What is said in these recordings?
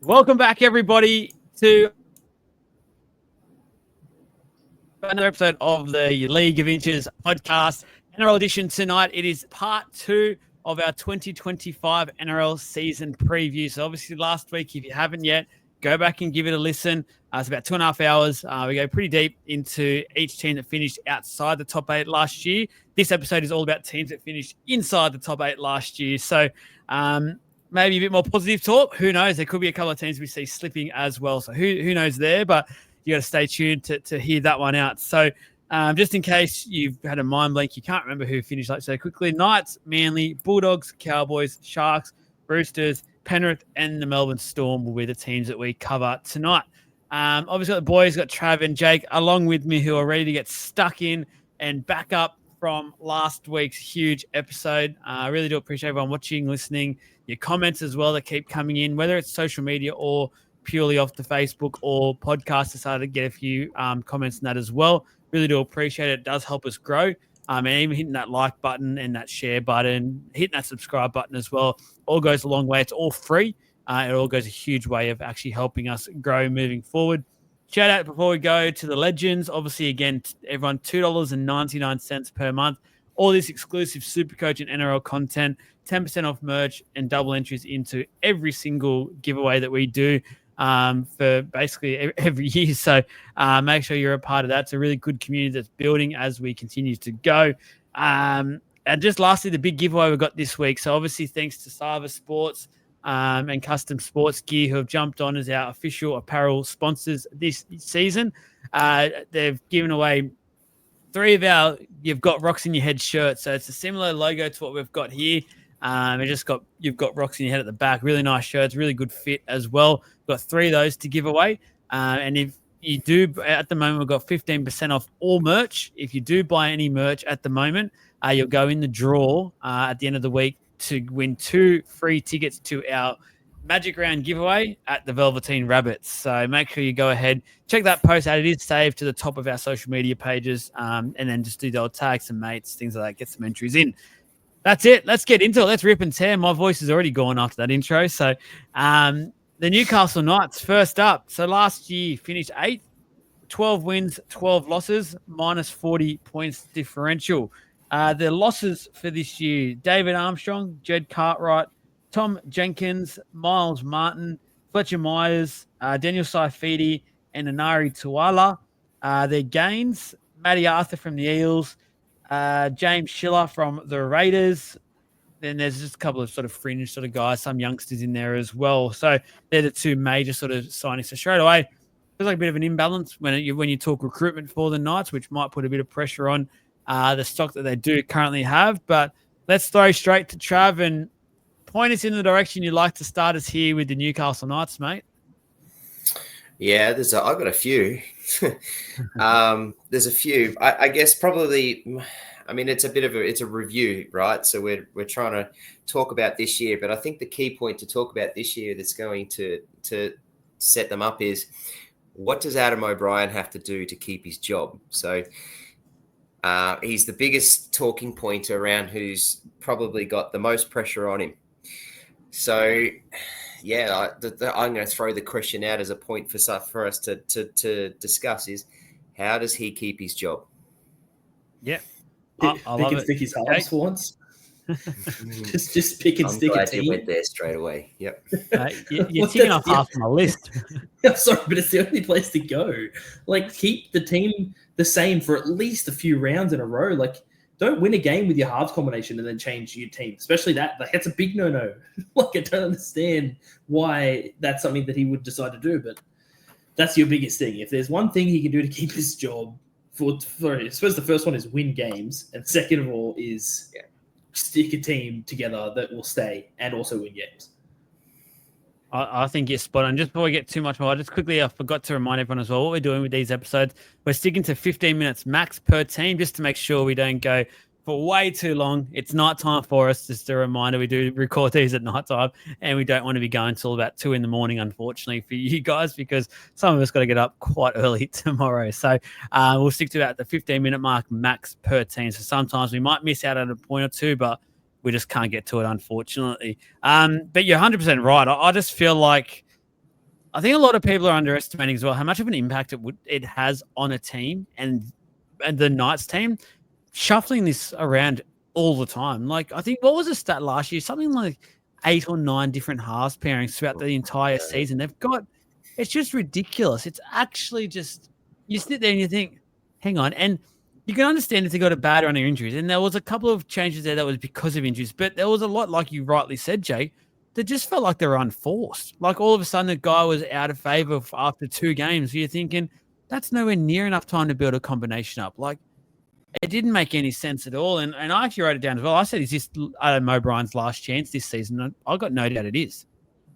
Welcome back, everybody, to another episode of the League of Inches podcast. NRL edition tonight. It is part 2 of our 2025 NRL season preview. So obviously last week, if you haven't yet, go back and give it a listen. It's about 2.5 hours. We go pretty deep into each team that finished outside the top 8 last year. This episode is all about teams that finished inside the top 8 last year. So maybe a bit more positive talk. Who knows? There could be a couple of teams we see slipping as well. So who knows there? But you got to stay tuned to hear that one out. So just in case you've had a mind blank, you can't remember who finished like so quickly. Knights, Manly, Bulldogs, Cowboys, Sharks, Roosters, Penrith, and the Melbourne Storm will be the teams that we cover tonight. Obviously, got the boys, got Trav and Jake along with me who are ready to get stuck in and back up from last week's huge episode. I really do appreciate everyone watching, listening, your comments as well that keep coming in, whether it's social media or purely off the Facebook or podcast. Decided to get a few comments on that as well. Really do appreciate it. It does help us grow. And even hitting that like button and that share button, hitting that subscribe button as well, all goes a long way. It's all free. It all goes a huge way of actually helping us grow moving forward. Shout out before we go to the legends. Obviously, again, everyone, $2.99 per month. All this exclusive Supercoach and NRL content, 10% off merch, and double entries into every single giveaway that we do for basically every year. So make sure you're a part of that. It's a really good community that's building as we continue to go. And just lastly, the big giveaway we got this week. So obviously, thanks to Sava Sports and Custom Sports Gear, who have jumped on as our official apparel sponsors this season. They've given away 3 of our You've Got Rocks in Your Head shirts. So it's a similar logo to what we've got here. You've got rocks in your head at the back. Really nice shirts, really good fit as well. Got 3 of those to give away. And if you do, at the moment, we've got 15% off all merch. If you do buy any merch at the moment, you'll go in the draw at the end of the week to win 2 free tickets to our Magic Round giveaway at the Velveteen Rabbits. So make sure you go ahead, check that post out. It is saved to the top of our social media pages, and then just do the old tag some mates, things like that, get some entries in. That's it. Let's get into it. Let's rip and tear. My voice is already gone after that intro. So the Newcastle Knights, first up. So last year finished 8th, 12 wins, 12 losses, minus 40 points differential. The losses for this year, David Armstrong, Jed Cartwright, Tom Jenkins, Miles Martin, Fletcher Myers, Daniel Saifidi, and Anari Tuala. Their gains, Matty Arthur from the Eels, James Schiller from the Raiders. Then there's just a couple of sort of fringe sort of guys, some youngsters in there as well. So they're the 2 major sort of signings. So straight away, there's like a bit of an imbalance when you talk recruitment for the Knights, which might put a bit of pressure on the stock that they do currently have. But let's throw straight to Trav and point us in the direction you'd like to start us here with the Newcastle Knights, mate. Yeah, I've got a few. There's a few. I guess probably. I mean, it's a review, right? So we're trying to talk about this year, but I think the key point to talk about this year that's going to set them up is what does Adam O'Brien have to do to keep his job? So he's the biggest talking point around who's probably got the most pressure on him. So, yeah, I'm going to throw the question out as a point for us to discuss is how does he keep his job? Yeah. I love it. Stick his halves for once. just pick and stick a team. You went there straight away. Yep. You're ticking off half my list. I'm sorry, but it's the only place to go. Like, keep the team the same for at least a few rounds in a row. Like, don't win a game with your halves combination and then change your team, especially that. Like, that's a big no-no. Like, I don't understand why that's something that he would decide to do, but that's your biggest thing. If there's one thing he can do to keep his job, I suppose the first one is win games, and second of all is stick a team together that will stay and also win games. I think you're spot on. Just before we get too much more, I forgot to remind everyone as well what we're doing with these episodes. We're sticking to 15 minutes max per team just to make sure we don't go for way too long. It's nighttime for us. Just a reminder, we do record these at nighttime, and we don't want to be going till about 2 a.m, unfortunately, for you guys, because some of us got to get up quite early tomorrow. So we'll stick to about the 15-minute mark max per team. So sometimes we might miss out on a point or two, but we just can't get to it, unfortunately. But you're 100% right. I just feel like I think a lot of people are underestimating as well how much of an impact it has on a team and the Knights team shuffling this around all the time. Like, I think, what was the stat last year? Something like 8 or 9 different halves pairings throughout the entire season. It's just ridiculous. It's actually just, you sit there and you think, hang on. And you can understand if they got a bad run of injuries. And there was a couple of changes there that was because of injuries, but there was a lot, like you rightly said, Jake, that just felt like they were unforced. Like, all of a sudden, the guy was out of favor after 2 games. You're thinking, that's nowhere near enough time to build a combination up. Like, it didn't make any sense at all. And I actually wrote it down as well. I said, is this Adam O'Brien's last chance this season? I got no doubt it is.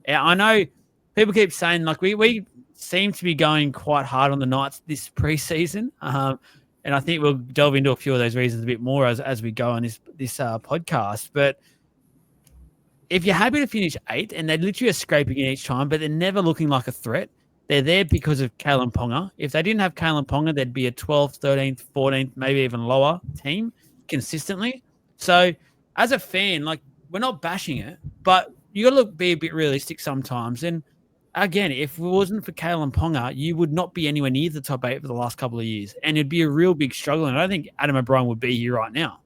I know people keep saying, like, we seem to be going quite hard on the Knights this preseason. And I think we'll delve into a few of those reasons a bit more as we go on this podcast. But if you're happy to finish 8th, and they literally are scraping it each time, but they're never looking like a threat, they're there because of Kalen Ponga. If they didn't have Kalen Ponga, they'd be a 12th, 13th, 14th, maybe even lower team consistently. So as a fan, like, we're not bashing it, but you got to be a bit realistic sometimes. And again, if it wasn't for Kalen Ponga, you would not be anywhere near the top 8 for the last couple of years. And it'd be a real big struggle. And I don't think Adam O'Brien would be here right now.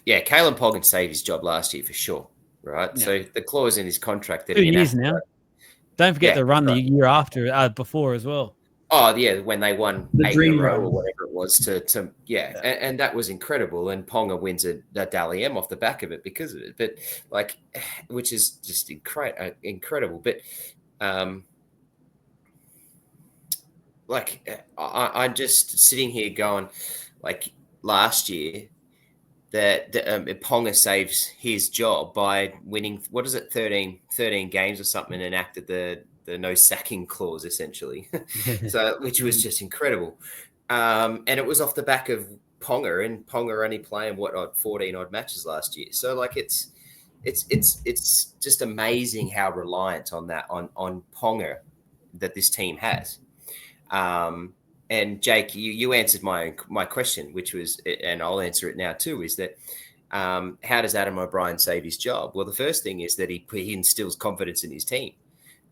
Yeah, Kalen Ponga saved his job last year for sure, right? Yeah. So the clause in his contract that 2 years now. Don't forget the run the year after, before as well. Oh yeah, when they won the 8 dream in a row run or whatever it was and that was incredible. And Ponga wins a Dally M off the back of it because of it. But like, which is just incredible. But I'm just sitting here going, like, last year that Ponga saves his job by winning, 13 games or something, and enacted the no sacking clause essentially. So, which was just incredible. And it was off the back of Ponga, and Ponga only playing 14 odd matches last year. So like, it's just amazing how reliant on Ponga that this team has. And Jake, you answered my question, which was, and I'll answer it now too, is that how does Adam O'Brien save his job? Well, the first thing is that he instills confidence in his team.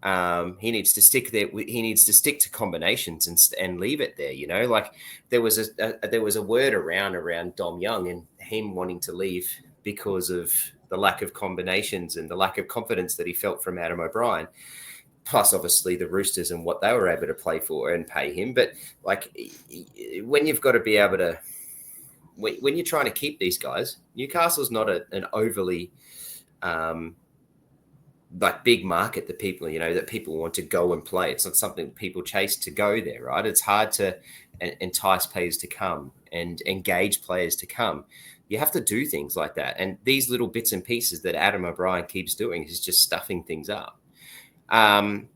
He needs to stick there. He needs to stick to combinations and leave it there. You know, like there was a word around Dom Young and him wanting to leave because of the lack of combinations and the lack of confidence that he felt from Adam O'Brien. Plus, obviously, the Roosters and what they were able to play for and pay him. But like, when you've got to be able to, when you're trying to keep these guys, Newcastle's not an overly like big market that people want to go and play. It's not something people chase to go there, right? It's hard to entice players to come and engage players to come. You have to do things like that. And these little bits and pieces that Adam O'Brien keeps doing is just stuffing things up. On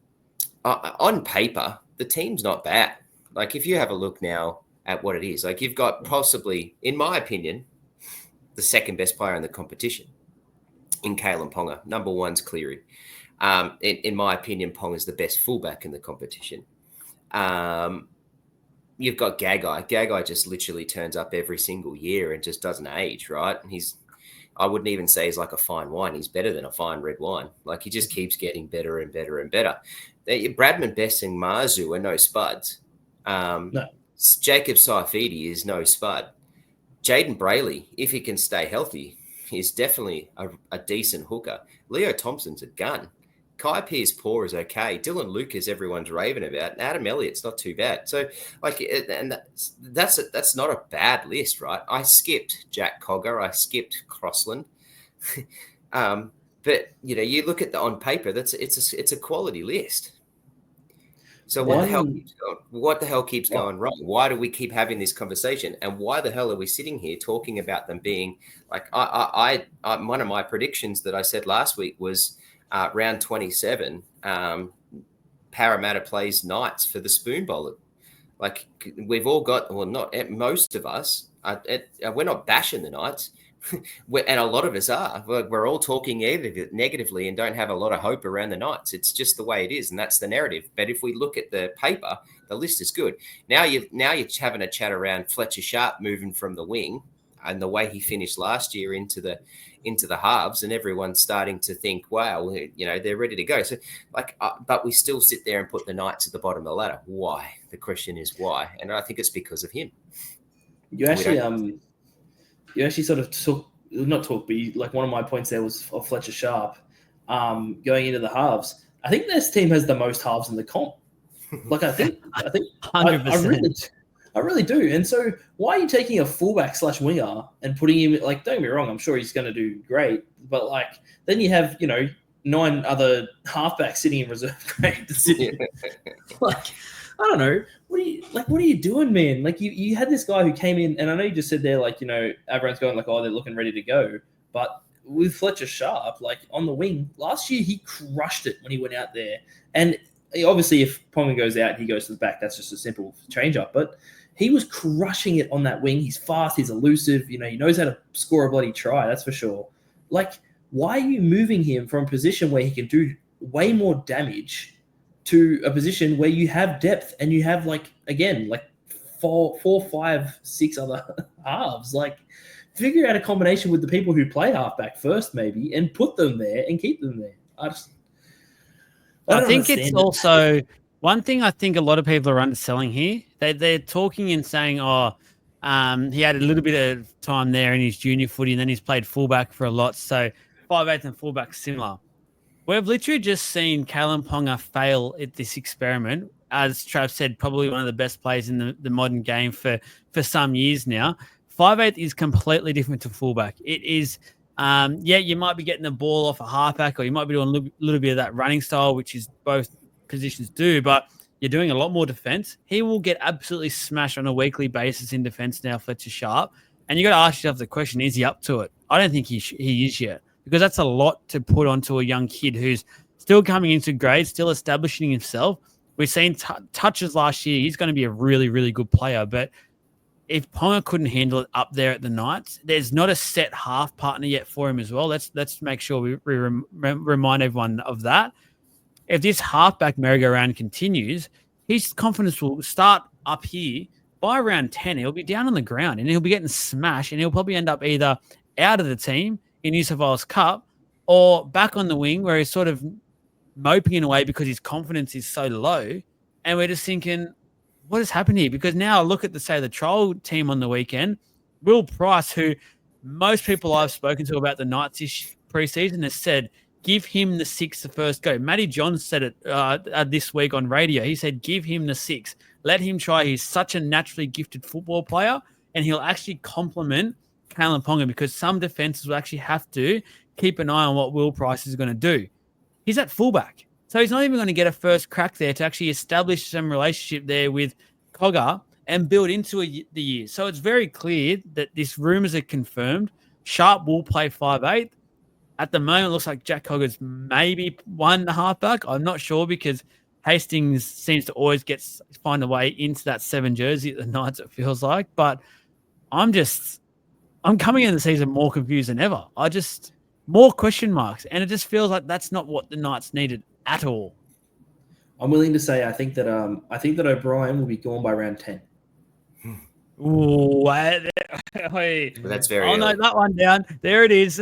paper, the team's not bad. Like, if you have a look now at what it is, like, you've got possibly, in my opinion, the second best player in the competition in Kalen Ponga. Number one's Cleary. In my opinion, Ponga's the best fullback in the competition. You've got Gagai. Gagai just literally turns up every single year and just doesn't age, right? I wouldn't even say he's like a fine wine. He's better than a fine red wine. Like, he just keeps getting better and better and better. Bradman Best and Marzu are no spuds. No. Jacob Saifidi is no spud. Jaden Brayley, if he can stay healthy, is definitely a decent hooker. Leo Thompson's a gun. Kai Pearce-Paul is okay. Dylan Lucas, everyone's raving about. And Adam Elliott's not too bad. So, like, and that's not a bad list, right? I skipped Jack Cogger. I skipped Crossland. But you look at on paper, it's a quality list. So what the hell keeps going wrong? Why do we keep having this conversation? And why the hell are we sitting here talking about them being like? I one of my predictions that I said last week was. Round 27, Parramatta plays Knights for the spoon bowler. Like, we've all got, well, not most of us, we're not bashing the Knights, and a lot of us are. We're all talking negatively and don't have a lot of hope around the Knights. It's just the way it is, and that's the narrative. But if we look at the paper, the list is good. Now you're having a chat around Fletcher Sharp moving from the wing and the way he finished last year into the halves, and everyone's starting to think, wow, they're ready to go. So but we still sit there and put the Knights at the bottom of the ladder. Why? The question is why, and I think it's because of him. You actually sort of but one of my points there was of Fletcher Sharp going into the halves. I think this team has the most halves in the comp. I think 100%. I really do. And so why are you taking a fullback / winger and putting him, don't get me wrong, I'm sure he's going to do great, but then you have, 9 other halfbacks sitting in reserve grade to sit in. I don't know. What are you doing, man? You had this guy who came in, and I know you just said there, everyone's going they're looking ready to go. But with Fletcher Sharp, on the wing, last year he crushed it when he went out there. And obviously if Ponga goes out, he goes to the back. That's just a simple change up. But he was crushing it on that wing. He's fast. He's elusive. He knows how to score a bloody try. That's for sure. Why are you moving him from a position where he can do way more damage to a position where you have depth and you have four, 5, 6 other halves? Figure out a combination with the people who play halfback first, maybe, and put them there and keep them there. I think it's also one thing I think a lot of people are underselling here. They're talking and saying, he had a little bit of time there in his junior footy, and then he's played fullback for a lot. So 5'8" and fullback similar. We've literally just seen Kalyn Ponga fail at this experiment. As Trav said, probably one of the best players in the modern game for some years now. 5'8" is completely different to fullback. It is, you might be getting the ball off a halfback, or you might be doing a little bit of that running style, which is both positions do, but you're doing a lot more defense. He will get absolutely smashed on a weekly basis in defense now, Fletcher Sharp. And you got to ask yourself the question, is he up to it? I don't think he is yet, because that's a lot to put onto a young kid who's still coming into grade, still establishing himself. We've seen touches last year. He's going to be a really, really good player. But if Ponga couldn't handle it up there at the Knights, there's not a set half partner yet for him as well. Let's make sure we remind everyone of that. If this halfback merry-go-round continues, his confidence will start up here. By round 10, he'll be down on the ground and he'll be getting smashed, and he'll probably end up either out of the team in New South Wales Cup or back on the wing where he's sort of moping in a way because his confidence is so low. And we're just thinking, what has happened here? Because now look at the trial team on the weekend. Will Price, who most people I've spoken to about the Knights this preseason, has said, give him the 6 the first go. Matty Johns said it this week on radio. He said, give him the 6. Let him try. He's such a naturally gifted football player, and he'll actually complement Kalyn Ponga, because some defenses will actually have to keep an eye on what Will Price is going to do. He's at fullback, so he's not even going to get a first crack there to actually establish some relationship there with Cogger and build into the year. So it's very clear that these rumours are confirmed. Sharp will play 5'8". At the moment, it looks like Jack Cogger's maybe one halfback. I'm not sure, because Hastings seems to always find a way into that 7 jersey at the Knights, it feels like. But I'm coming into the season more confused than ever. More question marks. And it just feels like that's not what the Knights needed at all. I'm willing to say I think that O'Brien will be gone by round 10. Ooh, that's very I'll note that one down. There it is.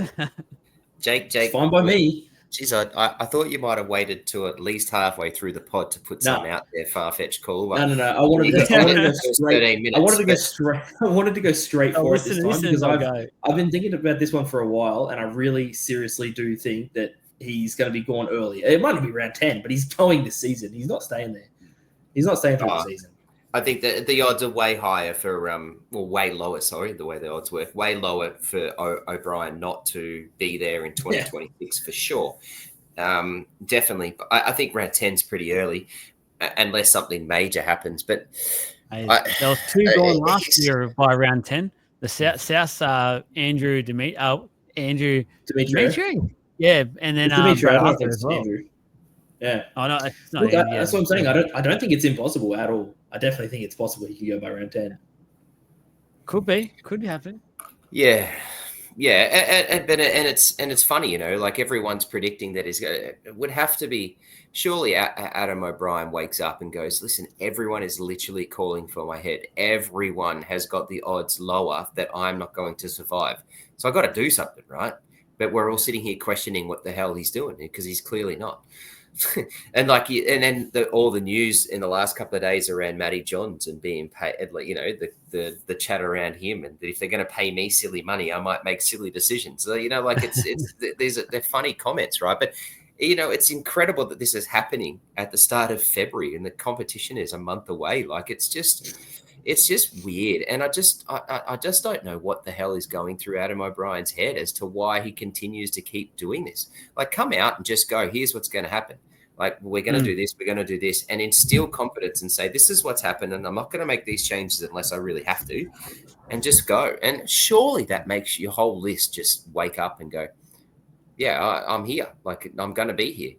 Jake. It's fine by me. Geez, I thought you might have waited to at least halfway through the pod to put something out there, far-fetched call. No. I wanted to go straight. I wanted to go straight for it this time, because I've been thinking about this one for a while, and I really seriously do think that he's going to be gone early. It might be round 10, but he's going this season. He's not staying there. He's not staying through the season. I think that the odds are way higher way lower, the way the odds work, way lower for O'Brien not to be there in 2026 for sure. Definitely. But I think round 10's pretty early, unless something major happens. But there was 2 gone last year by round 10. The South Andrew Dimitri. Yeah, and then Brad Arthur as well. Andrew. Yeah. Oh, no, it's not. Look, that's what I'm saying. I don't think it's impossible at all. I definitely think it's possible he could go by round 10. Could be happening. Yeah. it's funny, you know, like everyone's predicting that it would have to be. Surely Adam O'Brien wakes up and goes, listen, everyone is literally calling for my head. Everyone has got the odds lower that I'm not going to survive. So I got to do something, right? But we're all sitting here questioning what the hell he's doing because he's clearly not. And then all the news in the last couple of days around Matty Johns and being paid, like, you know, the chat around him, and that if they're going to pay me silly money, I might make silly decisions. So, you know, like they're funny comments, right? But you know, it's incredible that this is happening at the start of February and the competition is a month away. Like it's just weird, and I just don't know what the hell is going through Adam O'Brien's head as to why he continues to keep doing this. Like, come out and just go, here's what's going to happen. Like, we're going to do this, we're going to do this, and instill confidence and say, this is what's happened, and I'm not going to make these changes unless I really have to, and just go. And surely that makes your whole list just wake up and go, yeah, I'm here. Like, I'm going to be here.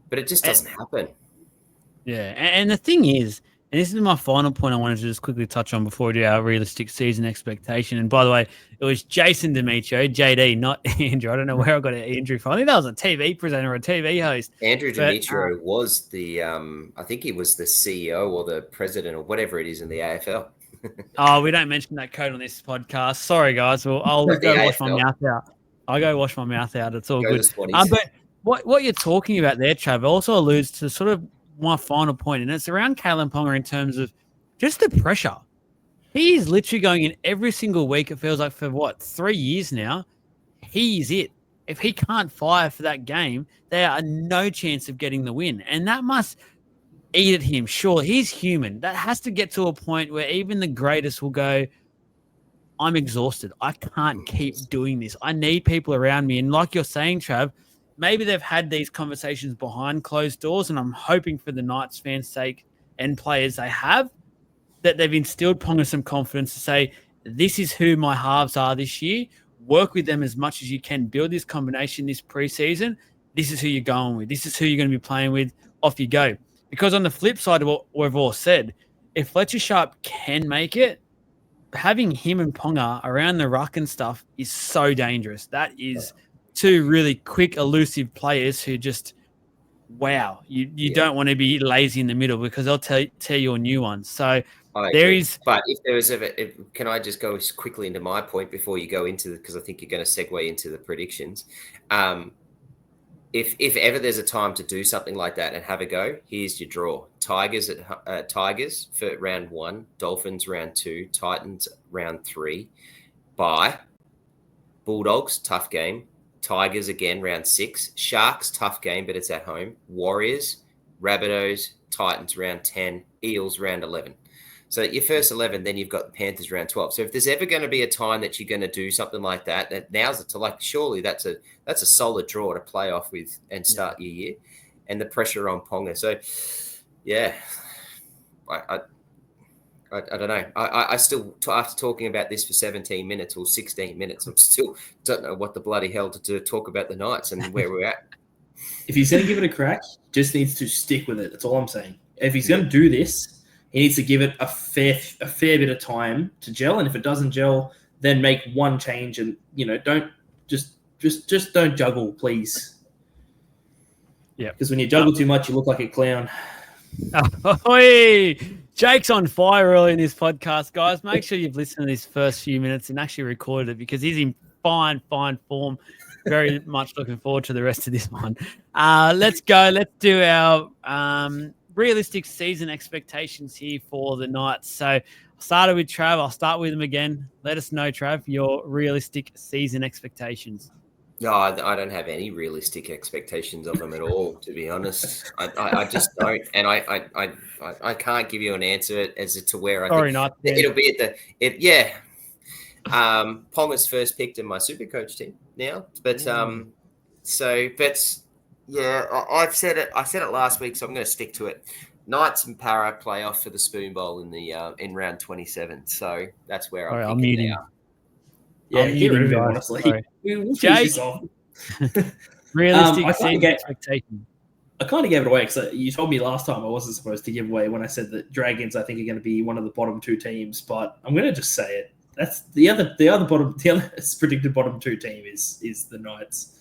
But it just doesn't happen. Yeah, and the thing is, and this is my final point I wanted to just quickly touch on before we do our realistic season expectation. And by the way, it was Jason Demetrio, JD, not Andrew. I don't know where I got Andrew from. I think that was a TV presenter or a TV host. Andrew Demetrio was the, I think he was the CEO or the president or whatever it is in the AFL. Oh, we don't mention that code on this podcast. Sorry, guys. Well, I'll go wash my mouth out. I'll go wash my mouth out. It's all good. But what you're talking about there, Trav, also alludes to sort of my final point, and it's around Kalyn Ponga in terms of just the pressure. He is literally going in every single week, it feels like, for 3 years now. He's it. If he can't fire for that game, there are no chance of getting the win. And that must eat at him. Sure, he's human. That has to get to a point where even the greatest will go, I'm exhausted. I can't keep doing this. I need people around me. And like you're saying, Trav, maybe they've had these conversations behind closed doors, and I'm hoping for the Knights fans' sake and players they have, that they've instilled Ponga some confidence to say, this is who my halves are this year. Work with them as much as you can. Build this combination this preseason. This is who you're going with. This is who you're going to be playing with. Off you go. Because on the flip side of what we've all said, if Fletcher Sharp can make it, having him and Ponga around the ruck and stuff is so dangerous. That is two really quick, elusive players who just, wow, you don't want to be lazy in the middle because they'll tear you a new one. So there is. But if there was ever, can I just go quickly into my point before you go into because I think you're going to segue into the predictions. If ever there's a time to do something like that and have a go, here's your draw: Tigers for round 1, Dolphins round 2, Titans round 3, bye. Bulldogs, tough game. Tigers again round 6, Sharks, tough game, but it's at home. Warriors, Rabbitohs, Titans round 10, Eels round 11. So your first 11, then you've got the Panthers round 12. So if there's ever going to be a time that you're going to do something like that, now's it to, like, surely that's a solid draw to play off with and start your year, and the pressure on Ponga. So yeah, I don't know. I still, after talking about this for 17 minutes or 16 minutes, I'm still don't know what the bloody hell to talk about the Knights and where we're at. If he's going to give it a crack, just needs to stick with it. That's all I'm saying. If he's going to do this, he needs to give it a fair bit of time to gel. And if it doesn't gel, then make one change and, you know, don't just don't juggle, please. Yeah. Because when you juggle too much, you look like a clown. Jake's on fire early in this podcast, guys. Make sure you've listened to this first few minutes and actually recorded it because he's in fine form. Very much looking forward to the rest of this one. Let's go. Let's do our realistic season expectations here for the Knights. So I started with Trav. I'll start with him again. Let us know, Trav, your realistic season expectations. No, I don't have any realistic expectations of them at all, to be honest. I just don't, and I can't give you an answer as to where I think it'll be at the Ponga's first picked in my Supercoach team now, but I said it last week, so I'm going to stick to it. Knights and Para play off for the Spoon Bowl in round 27, so that's where I'm thinking now. Yeah, get rid of it, honestly. Jake, realistic expectation. I kind of gave it away because you told me last time I wasn't supposed to give away when I said that Dragons, I think, are going to be one of the bottom 2 teams, but I'm going to just say it. That's the other predicted bottom two team is the Knights.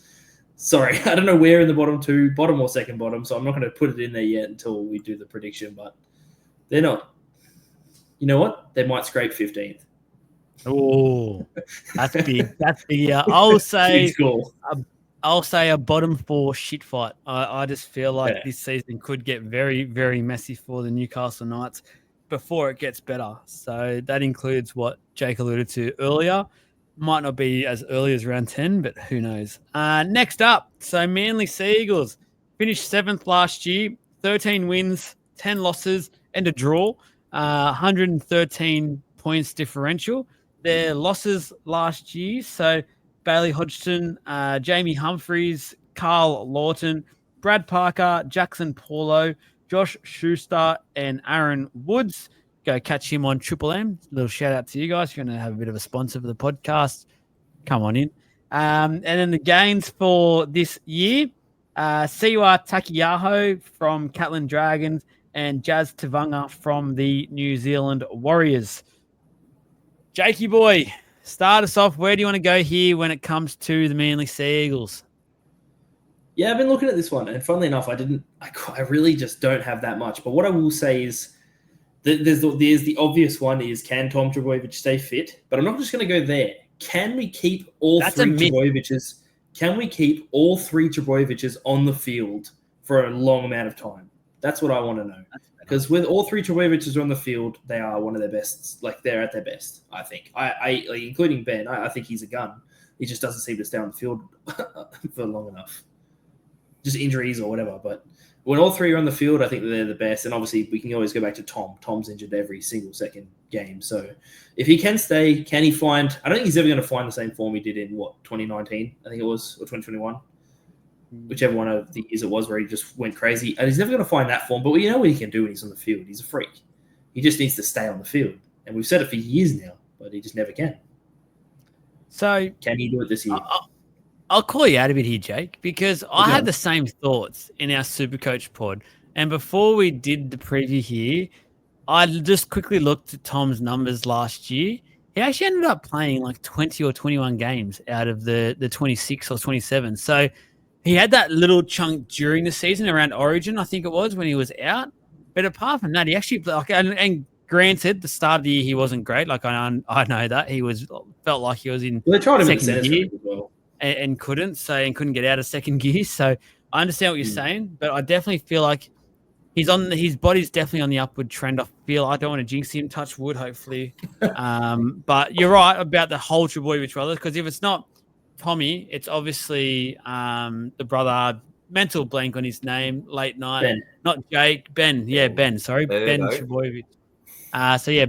Sorry, I don't know where in the bottom or second bottom, so I'm not going to put it in there yet until we do the prediction. But they're not. You know what? They might scrape 15th. Oh, that's big. That's big. I'll say a bottom four shit fight. I just feel like this season could get very, very messy for the Newcastle Knights before it gets better. So that includes what Jake alluded to earlier. Might not be as early as round 10, but who knows? Next up, so Manly Seagulls finished 7th last year, 13 wins, 10 losses, and a draw, 113 points differential. Their losses last year, so Bailey Hodgson, Jamie Humphries, Carl Lawton, Brad Parker, Jackson Paulo, Josh Schuster, and Aaron Woods. Go catch him on Triple M. Little shout out to you guys. If you're going to have a bit of a sponsor for the podcast, come on in. And then the gains for this year, Siwa Takiyaho from Catlin Dragons and Jazz Tavanga from the New Zealand Warriors. Jakey boy, start us off. Where do you want to go here when it comes to the Manly Seagulls? Yeah, I've been looking at this one, and funnily enough, I really just don't have that much. But what I will say is, there's the obvious one is, can Tom Trbojevic stay fit? But I'm not just going to go there. Can we keep all three Trbojeviches? Can we keep all three Trbojeviches on the field for a long amount of time? That's what I want to know. Because with all three Trbojeviches on the field, they are one of their best. Like, they're at their best, I think. I including Ben. I think he's a gun. He just doesn't seem to stay on the field for long enough. Just injuries or whatever. But when all three are on the field, I think they're the best. And obviously, we can always go back to Tom. Tom's injured every single second game. So if he can stay, can he find – I don't think he's ever going to find the same form he did in, 2019, I think it was, or 2021. Whichever one of the years it was where he just went crazy. And he's never going to find that form. But we know what he can do when he's on the field. He's a freak. He just needs to stay on the field. And we've said it for years now, but he just never can. So can he do it this year? I'll call you out a bit here, Jake, because I had the same thoughts in our Supercoach pod. And before we did the preview here, I just quickly looked at Tom's numbers last year. He actually ended up playing like 20 or 21 games out of the 26 or 27. So he had that little chunk during the season around Origin, I think it was, when he was out. But apart from that, he actually and granted, the start of the year he wasn't great. Like I know that he felt like he was in second gear as well, and couldn't get out of second gear. So I understand what you're saying, but I definitely feel like his body's definitely on the upward trend. I don't want to jinx him. Touch wood, hopefully. But you're right about the whole Trbojevic brothers, because if it's not Tommy, it's obviously the brother, mental blank on his name, late night. Ben. Not Jake. Ben. Yeah, Ben. Sorry. Burbo. Ben Trbojevic.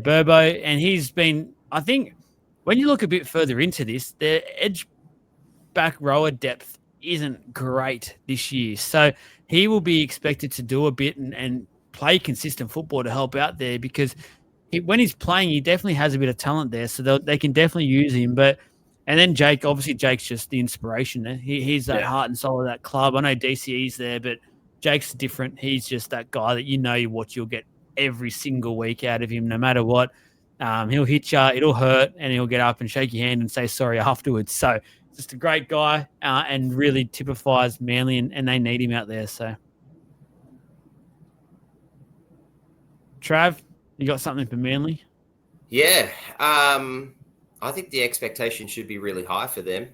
Burbo. And he's been, I think, when you look a bit further into this, their edge back rower depth isn't great this year. So he will be expected to do a bit and play consistent football to help out there, because when he's playing, he definitely has a bit of talent there. So they can definitely use him. And then Jake, obviously Jake's just the inspiration there. He's that heart and soul of that club. I know DCE's there, but Jake's different. He's just that guy that what you'll get every single week out of him, no matter what. He'll hit you, it'll hurt, and he'll get up and shake your hand and say sorry afterwards. So just a great guy, and really typifies Manly, and they need him out there. So, Trav, you got something for Manly? Yeah. I think the expectation should be really high for them.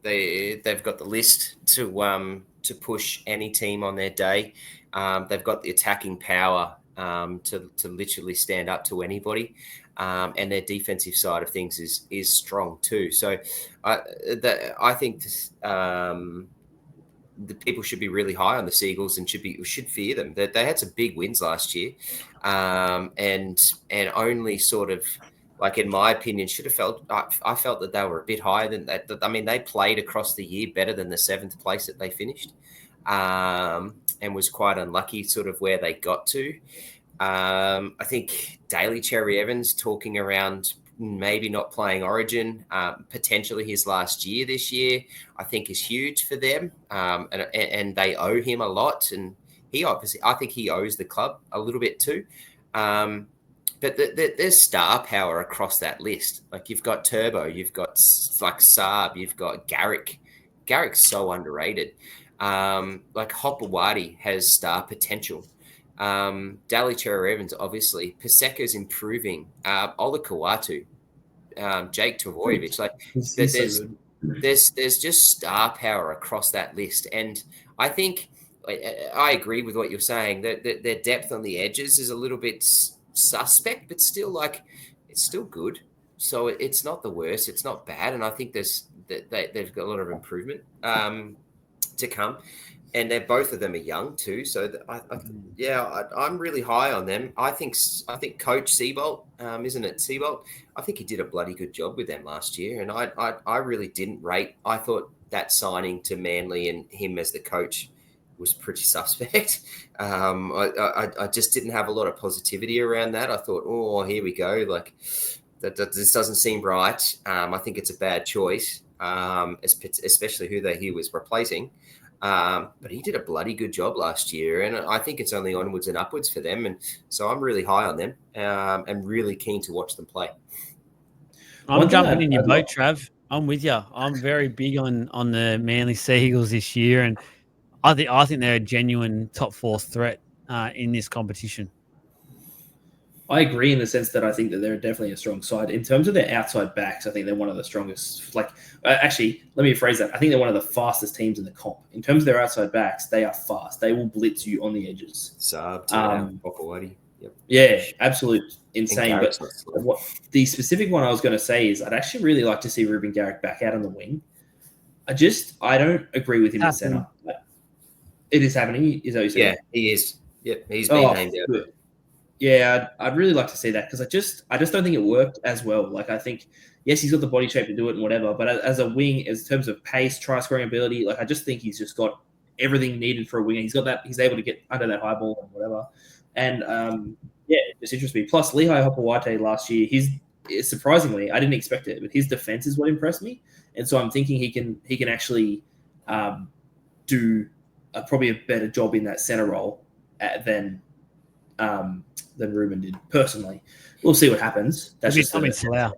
They've got the list to push any team on their day. They've got the attacking power to literally stand up to anybody, and their defensive side of things is strong too. So I think the people should be really high on the Seagulls and should fear them. They had some big wins last year, and only sort of, like, in my opinion, should have felt. I felt that they were a bit higher than that. I mean, they played across the year better than the 7th place that they finished, and was quite unlucky, sort of where they got to. I think Daly Cherry Evans talking around maybe not playing Origin, potentially his last year this year, I think is huge for them, and they owe him a lot. And I think he owes the club a little bit too. but there's star power across that list. Like you've got Turbo, you've got like Saab, you've got Garrick. Garrick's so underrated. Like Hopewadi has star potential. Dally Cherry Evans, obviously. Paseka's improving. Ola Kawatu, Jake Tavoyevich. Like there's just star power across that list, and I think I agree with what you're saying. That their depth on the edges is a little bit suspect, but still, like, it's still good. So it's not the worst. It's not bad, and I think they've got a lot of improvement to come. And both of them are young too, so I'm really high on them. I think Coach Seabolt, isn't it Seabolt? I think he did a bloody good job with them last year, and I really didn't rate. I thought that signing to Manly and him as the coach was pretty suspect. I just didn't have a lot of positivity around that. I thought, oh, here we go, like this doesn't seem right. I think it's a bad choice, especially who he was replacing. But he did a bloody good job last year, and I think it's only onwards and upwards for them. And so I'm really high on them, and really keen to watch them play. I'm jumping in your boat, Trav. I'm with you. I'm very big on the Manly Seagulls this year, and I think they're a genuine top 4 threat in this competition. I agree in the sense that I think that they're definitely a strong side. In terms of their outside backs, I think they're one of the strongest. Like, actually, let me rephrase that. I think they're one of the fastest teams in the comp. In terms of their outside backs, they are fast. They will blitz you on the edges. Saab, Bokawati. Yep. Yeah, absolute insane. But the specific one I was going to say is I'd actually really like to see Ruben Garrick back out on the wing. I don't agree with him in center. It is happening. Is that what you said? Yeah, he is. Yep, he's been named out. Good. Yeah, I'd really like to see that because I just don't think it worked as well. Like, I think, yes, he's got the body shape to do it and whatever, but as a wing, in terms of pace, try scoring ability, like, I just think he's just got everything needed for a winger. He's got that. He's able to get under that high ball and whatever. And it just interests me. Plus, Lehigh Hopewadi last year, surprisingly, I didn't expect it, but his defense is what impressed me. And so I'm thinking he can actually do probably a better job in that center role than Ruben did. Personally, we'll see what happens. That's just Talau.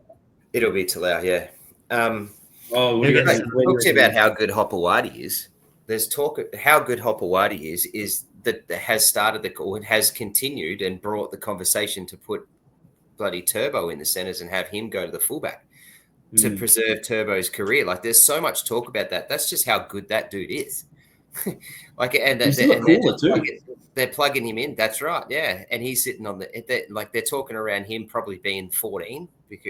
It'll be Talau, yeah. Talks about how good Hopewadi is. There's talk of how good Hopewadi is that has started or has continued and brought the conversation to put bloody Turbo in the centers and have him go to the fullback to preserve Turbo's career. Like, there's so much talk about that. That's just how good that dude is. Like, and they're plugging him in. That's right, yeah. And he's sitting on they're talking around him probably being 14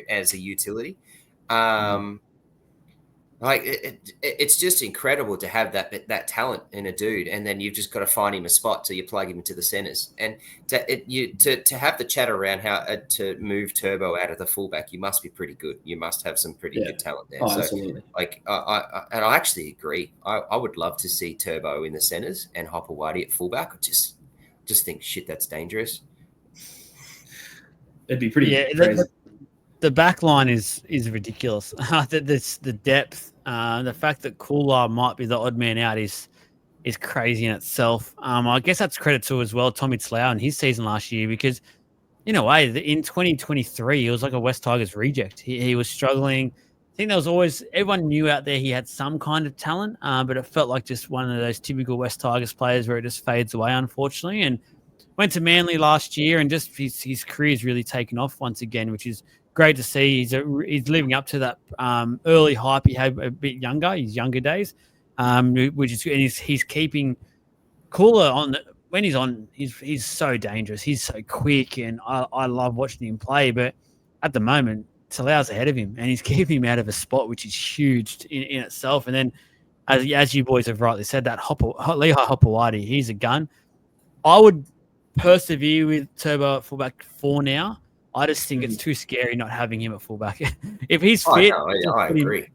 as a utility. Like, it's just incredible to have that talent in a dude, and then you've just got to find him a spot till you plug him into the centers. And to have the chat around how to move Turbo out of the fullback, you must be pretty good. You must have some pretty good talent there. So, absolutely. Like, I actually agree. I would love to see Turbo in the centers and Hopewadi at fullback. I just think, shit, that's dangerous. It'd be pretty crazy. The back line is ridiculous. The depth, the fact that Kula might be the odd man out is crazy in itself. I guess that's credit to as well Tommy Talau in his season last year, because in a way in 2023 he was like a West Tigers reject. He was struggling. I think there was always, everyone knew out there he had some kind of talent, but it felt like just one of those typical West Tigers players where it just fades away, unfortunately. And went to Manly last year, and just his career's really taken off once again, which is great to see. He's living up to that early hype he had a bit younger, his younger days, which is, and he's keeping Cooler on. When he's on, he's so dangerous. He's so quick, and I love watching him play. But at the moment, Talau's ahead of him, and he's keeping him out of a spot, which is huge in itself. And then, as you boys have rightly said, that Lehigh Hopewadi, he's a gun. I would persevere with Turbo at fullback for now. I just think it's too scary not having him at fullback. If he's fit, I agree.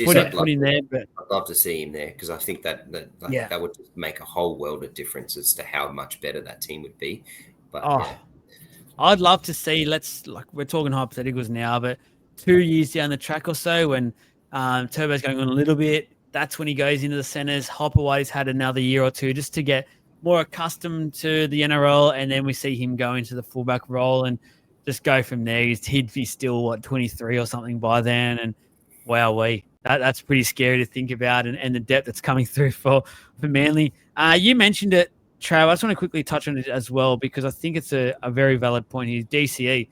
Put him there. But I'd love to see him there, because I think that would just make a whole world of difference as to how much better that team would be. But I'd love to see. We're talking hypotheticals now, but 2 years down the track or so, when Turbo's going on a little bit, that's when he goes into the centers. Hopewadi's had another year or two just to get more accustomed to the NRL, and then we see him go into the fullback role. And just go from there. He'd be still 23 or something by then, and that's pretty scary to think about, and the depth that's coming through for Manly. You mentioned it, Trav. I just want to quickly touch on it as well because I think it's a very valid point here. DCE,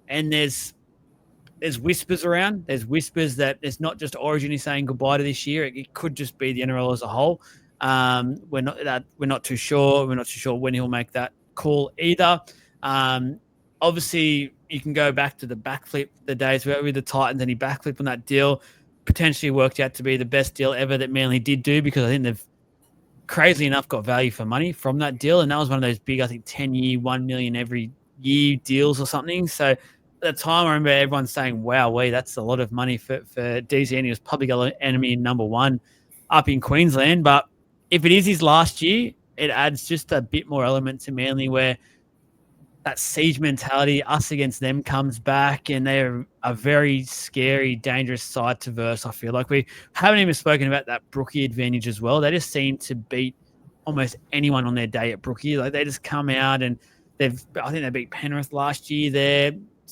and there's whispers around. There's whispers that it's not just Origin is saying goodbye to this year. It could just be the NRL as a whole. We're not too sure. We're not too sure when he'll make that call either. Obviously, you can go back to the backflip, the days with the Titans, and he backflipped on that deal. Potentially worked out to be the best deal ever that Manly did do because I think they've, crazy enough, got value for money from that deal. And that was one of those big, I think, 10-year, $1 million every year deals or something. So at the time, I remember everyone saying, wow, that's a lot of money for DZ. And he was public enemy number one up in Queensland. But if it is his last year, it adds just a bit more element to Manly where that siege mentality, us against them, comes back, and they're a very scary, dangerous side to verse. I feel like we haven't even spoken about that Brookie advantage as well. They just seem to beat almost anyone on their day at Brookie. Like they just come out and I think they beat Penrith last year there.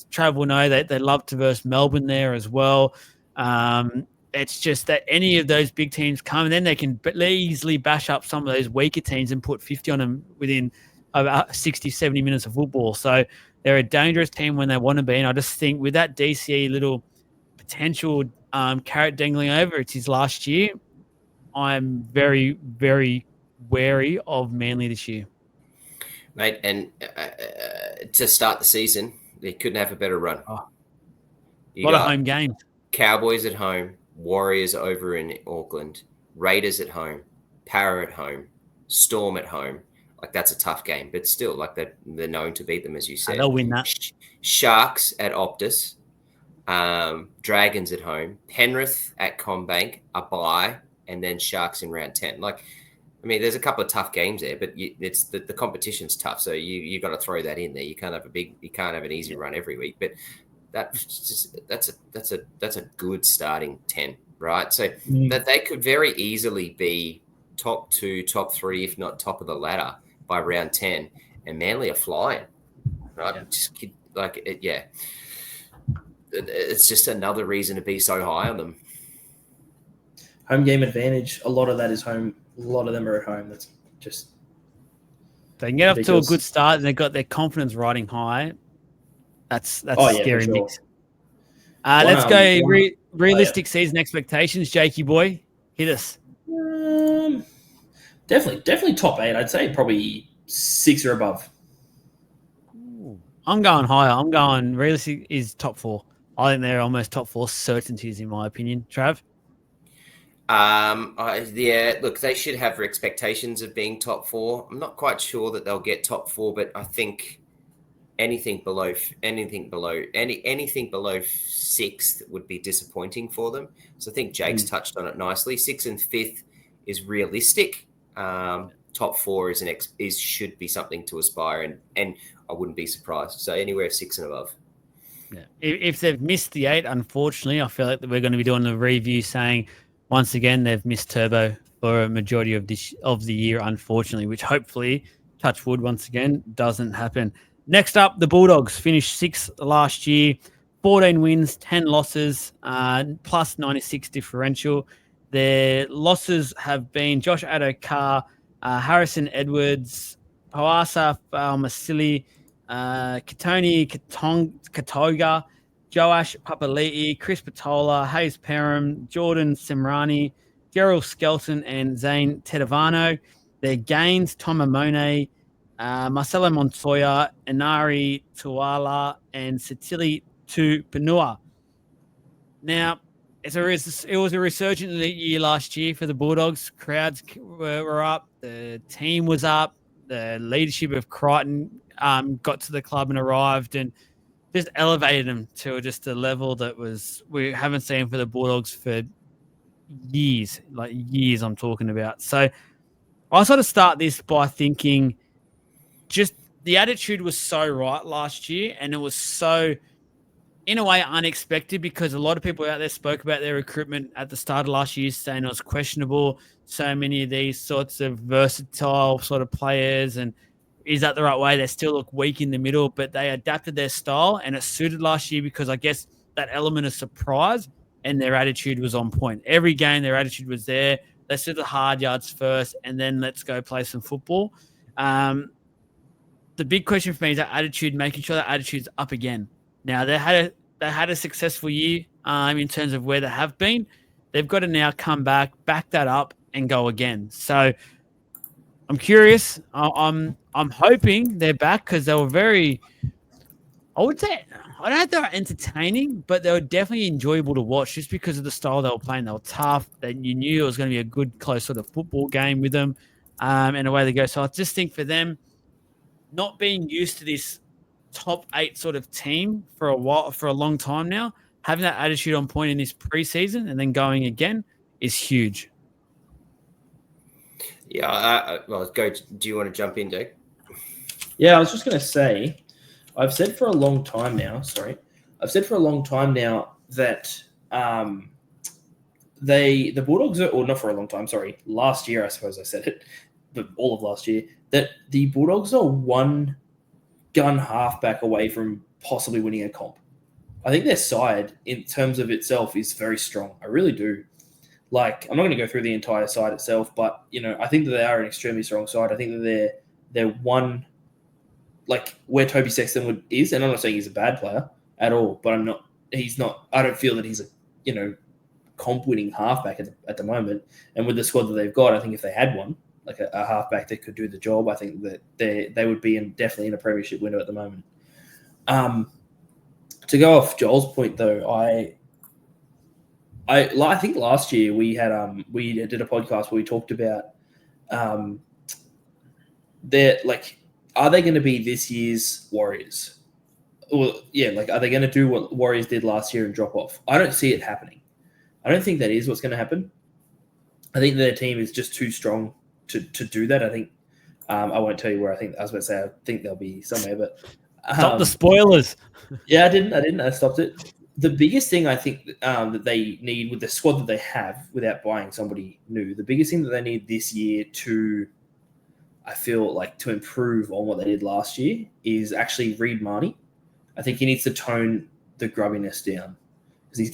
Trav will know that they love to verse Melbourne there as well. It's just that any of those big teams come, and then they can easily bash up some of those weaker teams and put 50 on them within about 60, 70 minutes of football. So they're a dangerous team when they want to be. And I just think with that DCE little potential carrot dangling over, it's his last year. I'm very, very wary of Manly this year. Mate, and to start the season, they couldn't have a better run. A lot of home games. Cowboys at home, Warriors over in Auckland, Raiders at home, Para at home, Storm at home. Like that's a tough game, but still, like they're known to beat them, as you said. They'll win that. Sharks at Optus, Dragons at home, Penrith at CommBank, a bye, and then Sharks in round 10. Like, I mean, there's a couple of tough games there, but it's the competition's tough, so you got to throw that in there. You can't have an easy run every week, but that's a good starting 10, right? So that they could very easily be top 2, top 3, if not top of the ladder by round 10, and Manly are flying, right? Yeah. It's just another reason to be so high on them. Home game advantage. A lot of that is home. A lot of them are at home. That's just they can get up to a good start, and they've got their confidence riding high. That's a scary mix. Let's go realistic season expectations, Jakey boy. Hit us. Definitely top 8. I'd say probably 6 or above. Ooh. I'm going higher. I'm going realistic is top 4. I think they're almost top 4 certainties in my opinion. Trav? Look, they should have expectations of being top 4. I'm not quite sure that they'll get top 4, but I think anything below 6th would be disappointing for them. So I think Jake's touched on it nicely. 6th and 5th is realistic. Top 4 should be something to aspire, and I wouldn't be surprised. So anywhere 6 and above. Yeah. If they've missed the 8, unfortunately, I feel like we're going to be doing a review saying once again they've missed turbo for a majority of the year, unfortunately, which hopefully, touch wood once again, doesn't happen. Next up, the Bulldogs finished 6th last year, 14 wins, 10 losses, plus 96 differential. Their losses have been Josh Addo-Carr, Harrison Edwards, Hawasa Masili, Katoni Katoga, Joash Papali'i, Chris Patola, Hayes Perham, Jordan Simrani, Gerald Skelton, and Zane Tedavano. Their gains, Tom Amone, Marcelo Montoya, Inari Tuala, and Satili Tupanua. Now, it was a resurgent year last year for the Bulldogs. Crowds were up. The team was up. The leadership of Crichton got to the club and arrived and just elevated them to just a level that we haven't seen for the Bulldogs for years, like years I'm talking about. So I sort of start this by thinking just the attitude was so right last year, and it was so, in a way, unexpected because a lot of people out there spoke about their recruitment at the start of last year saying it was questionable. So many of these sorts of versatile sort of players, and is that the right way? They still look weak in the middle, but they adapted their style and it suited last year because I guess that element of surprise and their attitude was on point. Every game, their attitude was there. Let's do the hard yards first and then let's go play some football. The big question for me is that attitude, making sure that attitude's up again. Now, they had a successful year in terms of where they have been. They've got to now come back that up, and go again. So I'm curious. I'm hoping they're back because they were very. I would say I don't know if they were entertaining, but they were definitely enjoyable to watch just because of the style they were playing. They were tough. You knew it was going to be a good, close sort of football game with them, and away they go. So I just think for them, not being used to this top 8 sort of team for a long time now, having that attitude on point in this preseason and then going again is huge. Yeah, well, go. Do you want to jump in, Jake? Yeah, I was just going to say, I've said for a long time now that the Bulldogs are, or not for a long time, sorry, last year I suppose I said it, but all of last year, that the Bulldogs are one gun halfback away from possibly winning a comp. I think their side, in terms of itself, is very strong. I really do. Like, I'm not going to go through the entire side itself, but, I think that they are an extremely strong side. I think that they're one, like, where Toby Sexton is, and I'm not saying he's a bad player at all, but I don't feel that he's a, comp-winning halfback at the moment. And with the squad that they've got, I think if they had one, like a halfback that could do the job, I think that they would be definitely in a premiership window at the moment. To go off Joel's point, though, I think last year we did a podcast where we talked about are they going to be this year's Warriors? Well, yeah, are they going to do what Warriors did last year and drop off? I don't see it happening. I don't think that is what's going to happen. I think their team is just too strong to do that. I think I won't tell you where I think. I was about to say I think they'll be somewhere, but stop the spoilers. Yeah, I didn't. I stopped it. The biggest thing I think that they need with the squad that they have, without buying somebody new, the biggest thing that they need this year to improve on what they did last year is actually Reid Marnie. I think he needs to tone the grubbiness down because he's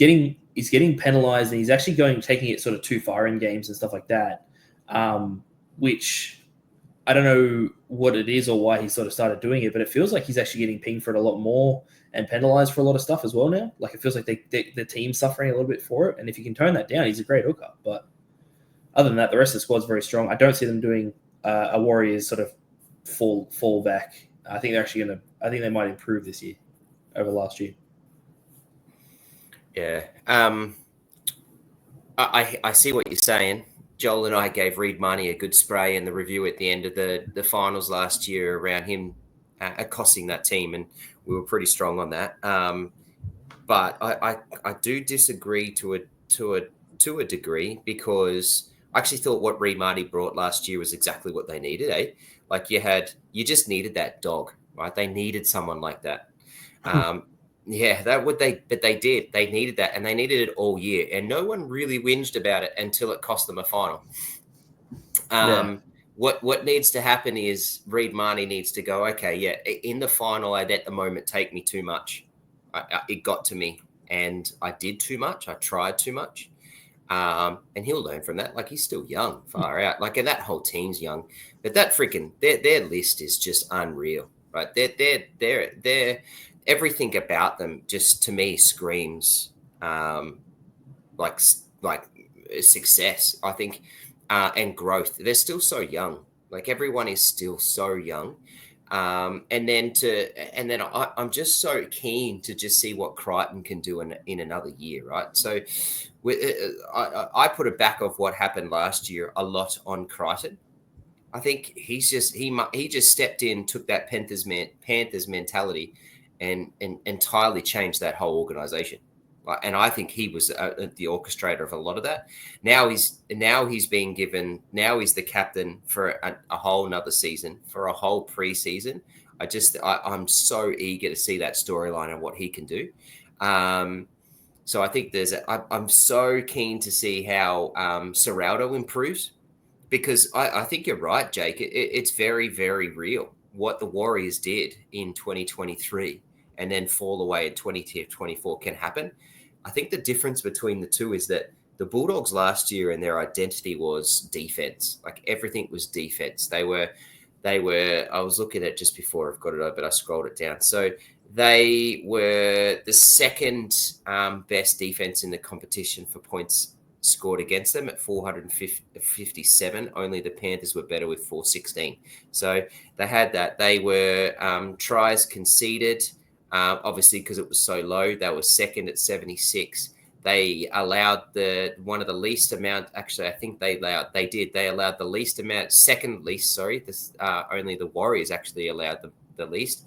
getting penalised and he's actually taking it sort of too far in games and stuff like that, which I don't know what it is or why he sort of started doing it, but it feels like he's actually getting pinged for it a lot more and penalised for a lot of stuff as well now. Like, it feels like the team's suffering a little bit for it, and if you can tone that down, he's a great hooker. But other than that, the rest of the squad's very strong. I don't see them doing a Warriors sort of fall back. I think they're actually I think they might improve this year over last year. Yeah. I see what you're saying. Joel and I gave Reid Marnie a good spray in the review at the end of the finals last year around him accosting that team, and we were pretty strong on that. But I do disagree to a degree, because I actually thought what Reid Marnie brought last year was exactly what they needed. Like, you just needed that dog, right? They needed someone like that. Yeah, but they did. They needed that, and they needed it all year. And no one really whinged about it until it cost them a final. What needs to happen is Reid Marnie needs to go, okay, yeah, in the final, I'd at the moment take me too much. It got to me, and I did too much. I tried too much. And he'll learn from that. Like, he's still young, far out. Like, and that whole team's young. But that freaking their list is just unreal, right? They're everything about them just, to me, screams like success, I think, and growth. They're still so young. Like, everyone is still so young. And then I'm just so keen to just see what Crichton can do in another year, right? So I put it back of what happened last year a lot on Crichton. I think he just stepped in, took that Panthers mentality, and entirely changed that whole organization. And I think he was the orchestrator of a lot of that. Now he's the captain for a whole nother season, for a whole preseason. I'm so eager to see that storyline and what he can do. So I think I'm so keen to see how Serraldo improves, because I think you're right, Jake. It's very, very real. what the Warriors did in 2023 and then fall away in 2024 can happen. I think the difference between the two is that the Bulldogs last year and their identity was defense. Like everything was defense. They were, I was looking at just before I've got it over, but I scrolled it down. So they were the second best defense in the competition for points scored against them at 457. Only the Panthers were better with 416. So they had that. They were tries conceded, obviously because it was so low. They were second at 76. They allowed one of the least amount. Actually, I think they allowed the least amount, second least. Sorry, only the Warriors actually allowed the least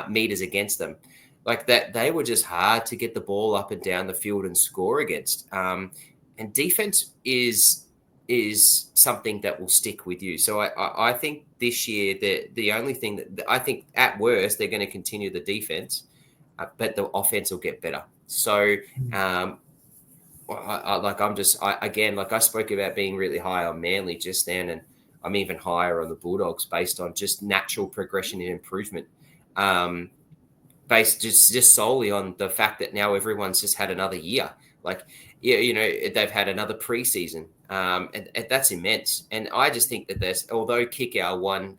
meters against them. Like that, they were just hard to get the ball up and down the field and score against. And defense is something that will stick with you. So I think this year the only thing that I think at worst they're going to continue the defense, but the offense will get better. So I spoke about being really high on Manly just then, and I'm even higher on the Bulldogs based on just natural progression and improvement. Based just solely on the fact that now everyone's just had another year. Like, they've had another preseason, and that's immense. And I just think that although Kickow won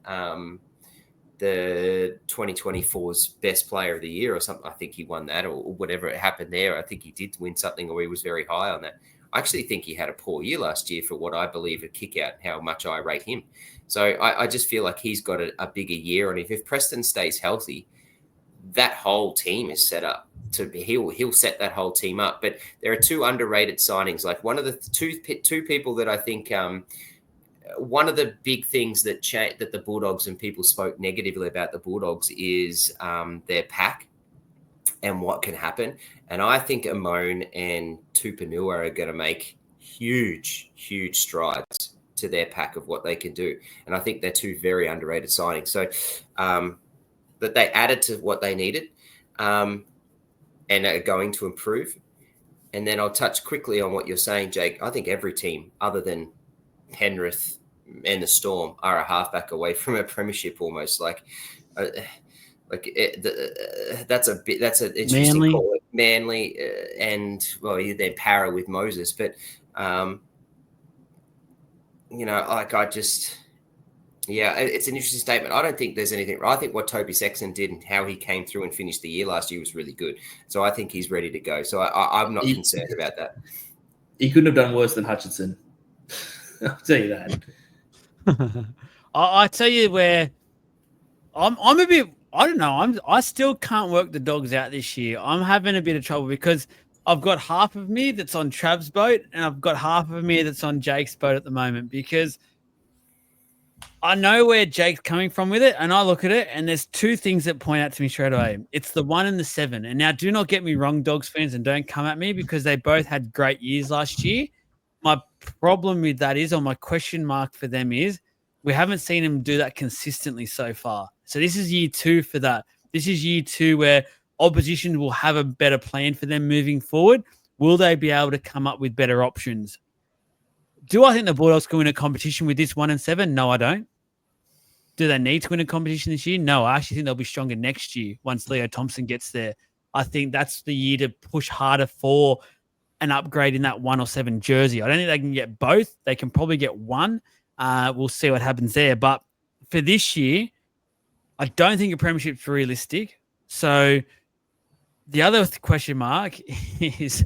the 2024's best player of the year or something, I think he won that or whatever happened there. I think he did win something, or he was very high on that. I actually think he had a poor year last year for what I believe a Kickout, how much I rate him. So I just feel like he's got a bigger year. And if Preston stays healthy, that whole team is set up to be, he'll set that whole team up. But there are two underrated signings. Like one of the two people that I think, one of the big things that the Bulldogs and people spoke negatively about the Bulldogs is their pack and what can happen. And I think Amon and Tupanua are going to make huge, huge strides to their pack of what they can do. And I think they're two very underrated signings. So that they added to what they needed and are going to improve. And then I'll touch quickly on what you're saying, Jake. I think every team other than Penrith and the Storm are a halfback away from a premiership almost. That's an interesting Manly. call. Manly and they're para with Moses, but it's an interesting statement. I don't think there's anything. I think what Toby Sexton did and how he came through and finished the year last year was really good. So I think he's ready to go. So I'm not concerned about that. He couldn't have done worse than Hutchinson. I'll tell you that. I tell you where I'm a bit. I don't know. I still can't work the Dogs out this year. I'm having a bit of trouble because I've got half of me that's on Trav's boat and I've got half of me that's on Jake's boat at the moment because I know where Jake's coming from with it, and I look at it, and there's two things that point out to me straight away. It's the 1 and the 7. And now, do not get me wrong, Dogs fans, and don't come at me because they both had great years last year. My problem with that is, or my question mark for them is, we haven't seen them do that consistently so far. So this is year 2 for that. This is year 2 where opposition will have a better plan for them moving forward. Will they be able to come up with better options? Do I think the Bulldogs can win a competition with this 1 and 7? No, I don't. Do they need to win a competition this year? No, I actually think they'll be stronger next year once Leo Thompson gets there. I think that's the year to push harder for an upgrade in that 1 or 7 jersey. I don't think they can get both. They can probably get one. We'll see what happens there. But for this year, I don't think a premiership's realistic. So the other question mark is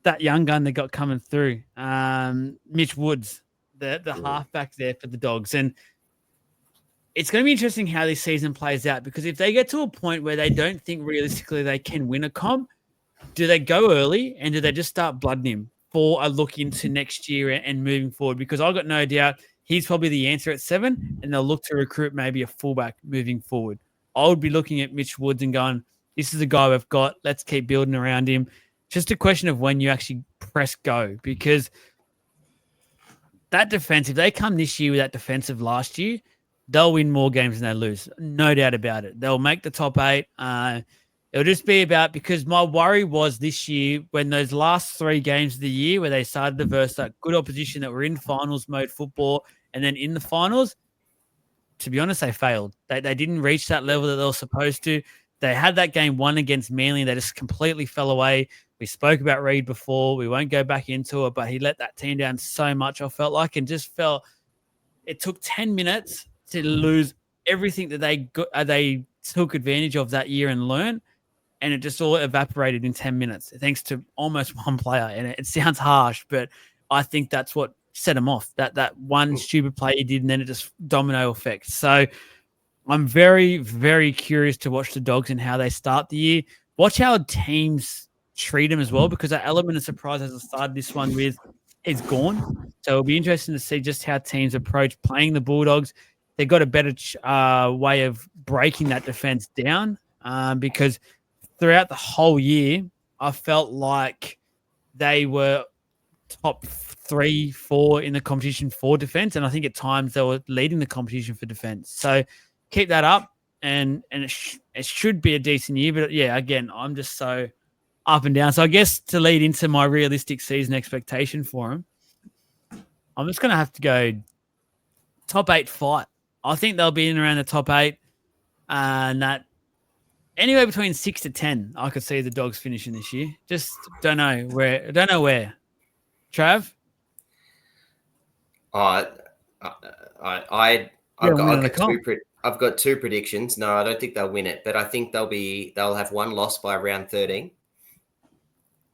that young gun that got coming through, Mitch Woods, the halfback there for the Dogs. And it's going to be interesting how this season plays out because if they get to a point where they don't think realistically they can win a comp, do they go early and do they just start blooding him for a look into next year and moving forward? Because I've got no doubt he's probably the answer at 7 and they'll look to recruit maybe a fullback moving forward. I would be looking at Mitch Woods and going, this is the guy we've got. Let's keep building around him. Just a question of when you actually press go because that defense, if they come this year with that defensive last year, they'll win more games than they lose. No doubt about it. They'll make the top 8. It'll just be about because my worry was this year when those last 3 games of the year where they started to verse that good opposition that were in finals mode football and then in the finals, to be honest, they failed. They didn't reach that level that they were supposed to. They had that game won against Manly. They just completely fell away. We spoke about Reid before. We won't go back into it, but he let that team down so much, I felt like, and just felt it took 10 minutes to lose everything that they took advantage of that year and learn, and it just all evaporated in 10 minutes thanks to almost one player. And it sounds harsh, but I think that's what set him off. That one stupid play he did, and then it just domino effect. So I'm very, very curious to watch the Dogs and how they start the year. Watch how teams treat him as well, because that element of surprise as I started this one with is gone. So it'll be interesting to see just how teams approach playing the Bulldogs. They've got a better way of breaking that defense down because throughout the whole year, I felt like they were top 3, 4 in the competition for defense. And I think at times they were leading the competition for defense. So keep that up, and it should be a decent year. But yeah, again, I'm just so up and down. So I guess to lead into my realistic season expectation for them, I'm just going to have to go top 8 fight. I think they'll be in around the top 8, and that anywhere between 6 to 10, I could see the Dogs finishing this year. Just don't know where. Trav? I've got 2 predictions. No, I don't think they'll win it, but I think they'll have one loss by round 13.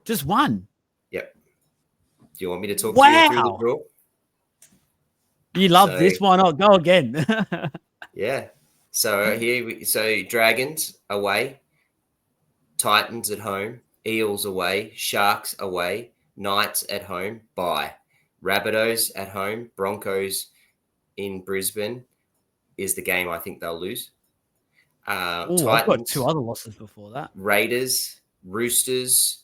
Just one? Yep. Do you want me to talk to you through the draw? You love this one. I'll go again. Yeah. So Dragons away, Titans at home, Eels away, Sharks away, Knights at home, bye. Rabbitohs at home, Broncos in Brisbane is the game I think they'll lose. Titans, I've got 2 other losses before that. Raiders, Roosters,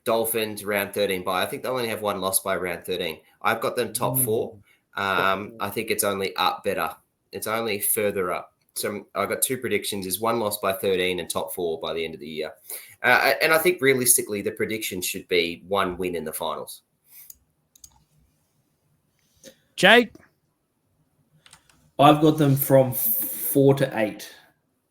Dolphins, round 13 bye. I think they'll only have one loss by round 13. I've got them top 4. I think it's only up better. It's only further up. So I've got 2 predictions: is one loss by 13 and top 4 by the end of the year. And I think realistically, the prediction should be 1 win in the finals. Jake? I've got them from 4 to 8.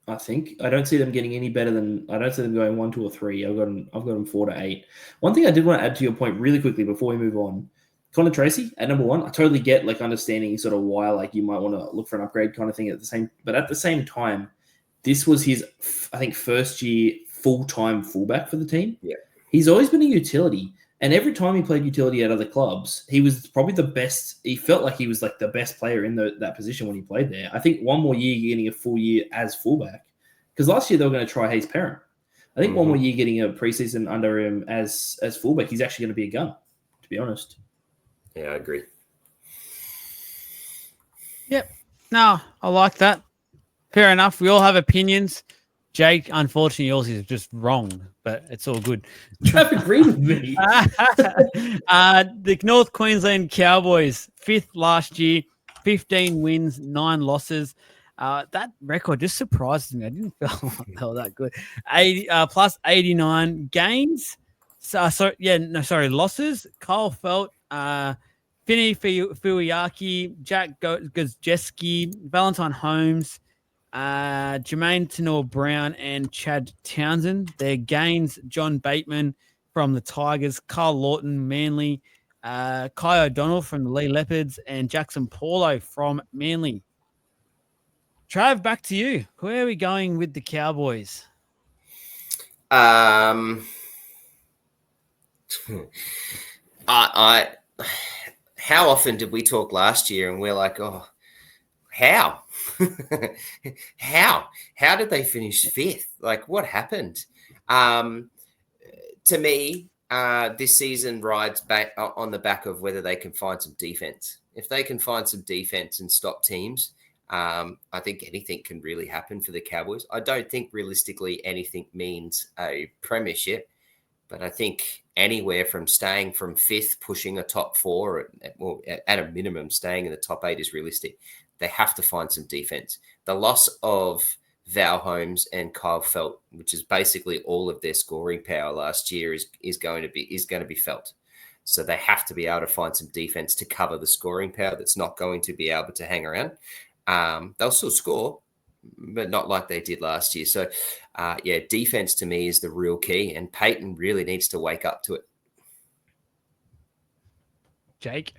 I think I don't see them getting any better than. I don't see them going 1, 2, or 3. I've got them 4 to 8. One thing I did want to add to your point really quickly before we move on. Connor Tracy at number 1. I totally get understanding sort of why you might want to look for an upgrade kind of thing at the same time, this was his I think first year full-time fullback for the team. Yeah. He's always been a utility, and every time he played utility at other clubs, he was probably the best. He felt like he was the best player in that position when he played there. I think one more year getting a full year as fullback, because last year they were going to try Hayes Perrin. I think one more year getting a preseason under him as fullback, he's actually going to be a gun, to be honest. Yeah, I agree. Yep. No, I like that. Fair enough. We all have opinions. Jake, unfortunately, yours is just wrong, but it's all good. Trav agreed with me. The North Queensland Cowboys, 5th last year, 15 wins, 9 losses. That record just surprises me. I didn't feel like they were that good. Plus 89 gains. Losses. Kyle Felt, Finney Fuiaki, Jack Gazjeski, Valentine Holmes, Jermaine Tenor-Brown, and Chad Townsend. Their gains: John Bateman from the Tigers, Carl Lawton, Manly, Kai O'Donnell from the Lee Leopards, and Jackson Paulo from Manly. Trav, back to you. Where are we going with the Cowboys? How often did we talk last year and we're like, oh, how? How did they finish 5th? What happened? To me, this season rides back on the back of whether they can find some defense. If they can find some defense and stop teams, I think anything can really happen for the Cowboys. I don't think realistically anything means a premiership, but I think anywhere from staying from 5th, pushing a top 4, or at a minimum, staying in the top 8 is realistic. They have to find some defense. The loss of Val Holmes and Kyle Felt, which is basically all of their scoring power last year, is going to be felt. So they have to be able to find some defense to cover the scoring power that's not going to be able to hang around. they'll still score, but not like they did last year. So, defense to me is the real key, and Peyton really needs to wake up to it. Jake?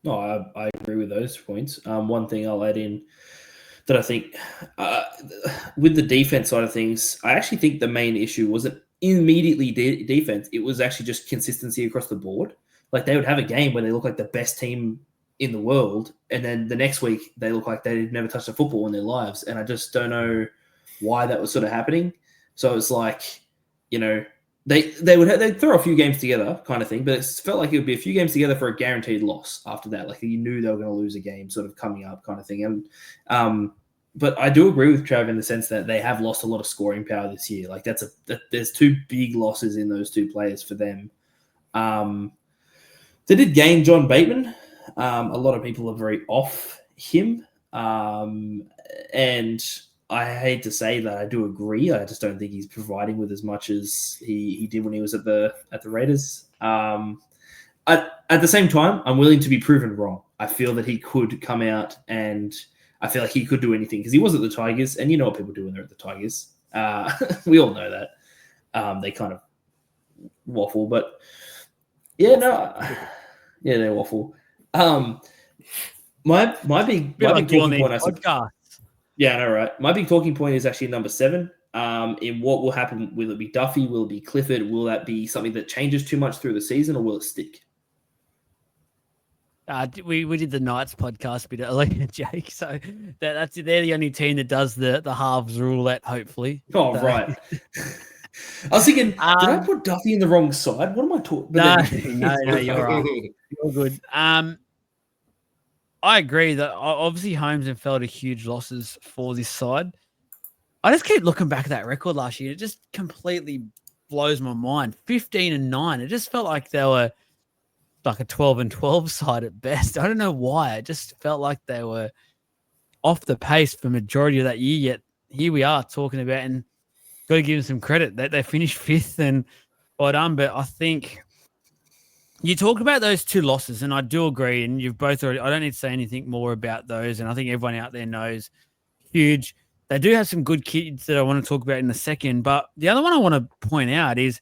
No, I agree with those points. One thing I'll add in that I think with the defense side of things, I actually think the main issue wasn't immediately defense. It was actually just consistency across the board. Like they would have a game where they look like the best team in the world, and then the next week they look like they'd never touched a football in their lives. And I just don't know why that was sort of happening. So it's like, they'd throw a few games together kind of thing, but it felt like it would be a few games together for a guaranteed loss after that. Like you knew they were going to lose a game sort of coming up kind of thing. And but I do agree with Trav in the sense that they have lost a lot of scoring power this year. Like there's two big losses in those two players for them. They did gain John Bateman. A lot of people are very off him. And I hate to say that I do agree. I just don't think he's providing with as much as he did when he was at the Raiders. At the same time, I'm willing to be proven wrong. I feel that he could come out and I feel like he could do anything because he was at the Tigers, and you know what people do when they're at the Tigers. We all know that. They kind of waffle, but they waffle. My big talking point, I suppose. Yeah, I know, right? My big talking point is actually number 7. In what will happen? Will it be Duffy? Will it be Clifford? Will that be something that changes too much through the season, or will it stick? We did the Knights podcast a bit earlier, Jake. So they're the only team that does the halves roulette, hopefully. Oh, so. Right. I was thinking, did I put Duffy in the wrong side? What am I talking? No, you're right. You're good. I agree that obviously Holmes and Feld are huge losses for this side. I just keep looking back at that record last year. It just completely blows my mind. 15-9. It just felt like they were like a 12-12 side at best. I don't know why. It just felt like they were off the pace for majority of that year. Yet here we are talking about, and got to give them some credit that they finished 5th and well done. But I think you talk about those 2 losses, and I do agree. And you've both already. I don't need to say anything more about those. And I think everyone out there knows huge. They do have some good kids that I want to talk about in a second. But the other one I want to point out is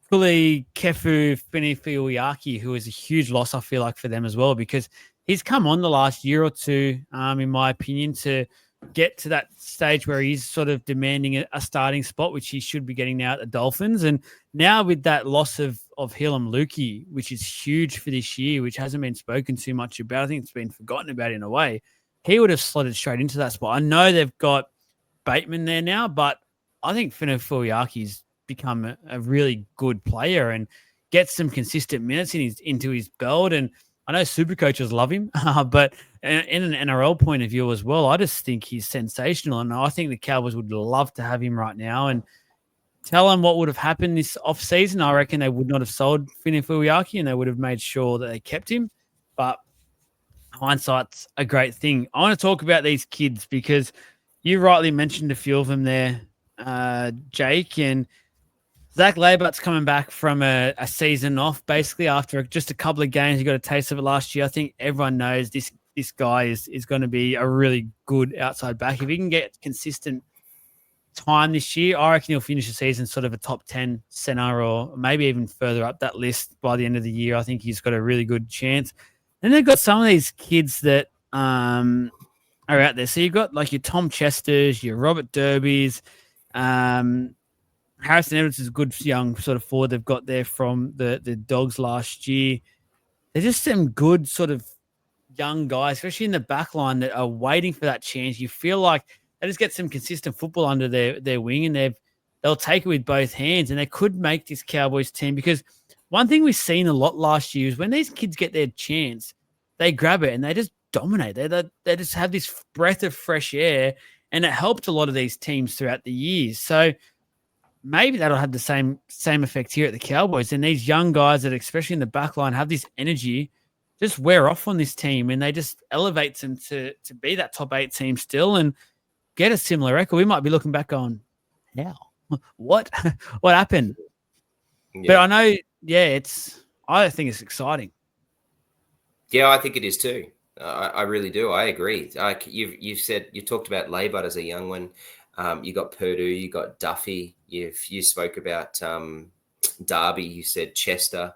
Kuli Kefu Finifiuyaki, who is a huge loss, I feel like, for them as well, because he's come on the last year or two, in my opinion, to get to that stage where he's sort of demanding a starting spot, which he should be getting now at the Dolphins. And now with that loss of Hillam Lukey, which is huge for this year, which hasn't been spoken too much about, I think it's been forgotten about in a way, he would have slotted straight into that spot. I know they've got Bateman there now, but I think Finifuyaki's become a really good player and gets some consistent minutes into his belt. And I know super coaches love him, but in an NRL point of view as well, I just think he's sensational. And I think the Cowboys would love to have him right now. And tell them what would have happened this off-season. I reckon they would not have sold Finifuuyaki and they would have made sure that they kept him. But hindsight's a great thing. I want to talk about these kids because you rightly mentioned a few of them there, Jake, and Zach Labert's coming back from a season off, basically after just a couple of games. He got a taste of it last year. I think everyone knows this guy is going to be a really good outside back. If he can get consistent time this year, I reckon he'll finish the season sort of a top 10 center or maybe even further up that list by the end of the year. I think he's got a really good chance. And they've got some of these kids that are out there. So you've got like your Tom Chesters, your Robert Derbys, Harrison Edwards is a good young sort of forward they've got there from the Dogs last year. They're just some good sort of young guys, especially in the back line, that are waiting for that chance. You feel like they just get some consistent football under their wing, and they'll take it with both hands, and they could make this Cowboys team. Because one thing we've seen a lot last year is when these kids get their chance, they grab it and they just dominate. They just have this breath of fresh air, and it helped a lot of these teams throughout the years. So maybe that'll have the same effect here at the Cowboys. And these young guys that, especially in the back line, have this energy, just wear off on this team, and they just elevates them to be that top 8 team still and get a similar record. We might be looking back on now. What happened? Yeah. But I know, I think it's exciting. Yeah, I think it is too. I really do. I agree. Like you've said, you talked about Laybutt as a young one. You got Purdue, you got Duffy. You spoke about Derby. You said Chester.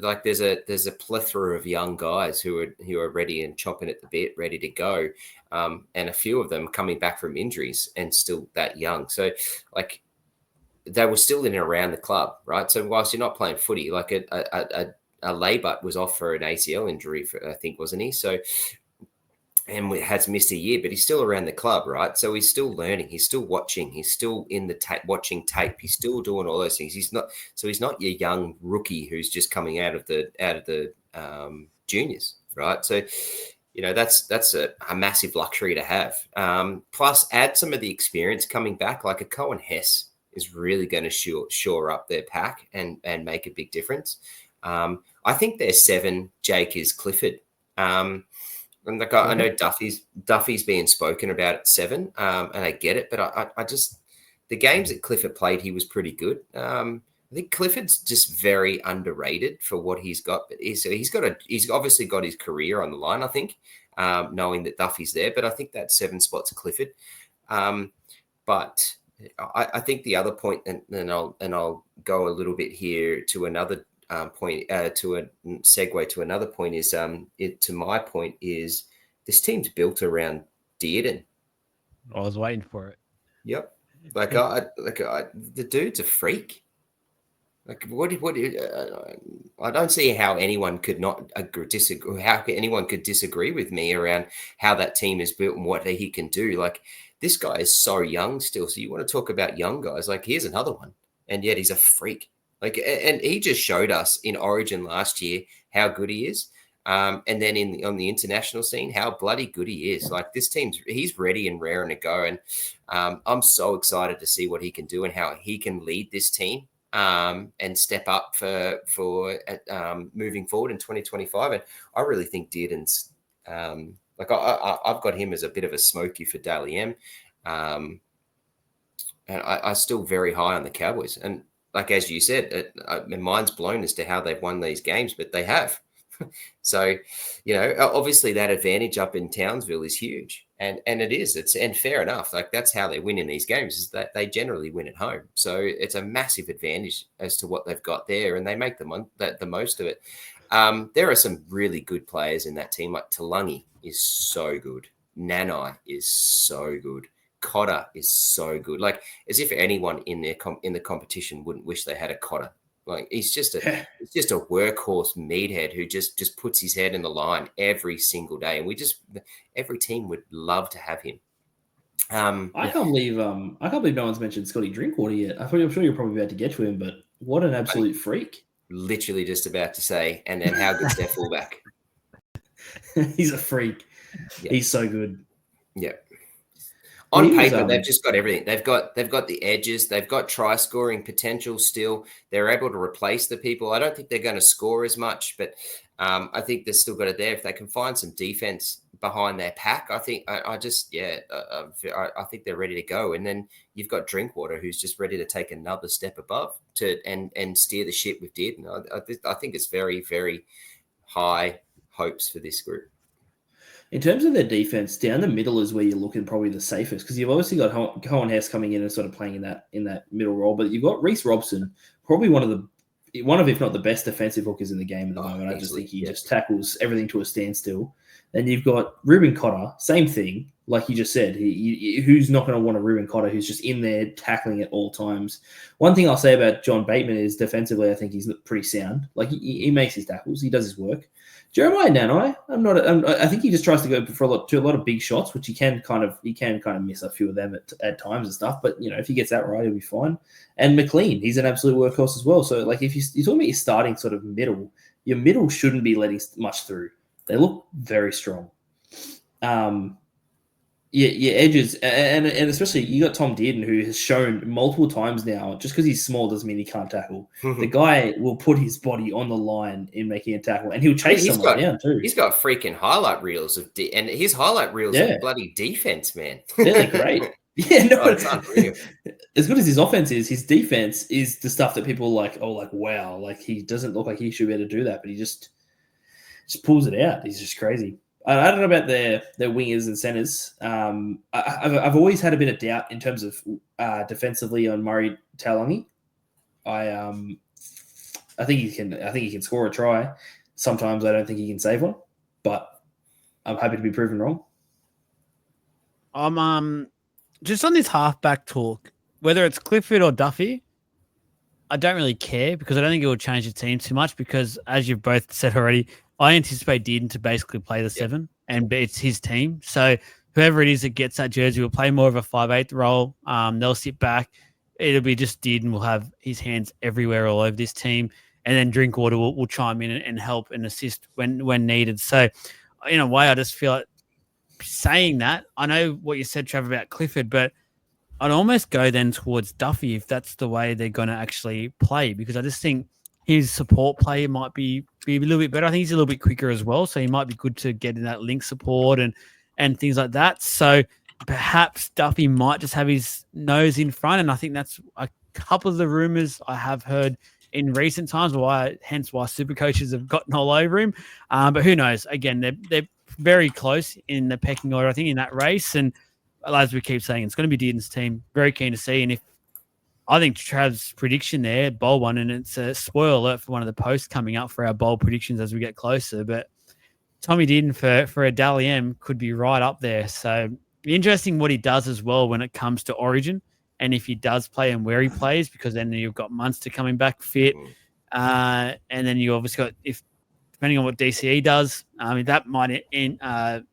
Like there's a plethora of young guys who are ready and chomping at the bit, ready to go, and a few of them coming back from injuries and still that young. So like they were still in and around the club, right? So whilst you're not playing footy, like a Laybutt was off for an ACL injury, I think, wasn't he? So, and has missed a year, but he's still around the club, right? So he's still learning, he's still watching, he's still in the watching tape, he's still doing all those things. He's not your young rookie who's just coming out of the juniors, right? So, that's a massive luxury to have. Plus, add some of the experience coming back, like a Cohen Hess is really going to shore up their pack and make a big difference. I think their 7, Jake, is Clifford. And like I know Duffy's being spoken about at 7, and I get it, but I just the games that Clifford played, he was pretty good. I think Clifford's just very underrated for what he's got. But he's obviously got his career on the line, I think, knowing that Duffy's there. But I think that 7 spot's Clifford. But I think the other point, and I'll go a little bit here to another point, to a segue to another point is to my point is this team's built around Dearden. I was waiting for it. Yep, the dude's a freak. Like I don't see how anyone could not disagree. How anyone could disagree with me around how that team is built and what he can do. Like this guy is so young still. So you want to talk about young guys? Like here's another one, and yet he's a freak. Like, and he just showed us in Origin last year how good he is, and then on the international scene how bloody good he is. Like this he's ready and raring to go, and I'm so excited to see what he can do and how he can lead this team and step up for moving forward in 2025. And I really think Dearden's like I've got him as a bit of a smoky for Dally M, and I still very high on the Cowboys. And like, as you said, my mind's blown as to how they've won these games, but they have. So, obviously that advantage up in Townsville is huge. And it is. And fair enough. Like, that's how they win in these games, is that they generally win at home. So it's a massive advantage as to what they've got there, and they make the most of it. There are some really good players in that team. Like Talangi is so good. Nanai is so good. Cotter is so good. Like, as if anyone in the competition wouldn't wish they had a Cotter. Like, he's just a workhorse meathead who just puts his head in the line every single day, and every team would love to have him. I can't believe no one's mentioned Scotty Drinkwater yet. I'm sure you're probably about to get to him, but what an absolute freak! Literally just about to say, and then how good's their fullback? He's a freak. Yeah. He's so good. Yeah. On paper, they've just got everything. They've got the edges. They've got try scoring potential still. They're able to replace the people. I don't think they're going to score as much, but I think they've still got it there. If they can find some defense behind their pack, I think I think they're ready to go. And then you've got Drinkwater, who's just ready to take another step above and steer the ship with Dearden. I think it's very, very high hopes for this group. In terms of their defense, down the middle is where you're looking probably the safest, because you've obviously got Cohen Hess coming in and sort of playing in that middle role, but you've got Reece Robson, probably one of if not the best defensive hookers in the game at the moment. Easily, I just think he just tackles everything to a standstill. Then you've got Ruben Cotter, same thing, like you just said. Who's not going to want a Ruben Cotter who's just in there tackling at all times? One thing I'll say about John Bateman is defensively, I think he's pretty sound. Like he makes his tackles, he does his work. Jeremiah Nanai, I think he just tries to go for a lot of big shots, which he can kind of miss a few of them at times and stuff. But if he gets that right, he'll be fine. And McLean, he's an absolute workhorse as well. So like if you're talking about your starting sort of middle, your middle shouldn't be letting much through. They look very strong. Your edges, and especially you got Tom Dearden, who has shown multiple times now, just because he's small doesn't mean he can't tackle. The guy will put his body on the line in making a tackle, and he'll chase someone down too. He's got freaking highlight reels and his highlight reels are bloody defense, man. They're great. Yeah, no, it's unreal. As good as his offense is, his defense is the stuff that people are like, oh, like wow, like he doesn't look like he should be able to do that, but just pulls it out. He's just crazy. I don't know about their wingers and centers. I've always had a bit of doubt in terms of defensively on Murray Taulagi. I think he can score a try. Sometimes I don't think he can save one, but I'm happy to be proven wrong. I'm just on this halfback talk, whether it's Clifford or Duffy, I don't really care because I don't think it will change the team too much because, as you've both said already, I anticipate Dearden to basically play the 7 and it's his team. So whoever it is that gets that jersey will play more of a 5'8" role. They'll sit back. It'll be just Dearden will have his hands everywhere all over this team. And then Drinkwater will chime in and help and assist when needed. So in a way, I just feel like saying that, I know what you said, Trevor, about Clifford, but I'd almost go then towards Duffy if that's the way they're going to actually play, because I just think his support play might be a little bit better. I think he's a little bit quicker as well, so he might be good to get in that link support and things like that. So perhaps Duffy might just have his nose in front, and I think that's a couple of the rumours I have heard in recent times, hence why super coaches have gotten all over him. But who knows? Again, they're very close in the pecking order, I think, in that race, and as we keep saying, it's going to be Dearden's team. Very keen to see. And if I think Trav's prediction there, bold one, and it's a spoiler alert for one of the posts coming up for our bold predictions as we get closer. But Tommy Dearden for a Dally M could be right up there. So interesting what he does as well when it comes to Origin, and if he does play and where he plays, because then you've got Munster coming back fit, and then you obviously got, if depending on what DCE does, that might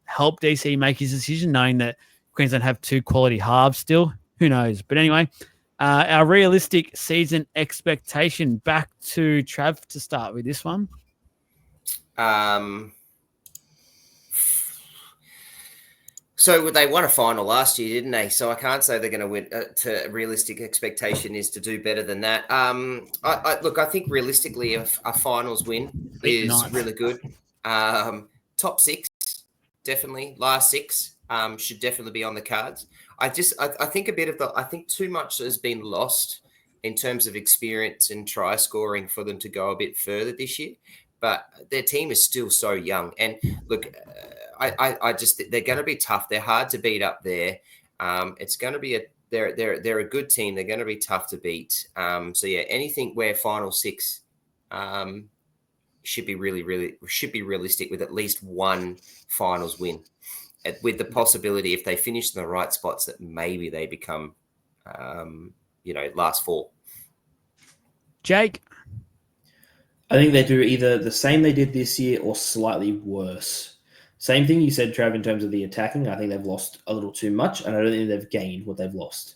help DCE make his decision, knowing that Queensland have 2 quality halves still. Who knows? But anyway, our realistic season expectation. Back to Trav to start with this one. So they won a final last year, didn't they? So I can't say they're going to win. To realistic expectation is to do better than that. I think realistically, a finals win is really good. Top 6, definitely. Last 6 should definitely be on the cards. I think I think too much has been lost in terms of experience and try scoring for them to go a bit further this year. But their team is still so young. And look, I just, they're going to be tough. They're hard to beat up there. It's going to be they're a good team. They're going to be tough to beat. So yeah, anything where final 6 should be realistic with at least one finals win, with the possibility, if they finish in the right spots, that maybe they become, last 4. Jake? I think they do either the same they did this year or slightly worse. Same thing you said, Trav, in terms of the attacking. I think they've lost a little too much, and I don't think they've gained what they've lost.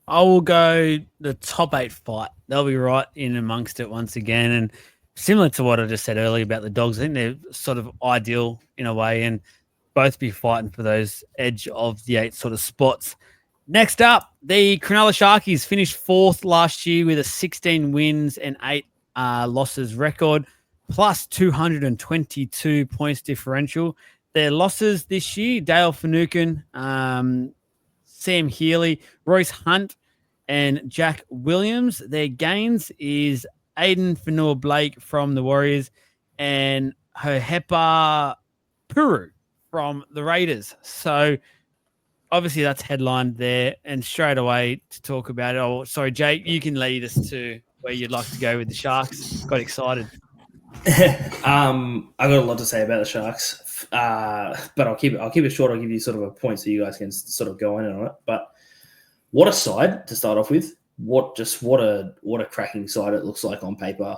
I will go the top 8 fight. They'll be right in amongst it once again. And similar to what I just said earlier about the Dogs, I think they're sort of ideal in a way, and both be fighting for those edge of the 8 sort of spots. Next up, the Cronulla Sharkies finished 4th last year with a 16 wins and 8 losses record, plus 222 points differential. Their losses this year, Dale Finucane, Sam Healy, Royce Hunt, and Jack Williams. Their gains is Aiden Fanua-Blake from the Warriors and Hohepa Puru from the Raiders. So obviously that's headlined there, and straight away to talk about it. Oh, sorry, Jake, you can lead us to where you'd like to go with the Sharks. Got excited. I've got a lot to say about the Sharks, but I'll keep it short. I'll give you sort of a point so you guys can sort of go in on it. But what a side to start off with! What a cracking side it looks like on paper.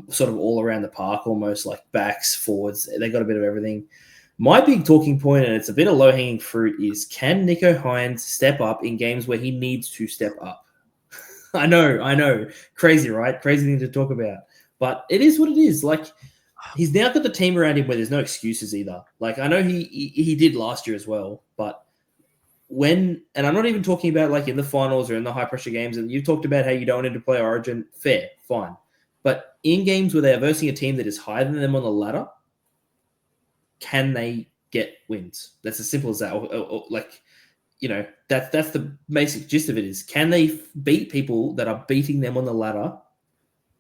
Sort of all around the park, almost like backs, forwards. They got a bit of everything. My big talking point, and it's a bit of low-hanging fruit, is can Nico Hines step up in games where he needs to step up? I know. Crazy, right? Crazy thing to talk about. But it is what it is. Like, he's now got the team around him where there's no excuses either. Like, I know he did last year as well, but and I'm not even talking about like in the finals or in the high-pressure games, and you've talked about how you don't need to play Origin. Fair, fine. But in games where they're versing a team that is higher than them on the ladder, can they get wins? That's as simple as that. That's the basic gist of it is, can they beat people that are beating them on the ladder,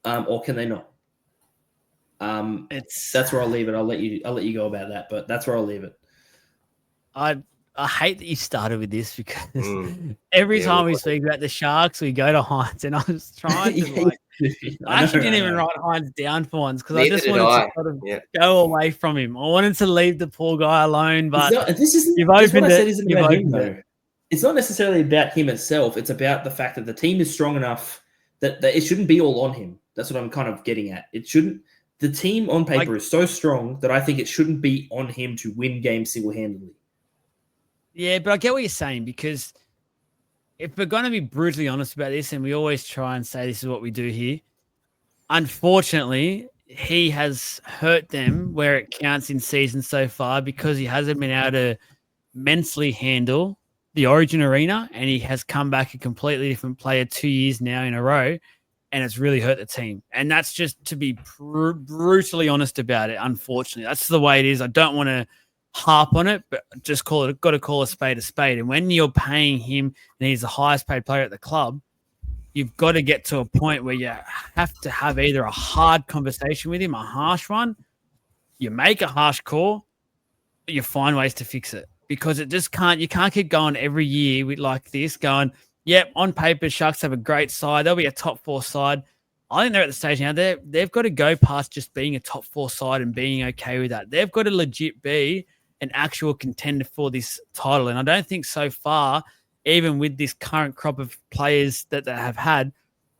or can they not? That's where I'll leave it. I'll let you go about that, but that's where I'll leave it. I hate that you started with this because every time we speak about the Sharks, we go to Hines, and I was trying to I actually didn't even write Hines down for once because I just wanted to sort of go away from him. I wanted to leave the poor guy alone, but you've opened it. Isn't about him, though. It's not necessarily about him itself. It's about the fact that the team is strong enough that it shouldn't be all on him. That's what I'm kind of getting at. It shouldn't. The team on paper is so strong that I think it shouldn't be on him to win games single-handedly. Yeah, but I get what you're saying, because if we're going to be brutally honest about this, and we always try and say this is what we do here, unfortunately, he has hurt them where it counts in season so far because he hasn't been able to mentally handle the Origin arena, and he has come back a completely different player 2 years now in a row, and it's really hurt the team. And that's just to be brutally honest about it, unfortunately. That's the way it is. I don't want to harp on it, but just got to call a spade a spade. And when you're paying him and he's the highest paid player at the club, you've got to get to a point where you have to have either a hard conversation with him, a harsh one, you make a harsh call, but you find ways to fix it, because you can't keep going every year with like this going, yep, on paper, Sharks have a great side. They'll be a top 4 side. I think they're at the stage now, they've got to go past just being a top 4 side and being okay with that. They've got to legit be an actual contender for this title. And I don't think so far, even with this current crop of players that they have had,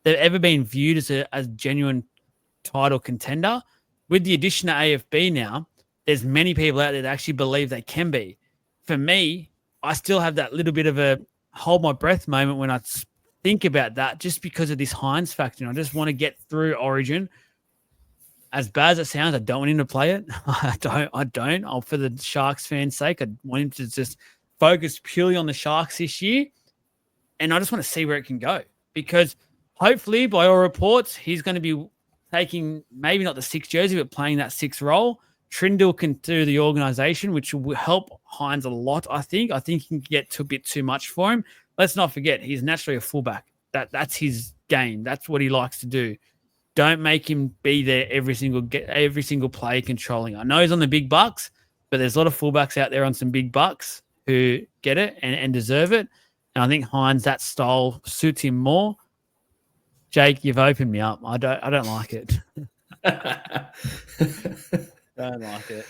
they've ever been viewed as a genuine title contender. With the addition of AFB now, there's many people out there that actually believe they can be. For me, I still have that little bit of a hold my breath moment when I think about that, just because of this Hines factor. And I just want to get through Origin. As bad as it sounds, I don't want him to play it. I don't. For the Sharks fans' sake, I want him to just focus purely on the Sharks this year. And I just want to see where it can go, because hopefully, by all reports, he's going to be taking maybe not the 6th jersey, but playing that 6th role. Trindle can do the organisation, which will help Hines a lot, I think. I think he can get to a bit too much for him. Let's not forget, he's naturally a fullback. That's his game. That's what he likes to do. Don't make him be there every single play controlling. I know he's on the big bucks, but there's a lot of fullbacks out there on some big bucks who get it and deserve it. And I think Hines, that style suits him more. Jake, you've opened me up. I don't like it. Don't like it.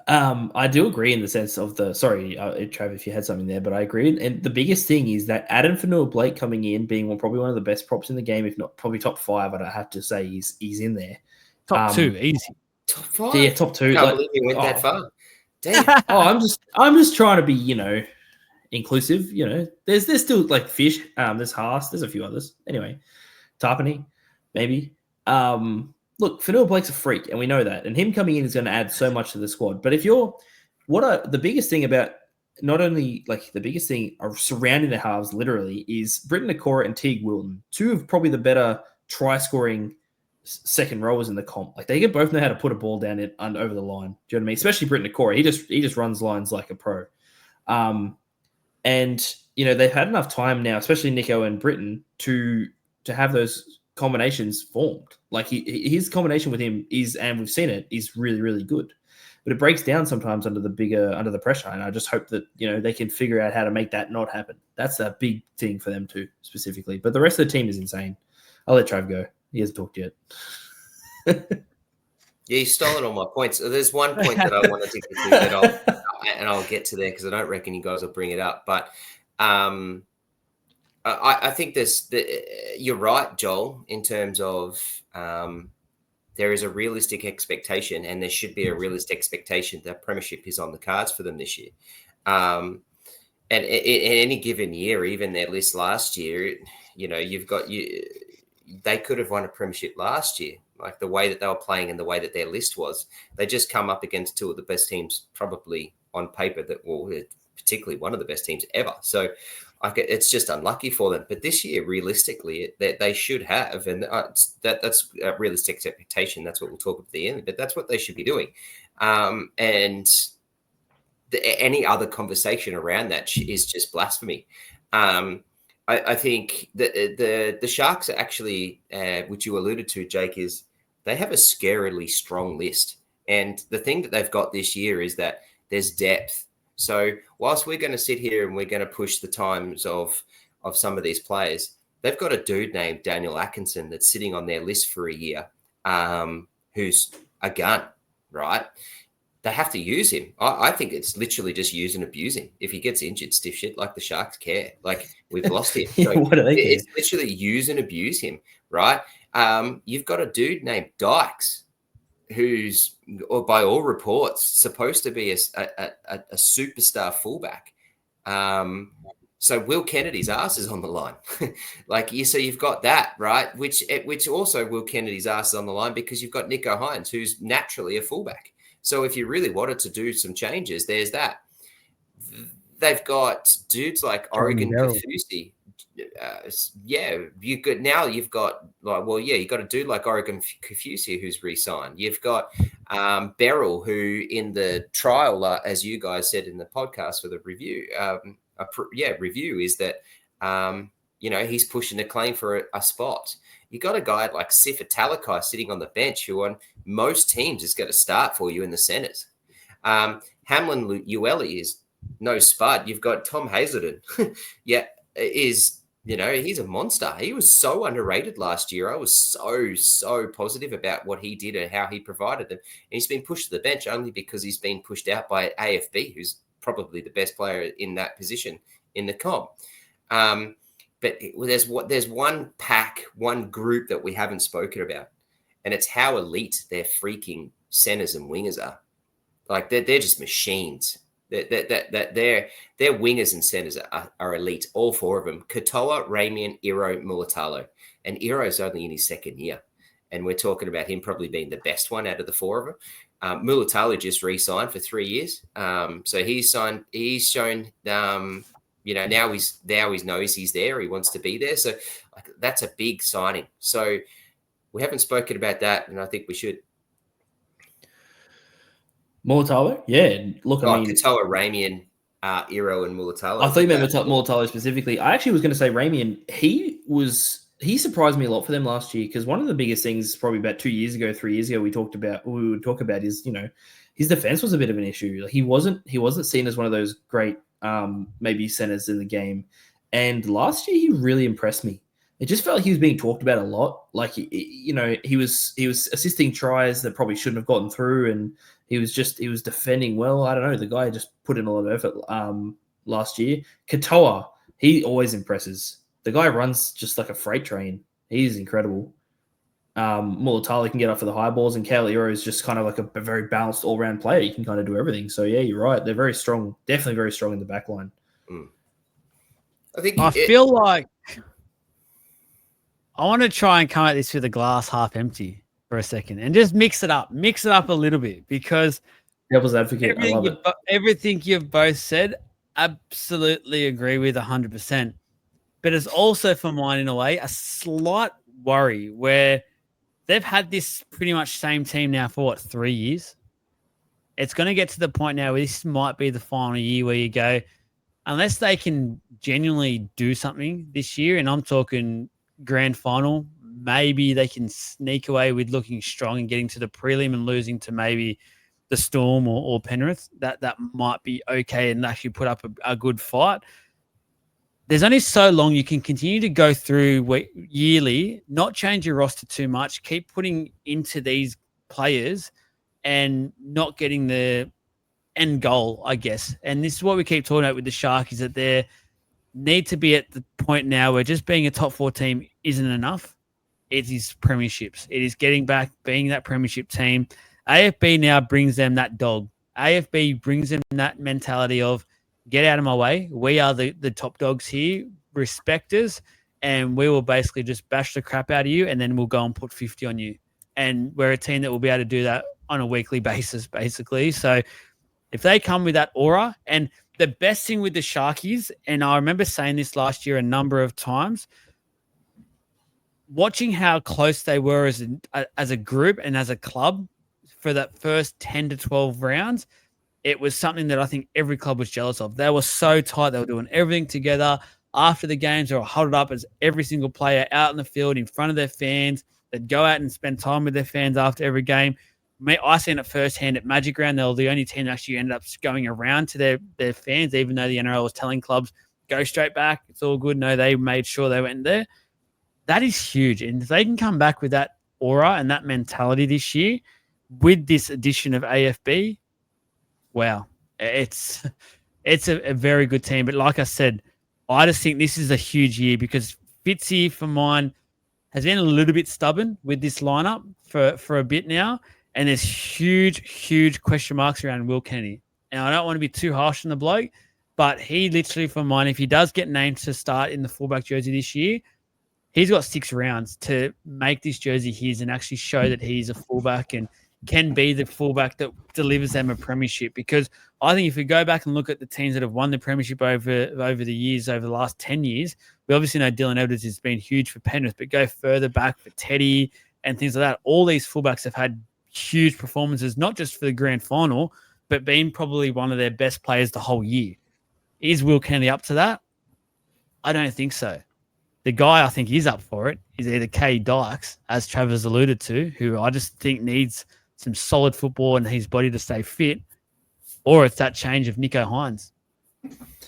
I do agree in the sense of sorry, Trav, if you had something there, but I agree. And the biggest thing is that Adam Fanua-Blake coming in, being probably one of the best props in the game, if not probably top 5, I'd have to say he's in there. Top 2, easy. Top 5? Yeah, top 2. I can't believe you went that far. Damn. I'm just trying to be, inclusive. There's still like Fish, there's Haas, there's a few others. Anyway, Tarpany, maybe. Look, Fanua-Blake's a freak, and we know that. And him coming in is going to add so much to the squad. But the biggest thing about not only the biggest thing surrounding the halves literally is Britton Nakora and Teague Wilton, 2 of probably the better try-scoring second rowers in the comp. Like, they both know how to put a ball down and over the line. Do you know what I mean? Especially Britton Nakora. He just runs lines like a pro. And they've had enough time now, especially Nico and Britton, to have those combinations formed. Like his combination with him is, and we've seen it, is really, really good. But it breaks down sometimes under the pressure. And I just hope that, they can figure out how to make that not happen. That's a big thing for them too, specifically. But the rest of the team is insane. I'll let Trav go. He hasn't talked yet. Yeah, he's stolen all my points. There's one point that I wanted to get to and I'll get to there because I don't reckon you guys will bring it up. But I think you're right, Joel, in terms of there is a realistic expectation, and there should be a realistic expectation that premiership is on the cards for them this year. And in any given year, even their list last year, they could have won a premiership last year, like the way that they were playing and the way that their list was. They just come up against 2 of the best teams probably on paper particularly one of the best teams ever. So it's just unlucky for them. But this year, realistically, they should have, and that's a realistic expectation. That's what we'll talk about at the end. But that's what they should be doing. And any other conversation around that is just blasphemy. I think the Sharks are actually, which you alluded to, Jake, is they have a scarily strong list. And the thing that they've got this year is that there's depth. So whilst we're going to sit here and we're going to push the times of some of these players, they've got a dude named Daniel Atkinson that's sitting on their list for a year, who's a gun, right? They have to use him. I think it's literally just use and abuse him. If he gets injured, stiff shit, like the Sharks care. Like, we've lost him. So What do they care? it's literally use and abuse him, right? You've got a dude named Dykes, who's, or by all reports, supposed to be a superstar fullback. So Will Kennedy's ass is on the line. So you've got that, right? Which also Will Kennedy's ass is on the line because you've got Nico Hines, who's naturally a fullback. So if you really wanted to do some changes, there's that. They've got dudes like Oregon Kaufusi. You've got a dude like Oregon Kaufusi who's re-signed. You've got Beryl, who in the trial, as you guys said in the podcast for the review, is that he's pushing a claim for a spot. You got a guy like Sifa Talakai sitting on the bench who on most teams is going to start for you in the centers. Hamlin Ueli is no spud. You've got Tom Hazelden. He's a monster. He was so underrated last year. I was so positive about what he did and how he provided them. And he's been pushed to the bench only because he's been pushed out by AFB, who's probably the best player in that position in the comp. But there's one group that we haven't spoken about, and it's how elite their freaking centers and wingers are. Like, they're just machines. Their wingers and centers are elite, all four of them. Katoa, Ramian, Iro, Mulatalo. And Iro's only in his second year. And we're talking about him probably being the best one out of the four of them. Mulatalo just re-signed for 3 years. So he's shown now he knows he's there. He wants to be there. So that's a big signing. So we haven't spoken about that, and I think we should. Mulatalo? Yeah. Look, I mean, Katoa, Ramian, Iro, and Mulatalo. I thought you meant Mulatalo specifically. I actually was going to say Ramian. He surprised me a lot for them last year, because one of the biggest things probably about 3 years ago we would talk about is, his defense was a bit of an issue. Like, he wasn't seen as one of those great maybe centers in the game. And last year he really impressed me. It just felt like he was being talked about a lot. Like, he was assisting tries that probably shouldn't have gotten through, and he was defending well. I don't know. The guy just put in a lot of effort last year. Katoa, he always impresses. The guy runs just like a freight train. He's incredible. Mulatalo can get up for the high balls, and Kale Iro is just kind of like a very balanced all-round player. He can kind of do everything. So, yeah, you're right. They're very strong, definitely very strong in the back line. I feel like I want to try and come at this with a glass half empty for a second and just mix it up a little bit, because devil's advocate, I love it. Everything you've both said, absolutely agree with 100%. But it's also, for mine, in a way, a slight worry where they've had this pretty much same team now for 3 years. It's going to get to the point now where this might be the final year where you go, unless they can genuinely do something this year, and I'm talking grand final, maybe they can sneak away with looking strong and getting to the prelim and losing to maybe the Storm or Penrith. That might be okay and actually put up a good fight. There's only so long you can continue to go through yearly, not change your roster too much, keep putting into these players and not getting the end goal, I guess. And this is what we keep talking about with the Sharkies, that they need to be at the point now where just being a top four team isn't enough. It is premierships. It is getting back, being that premiership team. AFB now brings them that dog. AFB brings them that mentality of, get out of my way. We are the top dogs here. Respect us, and we will basically just bash the crap out of you, and then we'll go and put 50 on you. And we're a team that will be able to do that on a weekly basis, basically. So if they come with that aura, and the best thing with the Sharkies, and I remember saying this last year a number of times, watching how close they were as a group and as a club for that first 10 to 12 rounds, it was something that I think every club was jealous of. They were so tight. They were doing everything together. After the games, they were huddled up as every single player out in the field in front of their fans. They'd go out and spend time with their fans after every game. I seen it firsthand at Magic Round. They were the only team that actually ended up going around to their fans, even though the NRL was telling clubs, go straight back. It's all good. No, they made sure they went there. That is huge. And if they can come back with that aura and that mentality this year with this addition of AFB, wow, it's a very good team. But like I said, I just think this is a huge year because Fitzy, for mine, has been a little bit stubborn with this lineup for a bit now. And there's huge question marks around Will Kennedy. And I don't want to be too harsh on the bloke, but he literally, for mine, if he does get named to start in the fullback jersey this year, he's got 6 rounds to make this jersey his and actually show that he's a fullback and can be the fullback that delivers them a premiership. Because I think if we go back and look at the teams that have won the premiership over the years, over the last 10 years, we obviously know Dylan Edwards has been huge for Penrith, but go further back for Teddy and things like that. All these fullbacks have had huge performances, not just for the grand final, but been probably one of their best players the whole year. Is Will Kennedy up to that? I don't think so. The guy I think is up for it is either Kay Dykes, as Travis alluded to, who I just think needs some solid football and his body to stay fit, or it's that change of Nico Hines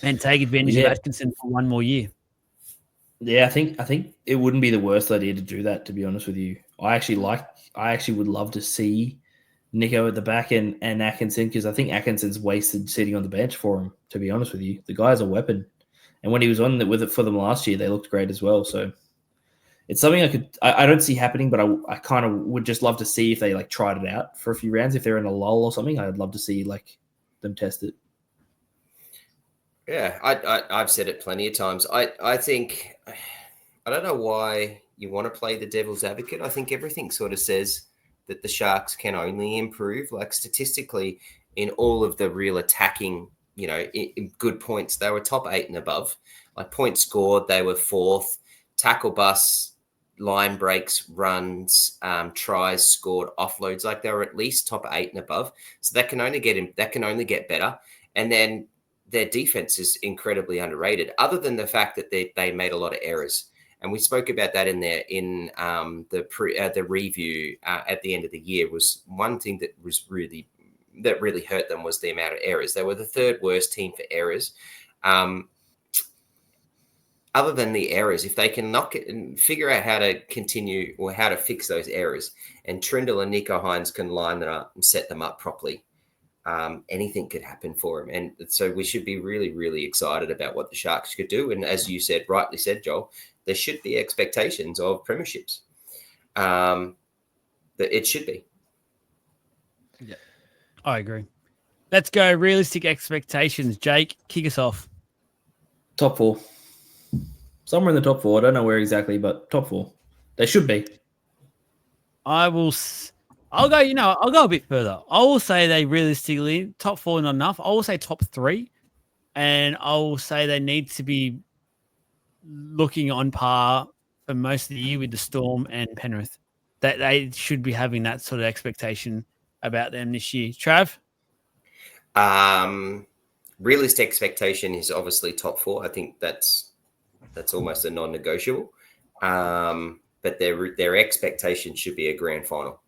and take advantage of Atkinson for one more year. Yeah, I think it wouldn't be the worst idea to do that, to be honest with you. I actually would love to see Nico at the back and Atkinson, because I think Atkinson's wasted sitting on the bench for him, to be honest with you. The guy's a weapon. And when he was on with it for them last year, they looked great as well. So it's something I don't see happening, but I kind of would just love to see if they like tried it out for a few rounds. If they're in a lull or something, I'd love to see like them test it. Yeah, I've said it plenty of times. I think, I don't know why you want to play the devil's advocate. I think everything sort of says that the Sharks can only improve. Like statistically, in all of the real attacking, in good points, they were top 8 and above. Like points scored, they were 4th. Tackle bus, line breaks, runs, tries scored, offloads, like they were at least top 8 and above. So that can only get better. And then their defense is incredibly underrated, other than the fact that they made a lot of errors. And we spoke about that in the review at the end of the year. Was one thing that really hurt them was the amount of errors. They were the 3rd worst team for errors. Other than the errors, if they can knock it and figure out how to continue or how to fix those errors, and Trindle and Nico Hines can line them up and set them up properly, anything could happen for them. And so we should be really, really excited about what the Sharks could do. And as you said, rightly said, Joel, there should be expectations of premierships. That it should be. Yeah, I agree. Let's go realistic expectations. Jake, kick us off. Top 4. Somewhere in the top 4. I don't know where exactly, but top 4. They should be. I'll go a bit further. I will say they realistically, top 4 not enough. I will say top 3. And I will say they need to be looking on par for most of the year with the Storm and Penrith. That they should be having that sort of expectation about them this year. Trav? Realistic expectation is obviously top 4. I think that's almost a non-negotiable. But their expectation should be a grand final.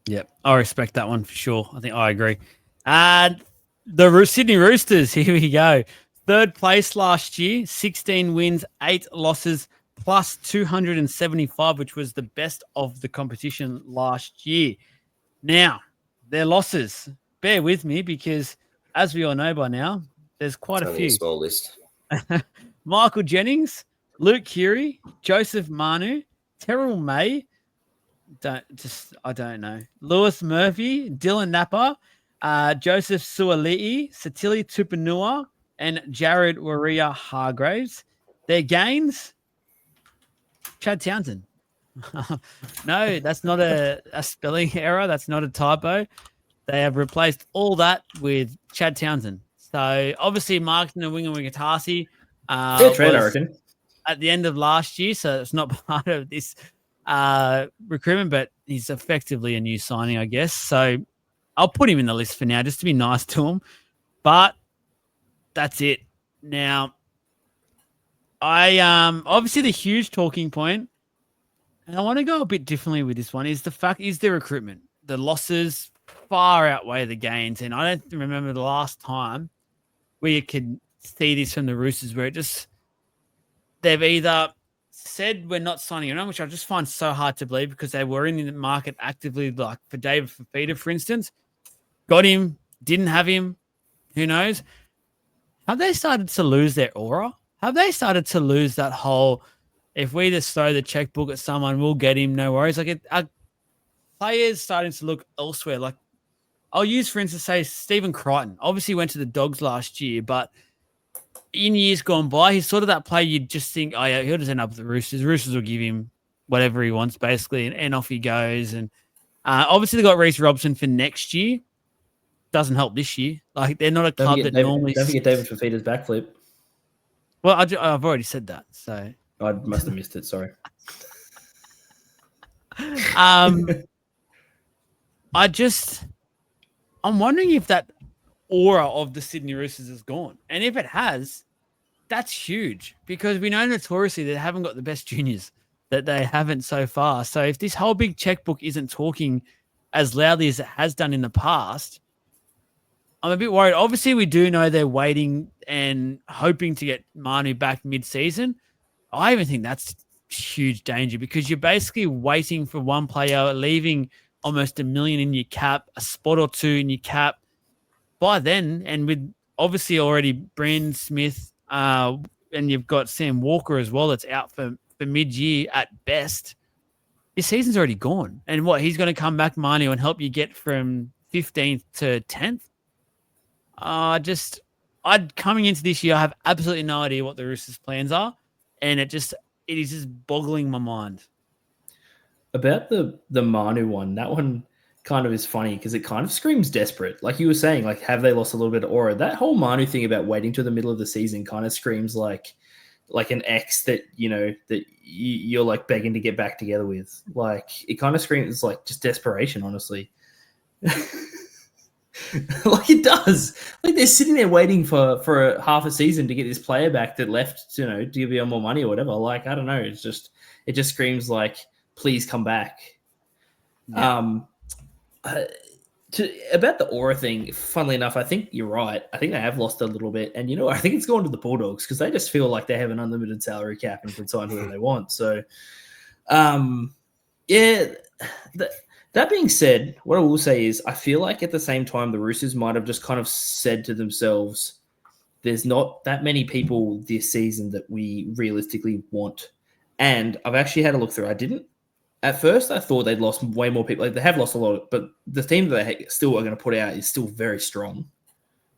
Yep, I respect that one for sure. I think I agree. The Sydney Roosters, here we go. 3rd place last year, 16 wins, 8 losses, plus 275, which was the best of the competition last year. Now, their losses, bear with me because, as we all know by now, there's quite a few. A small list. Michael Jennings, Luke Keary, Joseph Manu, Terrell May, I don't know. Lewis Murphy, Dylan Napa, Joseph Suali'i, Satili Tupanua, and Jared Waria Hargraves. Their gains, Chad Townsend. No, that's not a spelling error. That's not a typo. They have replaced all that with Chad Townsend. So obviously Mark Wingatasi trade, I reckon, at the end of last year, so it's not part of this recruitment, but he's effectively a new signing, I guess. So I'll put him in the list for now just to be nice to him. But that's it. Now, I obviously the huge talking point And I want to go a bit differently with this one. Is the recruitment. The losses far outweigh the gains. And I don't remember the last time where you could see this from the Roosters where they've either said we're not signing him, which I just find so hard to believe because they were in the market actively, like for David Fafita, for instance. Got him, didn't have him. Who knows? Have they started to lose their aura? Have they started to lose that whole, if we just throw the checkbook at someone, we'll get him, no worries? Like, are players starting to look elsewhere? Like, I'll use, for instance, say Stephen Crichton. Obviously went to the Dogs last year, but in years gone by, he's sort of that player you'd just think, oh, yeah, he'll just end up with the Roosters. Roosters will give him whatever he wants, basically, and off he goes. And obviously they got Reece Robson for next year. Doesn't help this year. Like, they're not a club that normally... Don't forget David Fafita's backflip. Well, I've already said that, so... I must have missed it, sorry. I'm wondering if that aura of the Sydney Roosters is gone. And if it has, that's huge because we know notoriously they haven't got the best juniors, that they haven't so far. So if this whole big checkbook isn't talking as loudly as it has done in the past, I'm a bit worried. Obviously, we do know they're waiting and hoping to get Manu back mid-season. I even think that's huge danger because you're basically waiting for one player, leaving almost $1 million in your cap, a spot or two in your cap. By then, and with obviously already Brandon Smith, and you've got Sam Walker as well that's out for mid-year at best, your season's already gone. And what, he's going to come back, Manu, and help you get from 15th to 10th? Coming into this year, I have absolutely no idea what the Roosters' plans are, and it is just boggling my mind. About the Manu one, that one kind of is funny because it kind of screams desperate. Like you were saying, like, have they lost a little bit of aura? That whole Manu thing about waiting till the middle of the season kind of screams like an ex that, you know, that you're like begging to get back together with. Like, it kind of screams like just desperation, honestly. Like, it does. Like, they're sitting there waiting for a half a season to get this player back that left, you know, to give you more money or whatever. Like, I don't know. It just screams like, please come back. Yeah. About the aura thing, funnily enough, I think you're right. I think they have lost a little bit. And, you know, I think it's gone to the Bulldogs because they just feel like they have an unlimited salary cap and can sign whoever they want. So, yeah, that being said, what I will say is I feel like at the same time, the Roosters might have just kind of said to themselves, there's not that many people this season that we realistically want. And I've actually had a look through. At first, I thought they'd lost way more people. Like, they have lost a lot, but the team that they still are going to put out is still very strong,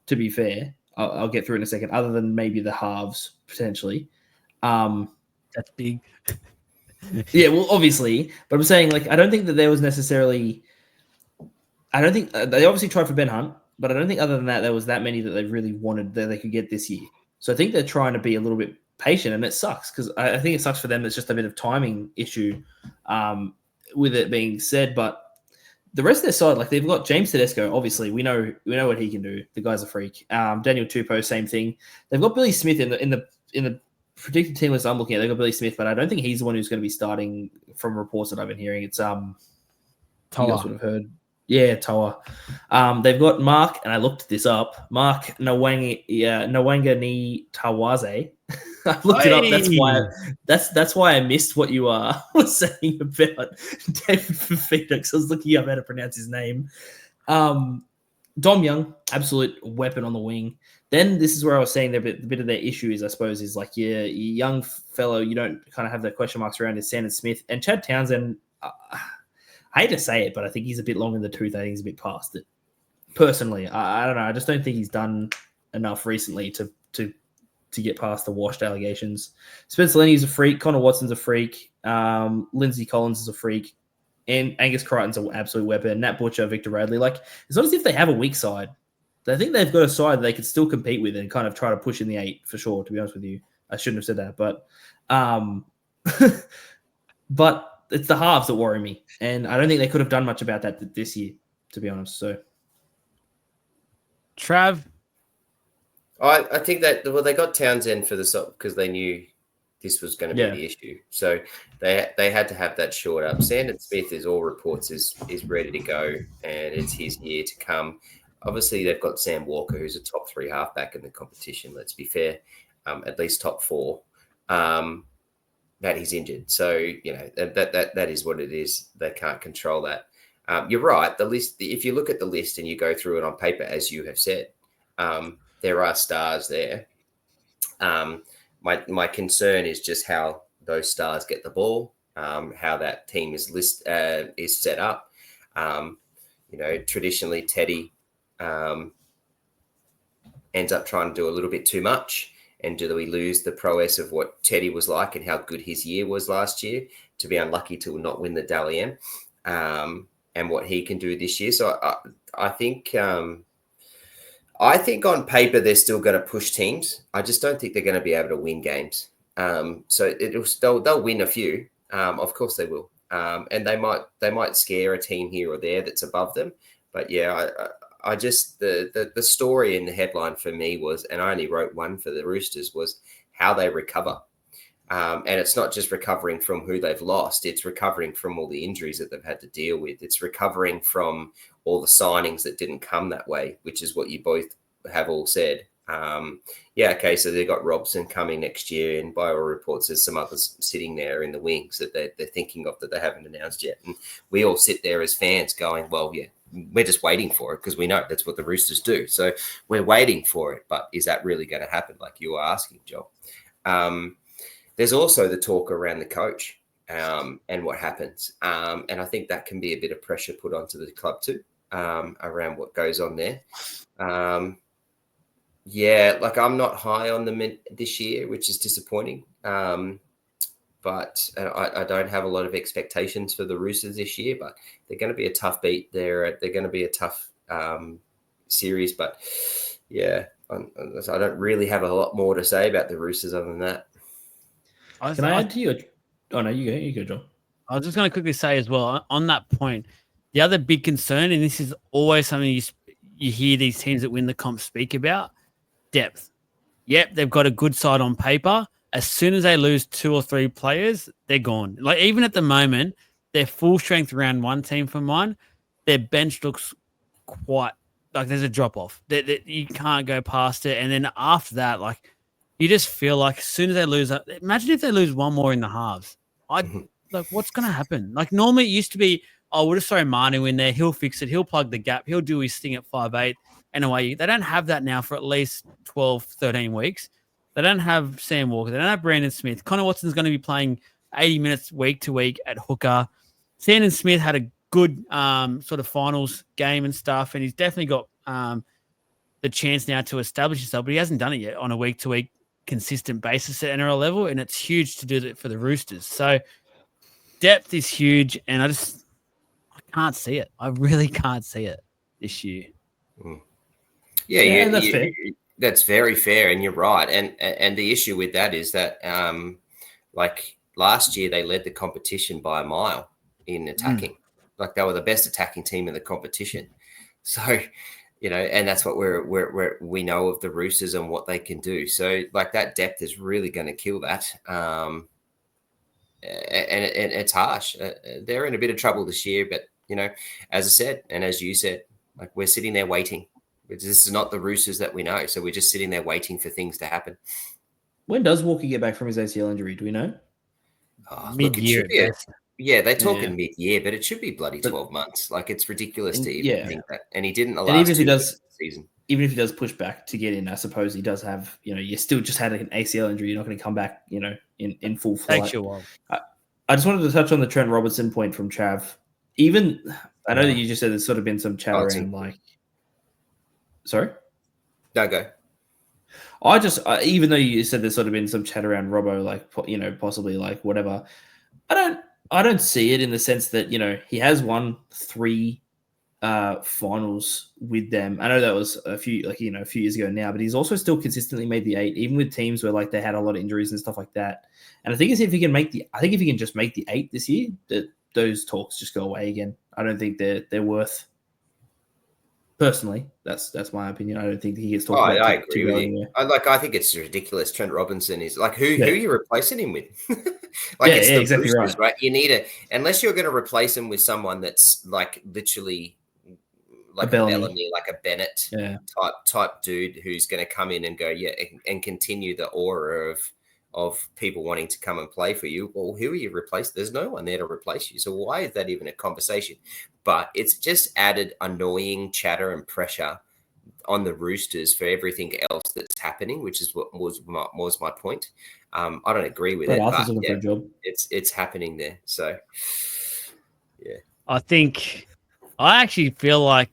to be fair. I'll get through in a second, other than maybe the halves, potentially. That's big. Yeah, well, obviously. But I'm saying, like, I don't think that there was necessarily... I don't think... they obviously tried for Ben Hunt, but I don't think other than that, there was that many that they really wanted that they could get this year. So I think they're trying to be a little bit patient, and it sucks because I think it sucks for them. It's just a bit of timing issue with it being said. But the rest of their side, like, they've got James Tedesco. Obviously, we know what he can do. The guy's a freak. Daniel Tupou, same thing. They've got Billy Smith in the predicted team list I'm looking at. They've got Billy Smith, but I don't think he's the one who's going to be starting from reports that I've been hearing. It's Toa. You guys would have heard. Yeah, Toa. They've got Mark, and I looked this up. Mark Nwanga Ni Tawaze. I looked it up. That's why I missed what you were saying about David Fafita, because I was looking up how to pronounce his name. Dom Young, absolute weapon on the wing. Then this is where I was saying that a bit of their issue is, I suppose, is like, yeah, young fellow, you don't kind of have the question marks around is Sandon Smith. And Chad Townsend, I hate to say it, but I think he's a bit long in the tooth. I think he's a bit past it. Personally, I don't know. I just don't think he's done enough recently to get past the washed allegations. Spencer Lenny's a freak. Connor Watson's a freak. Lindsay Collins is a freak. And Angus Crichton's an absolute weapon. Nat Butcher, Victor Radley. Like, it's not as if they have a weak side. I think they've got a side that they could still compete with and kind of try to push in the 8 for sure, to be honest with you. I shouldn't have said that, but but it's the halves that worry me. And I don't think they could have done much about that this year, to be honest. So, Trav? I think that, well, they got Townsend for the because they knew this was going to be the issue. So they had to have that shored up. Sandon Smith, is all reports, is ready to go, and it's his year to come. Obviously, they've got Sam Walker, who's a top 3 halfback in the competition. Let's be fair, at least top 4. That he's injured, so that is what it is. They can't control that. You're right. The list. If you look at the list and you go through it on paper, as you have said, there are stars there. My concern is just how those stars get the ball, how that team is set up. Traditionally Teddy ends up trying to do a little bit too much. And do we lose the prowess of what Teddy was like and how good his year was last year to be unlucky to not win the Dally M, and what he can do this year? So I think on paper they're still going to push teams. I just don't think they're going to be able to win games. So they'll win a few. Of course they will, and they might scare a team here or there that's above them. But yeah, I just the story in the headline for me was, and I only wrote one for the Roosters, was how they recover. And it's not just recovering from who they've lost. It's recovering from all the injuries that they've had to deal with. It's recovering from all the signings that didn't come that way, which is what you both have all said. Okay, so they've got Robson coming next year, and by all reports, there's some others sitting there in the wings that they're thinking of that they haven't announced yet. And we all sit there as fans going, well, yeah, we're just waiting for it because we know that's what the Roosters do. So we're waiting for it. But is that really going to happen, like you were asking, Joel? There's also the talk around the coach and what happens. And I think that can be a bit of pressure put onto the club too, around what goes on there. I'm not high on them this year, which is disappointing. But I don't have a lot of expectations for the Roosters this year, but they're going to be a tough beat. They're going to be a tough series. But, yeah, I don't really have a lot more to say about the Roosters other than that. Can I add to you? Oh, no, you go, John. I was just going to quickly say as well, on that point, the other big concern, and this is always something you hear these teams that win the comp speak about, depth. Yep, they've got a good side on paper. As soon as they lose 2 or 3 players, they're gone. Like, even at the moment, their full strength round 1 team for mine, their bench looks quite like there's a drop off. That you can't go past it. And then after that, like, you just feel like as soon as they lose, imagine if they lose 1 more in the halves. Like, what's going to happen? Like, normally it used to be, we'll just throw Manu in there. He'll fix it. He'll plug the gap. He'll do his thing at 5'8". And away. They don't have that now for at least 12, 13 weeks. They don't have Sam Walker. They don't have Brandon Smith. Connor Watson's going to be playing 80 minutes week to week at hooker. Sandon Smith had a good sort of finals game and stuff, and he's definitely got the chance now to establish himself, but he hasn't done it yet on a week to week consistent basis at NRL level, and it's huge to do that for the Roosters. So depth is huge, and I can't see it. I really can't see it this year. Yeah, that's fair. That's very fair, and you're right. And the issue with that is that, like last year, they led the competition by a mile in attacking. Like, they were the best attacking team in the competition. So, and that's what we know of the Roosters and what they can do. So, like, that depth is really going to kill that. And it's harsh. They're in a bit of trouble this year, but as I said, and as you said, like, we're sitting there waiting. This is not the Roosters that we know, so we're just sitting there waiting for things to happen. When does Walker get back from his ACL injury? Do we know? Mid-year. Yeah, they're talking mid-year, but it should be bloody 12 months. Like, it's ridiculous to even think that. And he didn't allow season. Even if he does push back to get in, I suppose he does have, you still just had an ACL injury. You're not going to come back, in full flight. Takes you a while. I just wanted to touch on the Trent Robertson point from Trav. I know that you just said there's sort of been some chat around, like, sorry? No, go. Even though you said there's sort of been some chat around Robbo, like, possibly like whatever, I don't see it in the sense that, he has won 3 finals with them. I know that was a few years ago now, but he's also still consistently made the 8, even with teams where, like, they had a lot of injuries and stuff like that. And I think if he can just make the 8 this year, that those talks just go away again. I don't think they're worth Personally, that's my opinion. I don't think he gets Oh, talked about I to agree go with you. anywhere. I think it's ridiculous. Trent Robinson is like who are you replacing him with? Like it's the exactly Roosters, right? You need unless you're going to replace him with someone that's like literally like a Bellamy, like a Bennett type dude who's going to come in and go and continue the aura of people wanting to come and play for you. Well, who are you replacing? There's no one there to replace you. So why is that even a conversation? But it's just added annoying chatter and pressure on the Roosters for everything else that's happening, which is what was my point. I don't agree with it, Arthur's but looking for a job. it's happening there. So yeah, I actually feel like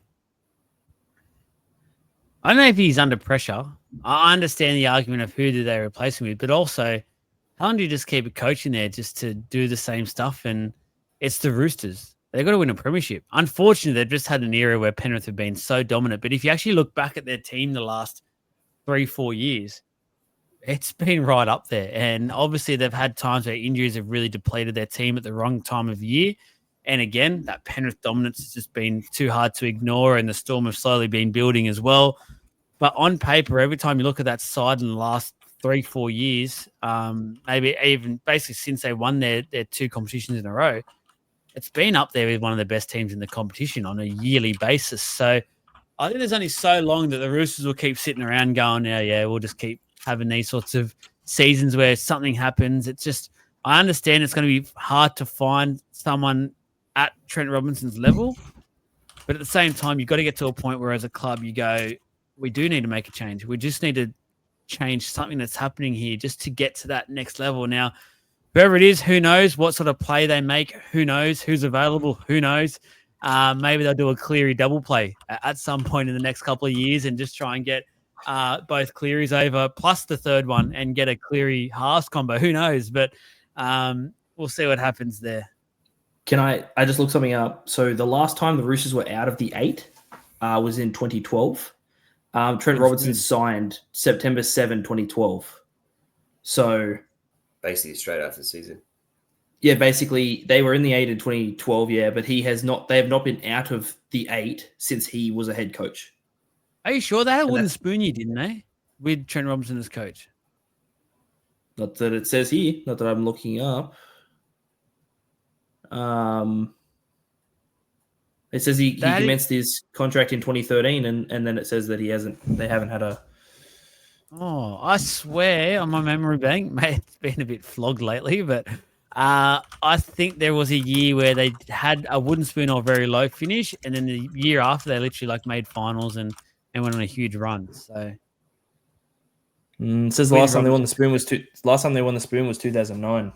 I don't know if he's under pressure. I understand the argument of who do they replace him with, but also how long do you just keep a coach in there just to do the same stuff? And it's the Roosters. They've got to win a premiership. Unfortunately, they've just had an era where Penrith have been so dominant. But if you actually look back at their team the last 3-4 years, it's been right up there. And obviously, they've had times where injuries have really depleted their team at the wrong time of year. And again, that Penrith dominance has just been too hard to ignore. And the Storm have slowly been building as well. But on paper, every time you look at that side in the last 3-4 years, maybe even basically since they won their 2 competitions in a row, it's been up there with one of the best teams in the competition on a yearly basis. So I think there's only so long that the Roosters will keep sitting around going, we'll just keep having these sorts of seasons where something happens. It's just, I understand it's going to be hard to find someone at Trent Robinson's level, but at the same time, you've got to get to a point where as a club you go, we do need to make a change. We just need to change something that's happening here just to get to that next level. Now, whoever it is, who knows what sort of play they make? Who knows who's available? Who knows? Maybe they'll do a Cleary double play at some point in the next couple of years and just try and get both Clearys over plus the third one and get a Cleary halves combo. Who knows? But we'll see what happens there. I just looked something up. So the last time the Roosters were out of the 8 was in 2012. Trent Robinson signed September 7, 2012. So basically straight after the season. Yeah, basically they were in the 8 in 2012, but they have not been out of the 8 since he was a head coach. Are you sure they had a wooden spoon you, didn't they? With Trent Robinson as coach? Not that it says here, not that I'm looking up. It says he commenced his contract in 2013, and then it says that they haven't had a. Oh, I swear on my memory bank, mate, it's been a bit flogged lately, but I think there was a year where they had a wooden spoon or very low finish, and then the year after they literally made finals and went on a huge run. So it says the last time they won the spoon was 2009.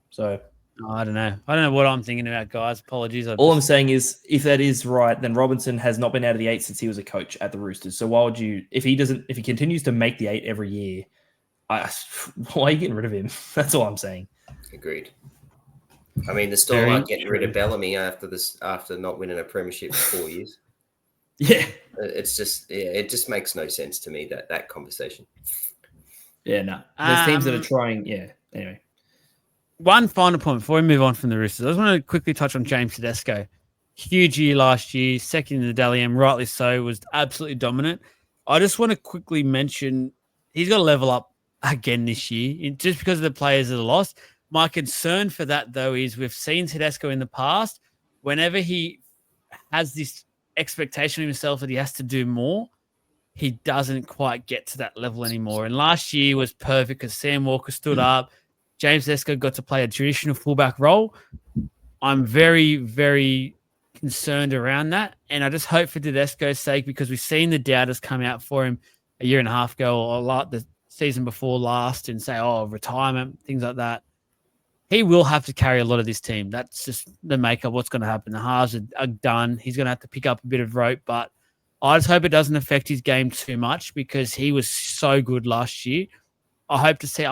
So. I don't know what I'm thinking about, guys. Apologies. All I'm saying is, if that is right, then Robinson has not been out of the 8 since he was a coach at the Roosters. So why would you, if he continues to make the 8 every year, why are you getting rid of him? That's all I'm saying. Agreed. I mean, the Storm aren't getting rid of Bellamy after not winning a premiership for 4 years. Yeah, it's just it just makes no sense to me that conversation. Yeah, no. There's teams that are trying. Yeah. Anyway. One final point before we move on from the Roosters. I just want to quickly touch on James Tedesco. Huge year last year, second in the Dally M, rightly so, was absolutely dominant. I just want to quickly mention he's got to level up again this year, just because of the players that are lost. My concern for that, though, is we've seen Tedesco in the past. Whenever he has this expectation of himself that he has to do more, he doesn't quite get to that level anymore. And last year was perfect because Sam Walker stood up. James Tedesco got to play a traditional fullback role. I'm very, very concerned around that. And I just hope for Tedesco's sake, because we've seen the doubters come out for him a year and a half ago or the season before last and say, retirement, things like that. He will have to carry a lot of this team. That's just the makeup. What's going to happen? The halves are done. He's going to have to pick up a bit of rope, but I just hope it doesn't affect his game too much because he was so good last year. I hope to see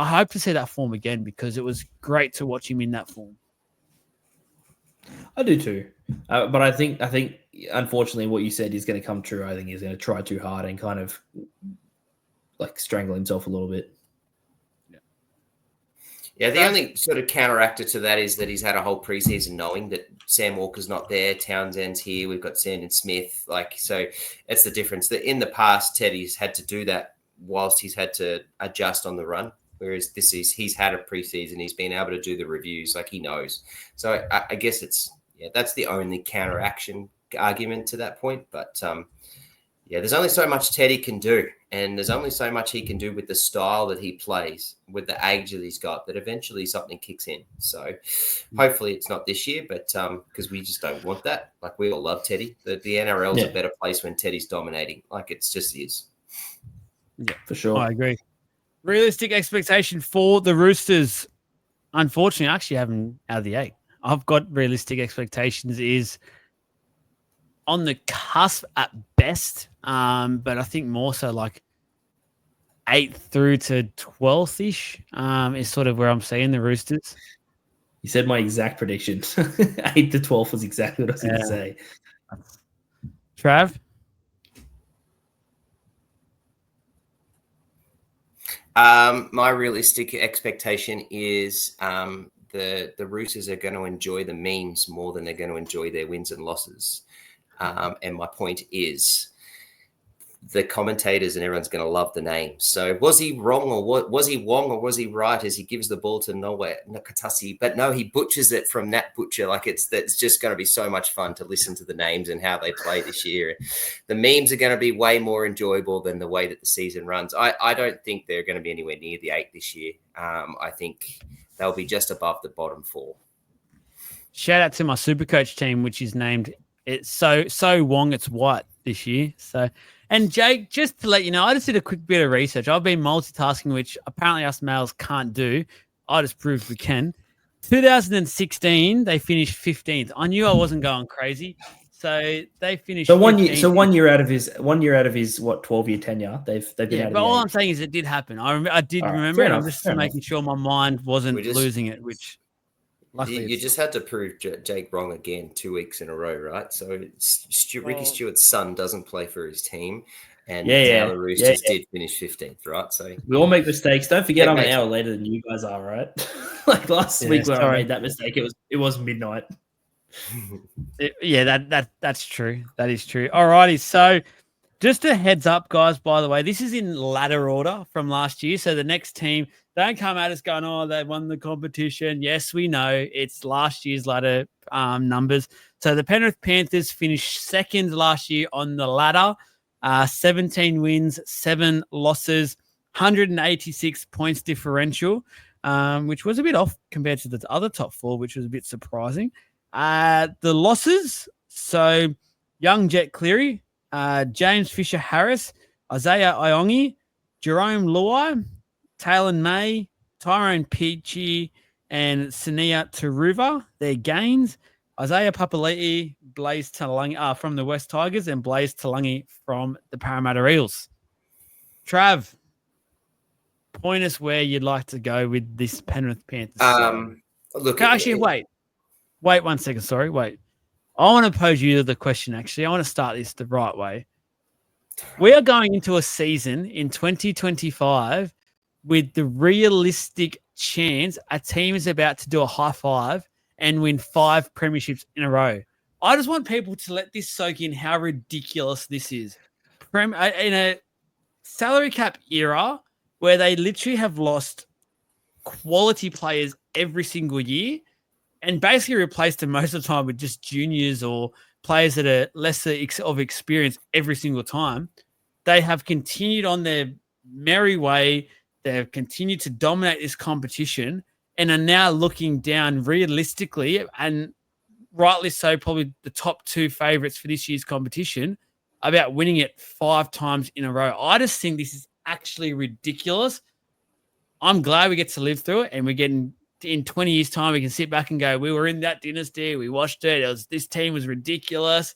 that form again because it was great to watch him in that form. I do too, but I think unfortunately what you said is going to come true. I think he's going to try too hard and kind of strangle himself a little bit. Yeah, the only sort of counteractor to that is that he's had a whole preseason knowing that Sam Walker's not there, Townsend's here, we've got Sandon Smith. So it's the difference. That in the past, Teddy's had to do that whilst he's had to adjust on the run. Whereas he's had a preseason, he's been able to do the reviews, he knows. So I guess that's the only counteraction argument to that point. But there's only so much Teddy can do. And there's only so much he can do with the style that he plays, with the age that he's got, that eventually something kicks in. So hopefully it's not this year, but because we just don't want that. We all love Teddy. The NRL is a better place when Teddy's dominating. It's just is. Yeah, for sure. I agree. Realistic expectation for the Roosters. Unfortunately, I actually haven't out of the 8. I've got realistic expectations is on the cusp at best, but I think more so 8th through to 12th-ish is sort of where I'm seeing the Roosters. You said my exact prediction. 8 to 12 was exactly what I was going to say. Trav? My realistic expectation is the Roosters are going to enjoy the memes more than they're going to enjoy their wins and losses. And my point is the commentators and everyone's going to love the name. So was he wrong or was he Wong or was he right as he gives the ball to Nakatasi? But no, he butchers it from Nat Butcher. That's just going to be so much fun to listen to the names and how they play this year. The memes are going to be way more enjoyable than the way that the season runs. I don't think they're going to be anywhere near the 8 this year. I think they'll be just above the bottom 4. Shout out to my Supercoach team, which is named it's so Wong it's White this year. So, and Jake, just to let you know, I just did a quick bit of research. I've been multitasking, which apparently us males can't do. I just proved we can. 2016, they finished 15th. I knew I wasn't going crazy, so they finished. So 1 year out of his 12-year tenure, they've been out of but the all 8. I'm saying is it did happen. I did All right, remember. fair I'm enough, just fair making sure my mind wasn't losing it, which. You just had to prove Jake wrong again 2 weeks in a row, right? So Ricky Stewart's son doesn't play for his team, and now the Roosters did finish 15th, right? So we all make mistakes. Don't forget, I'm an hour later than you guys are, right? Last week when I made that mistake, it was midnight. That's true. That is true. Alrighty, so just a heads up, guys. By the way, this is in ladder order from last year. So the next team. Don't come at us going, oh, they won the competition. Yes, we know it's last year's ladder numbers. So the Penrith Panthers finished 2nd last year on the ladder, 17 wins, 7 losses, 186 points differential, which was a bit off compared to the other top 4, which was a bit surprising. The losses, so young Jet Cleary, James Fisher-Harris, Isaiah Iongi, Jerome Luai, Taylor May, Tyrone Peachy, and Sania Taruva, their gains. Isaiah Papali'i, Blaze Talangi from the West Tigers, and Blaze Talangi from the Parramatta Eels. Trav, point us where you'd like to go with this Penrith Panthers. Look, actually, wait 1 second. Sorry, wait. I want to pose you the question. Actually, I want to start this the right way. We are going into a season in 2025 with the realistic chance a team is about to do a high five and win 5 premierships in a row. I just want people to let this soak in how ridiculous this is. In a salary cap era where they literally have lost quality players every single year and basically replaced them most of the time with just juniors or players that are lesser of experience every single time, they have continued on their merry way. They've continued to dominate this competition and are now looking down realistically and rightly so, probably the top 2 favourites for this year's competition about winning it 5 times in a row. I just think this is actually ridiculous. I'm glad we get to live through it and we're getting in 20 years' time, we can sit back and go, we were in that dynasty. We watched it. This team was ridiculous.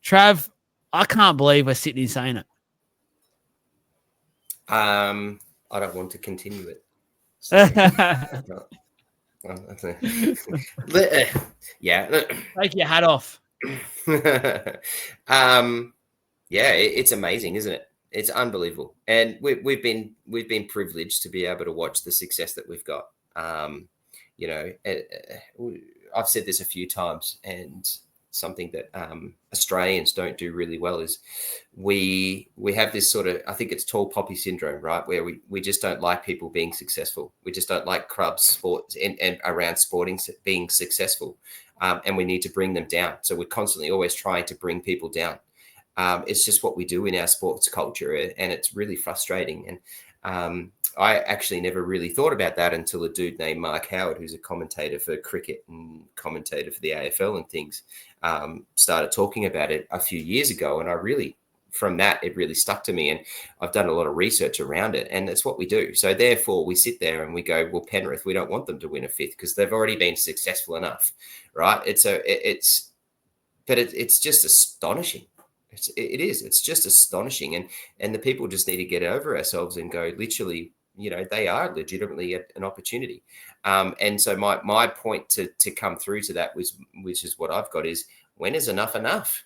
Trav, I can't believe we're sitting here saying it. I don't want to continue it. So, yeah. Take your hat off. It's amazing, isn't it? It's unbelievable, and we've been privileged to be able to watch the success that we've got. You know, I've said this a few times, and something that Australians don't do really well is we have this sort of, I think it's tall poppy syndrome, right? Where we just don't like people being successful. We just don't like clubs, sports, and around sporting being successful. And we need to bring them down. So we're constantly always trying to bring people down. It's just what we do in our sports culture, and it's really frustrating. And I actually never really thought about that until a dude named Mark Howard, who's a commentator for cricket and commentator for the AFL and things, started talking about it a few years ago. And from that, it really stuck to me. And I've done a lot of research around it, and it's what we do. So therefore, we sit there and we go, well, Penrith, we don't want them to win a fifth because they've already been successful enough, right? It's just astonishing. It's just astonishing. And the people just need to get over ourselves and go, literally, you know, they are legitimately an opportunity. And so my point to come through to that which is what I've got, is when is enough enough?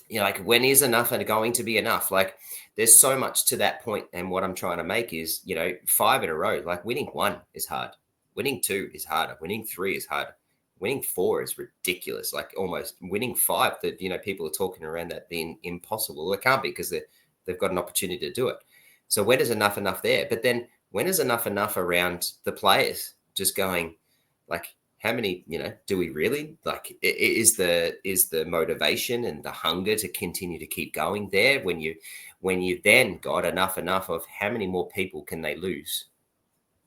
You know, like, when is enough and going to be enough? Like, there's so much to that point. And what I'm trying to make is, you know, 5 in a row, like winning 1 is hard. Winning 2 is harder. Winning 3 is harder. Winning 4 is ridiculous. Like, almost winning 5, that, you know, people are talking around that being impossible. Well, it can't be, because they've got an opportunity to do it. So when is enough there? But then when is enough around the players just going, like, how many, you know, do we really, like, is the motivation and the hunger to continue to keep going there when you then got enough of how many more people can they lose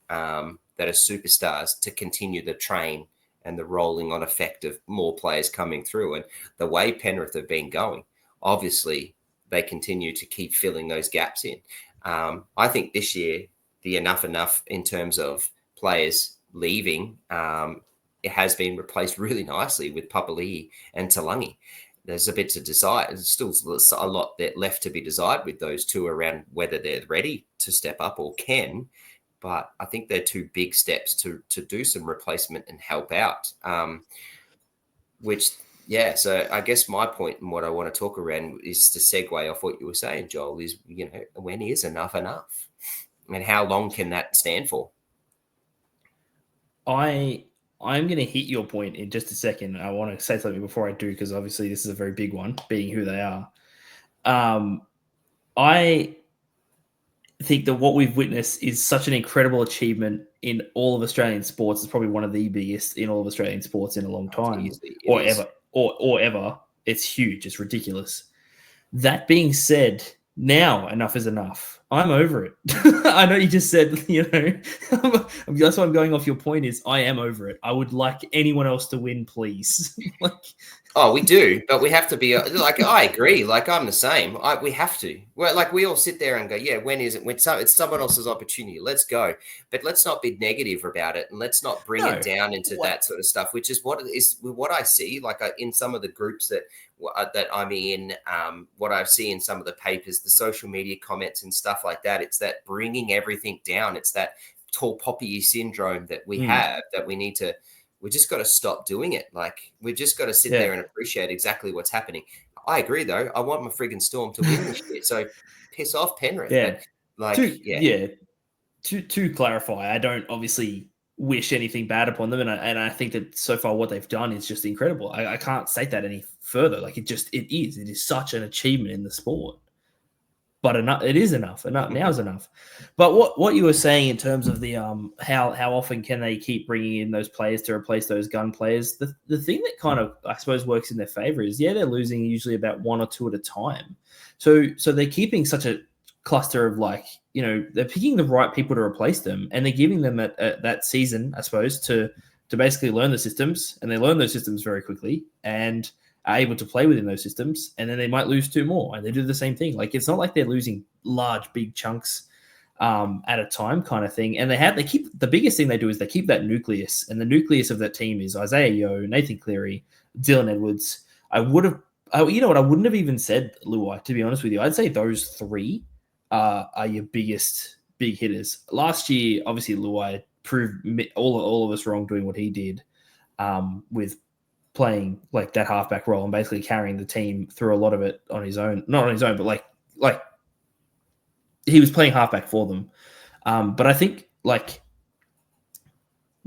that are superstars to continue the train and the rolling on effect of more players coming through? And the way Penrith have been going, obviously they continue to keep filling those gaps in. I think this year, the enough in terms of players leaving, it has been replaced really nicely with Papali'i and Talangi. There's a bit to decide. There's still a lot left to be decided with those two around whether they're ready to step up or can. But I think they're 2 big steps to do some replacement and help out. So I guess my point and what I want to talk around is to segue off what you were saying, Joel, is, you know, when is enough? And how long can that stand for? I'm going to hit your point in just a second. I want to say something before I do, because obviously this is a very big one, being who they are. I think that what we've witnessed is such an incredible achievement in all of Australian sports. It's probably one of the biggest in all of Australian sports in a long time, ever. It's huge. It's ridiculous. That being said, now enough is enough. I'm over it. I know you just said, you know, that's why I'm going off your point, is I am over it. I would like anyone else to win, please. Oh, we do, but we have to be like, I agree. Like, I'm the same. We have to. Well, like, we all sit there and go, yeah, when is it? When it's someone else's opportunity. Let's go. But let's not be negative about it, and let's not bring it down into that sort of stuff, which is what I see, like, in some of the groups that I'm in, what I see in some of the papers, the social media comments and stuff like that. It's that bringing everything down. It's that tall poppy syndrome that we have, that we just got to stop doing it. Like, we just got to sit there and appreciate exactly what's happening. I agree, though. I want my friggin' Storm to win this year. So piss off, Penrith. Yeah. But, To clarify, I don't obviously wish anything bad upon them, and I think that so far what they've done is just incredible. I can't state that any further. Like, it is such an achievement in the sport. But it is enough. Now is enough. But what you were saying in terms of the how often can they keep bringing in those players to replace those gun players? The thing that kind of, I suppose, works in their favor is, they're losing usually about 1 or 2 at a time. So they're keeping such a cluster of, like, you know, they're picking the right people to replace them, and they're giving them that season, I suppose, to basically learn the systems, and they learn those systems very quickly and are able to play within those systems, and then they might lose 2 more, and they do the same thing. Like, it's not like they're losing large, big chunks at a time, kind of thing. And they keep, the biggest thing they do is they keep that nucleus, and the nucleus of that team is Isaiah Yeo, Nathan Cleary, Dylan Edwards. I wouldn't have even said Luai, to be honest with you. I'd say those 3 are your biggest big hitters. Last year, obviously, Luai proved all of us wrong doing what he did with playing like that halfback role and basically carrying the team through a lot of it on his own. Not on his own, but like he was playing halfback for them. But I think, like,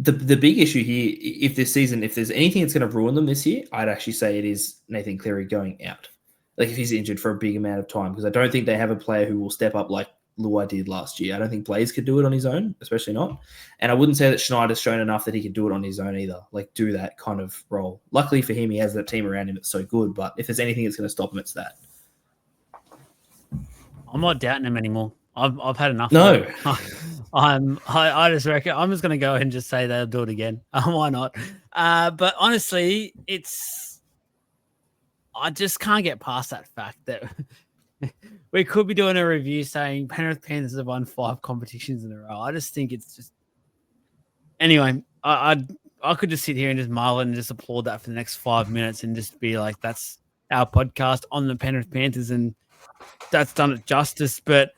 The big issue here, if there's anything that's going to ruin them this year, I'd actually say it is Nathan Cleary going out. Like if he's injured for a big amount of time, because I don't think they have a player who will step up like Luai did last year. I don't think Blaze could do it on his own, especially not. And I wouldn't say that Schneider's shown enough that he could do it on his own either, like do that kind of role. Luckily for him, he has that team around him that's so good, but if there's anything that's going to stop him, it's that. I'm not doubting him anymore. I've had enough. No. I just reckon I'm just going to go ahead and just say they'll do it again. Why not? But honestly, I just can't get past that fact that we could be doing a review saying Penrith Panthers have won 5 competitions in a row. I just think it's just anyway. I could just sit here and just marvel and just applaud that for the next 5 minutes and just be like, that's our podcast on the Penrith Panthers, and that's done it justice. But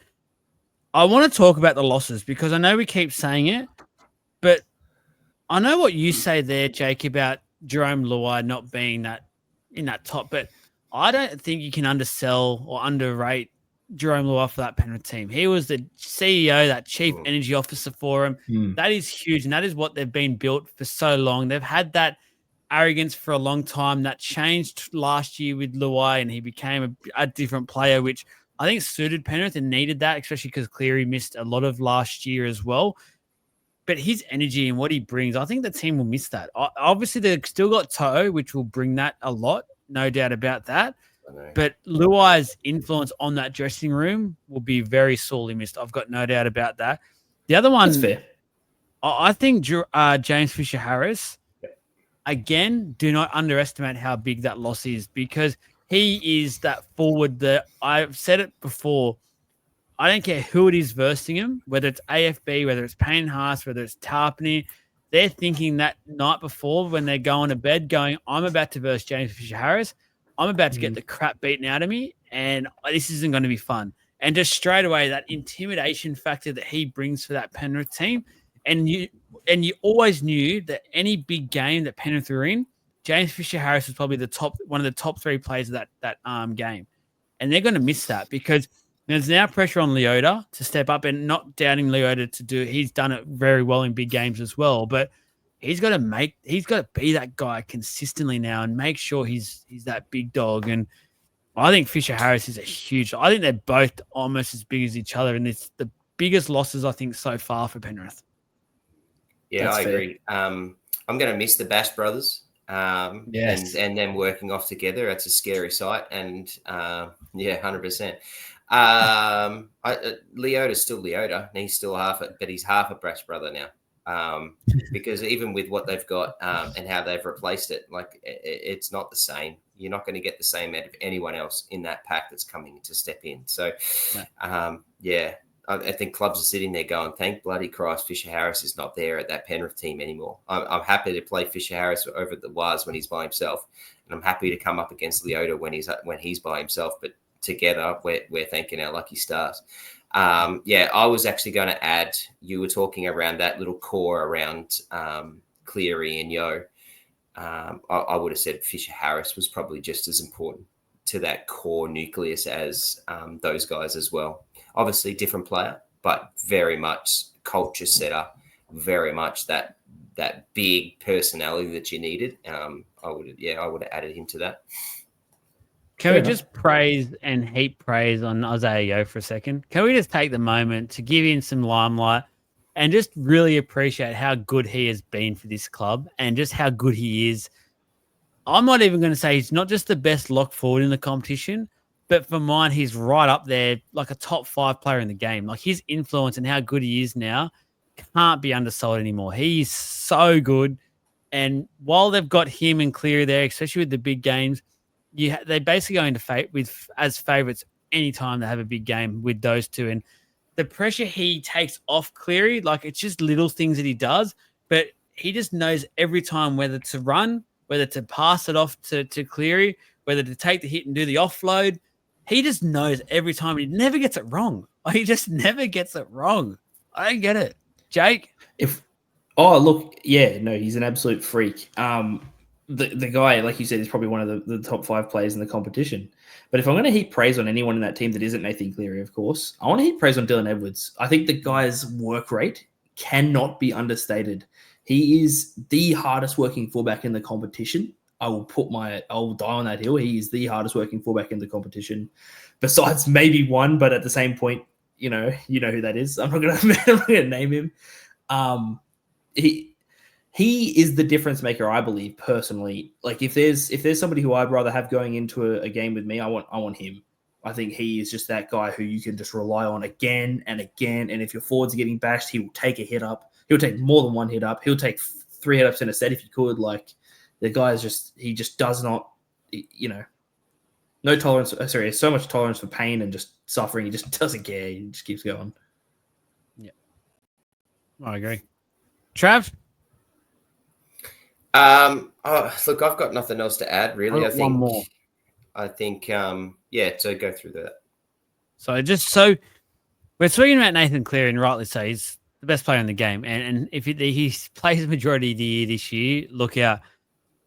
I want to talk about the losses because I know we keep saying it, but I know what you say there, Jake, about Jerome Luai not being that in that top, but I don't think you can undersell or underrate Jerome Luai for that Penrith team. He was the CEO, that chief energy officer for him. That is huge, and that is what they've been built for so long. They've had that arrogance for a long time. That changed last year with Luai, and he became a different player, which I think suited Penrith and needed that, especially because Cleary missed a lot of last year as well. But his energy and what he brings, I think the team will miss that. Obviously, they've still got To'o, which will bring that a lot, no doubt about that. But Luai's influence on that dressing room will be very sorely missed. I've got no doubt about that. The other one, that's fair. I think James Fisher-Harris, again, do not underestimate how big that loss is because he is that forward that I've said it before. I don't care who it is versing him, whether it's AFB, whether it's Payne Haas, whether it's Tarpany. They're thinking that night before when they're going to bed going, I'm about to verse James Fisher-Harris. I'm about to get the crap beaten out of me, and this isn't going to be fun. And just straight away, that intimidation factor that he brings for that Penrith team. And you always knew that any big game that Penrith were in, James Fisher-Harris was probably one of the top 3 players of that game. And they're going to miss that because there's now pressure on Leota to step up, and not doubting Leota to do. He's done it very well in big games as well, but he's got to be that guy consistently now and make sure he's that big dog. And I think Fisher-Harris is I think they're both almost as big as each other, and it's the biggest losses I think so far for Penrith. Yeah, I agree. I'm going to miss the Bash brothers. Yes. And them working off together. It's a scary sight. And 100%. Leota's still Leota, and he's still he's half a Bash brother now. Because even with what they've got and how they've replaced it, like it's not the same. You're not going to get the same out of anyone else in that pack that's coming to step in. So, I think clubs are sitting there going, thank bloody Christ, Fisher-Harris is not there at that Penrith team anymore. I'm happy to play Fisher-Harris over the Waz when he's by himself, and I'm happy to come up against Leota when he's by himself. But together, we're thanking our lucky stars. I was actually going to add, you were talking around that little core around Cleary and Yo. I would have said Fisher-Harris was probably just as important to that core nucleus as those guys as well. Obviously different player, but very much culture setter, very much that big personality that you needed. I would have added him to that. Can we just praise and heap praise on Isaiah Yeo for a second? Can we just take the moment to give him some limelight and just really appreciate how good he has been for this club and just how good he is? I'm not even going to say he's not just the best lock forward in the competition, but for mine, he's right up there, like a top 5 player in the game. Like his influence and how good he is now can't be undersold anymore. He's so good. And while they've got him and Cleary there, especially with the big games, they basically go into as favourites anytime they have a big game with those two. And the pressure he takes off Cleary, like it's just little things that he does, but he just knows every time whether to run, whether to pass it off to Cleary, whether to take the hit and do the offload. He just knows every time. He never gets it wrong. He just never gets it wrong. I don't get it. Jake? He's an absolute freak. The guy, like you said, is probably one of the top 5 players in the competition. But if I'm going to heap praise on anyone in that team that isn't Nathan Cleary, of course, I want to heap praise on Dylan Edwards. I think the guy's work rate cannot be understated. He is the hardest working fullback in the competition. I'll die on that hill. He is the hardest working fullback in the competition, besides maybe one, but at the same point, you know who that is. I'm not gonna name him. He is the difference maker, I believe, personally. Like if there's somebody who I'd rather have going into a game with me, I want him. I think he is just that guy who you can just rely on again and again. And if your forwards are getting bashed, he will take a hit up. He'll take more than one hit up. He'll take 3 hit ups in a set if he could. Like the guy is he just does not, no tolerance. Sorry, so much tolerance for pain and just suffering. He just doesn't care. He just keeps going. Yeah, I agree. Trav? Look, I've got nothing else to add, really. One more. I think, so go through that. So we're speaking about Nathan Cleary, and rightly so. He's the best player in the game. And if he plays the majority of the year this year, look out.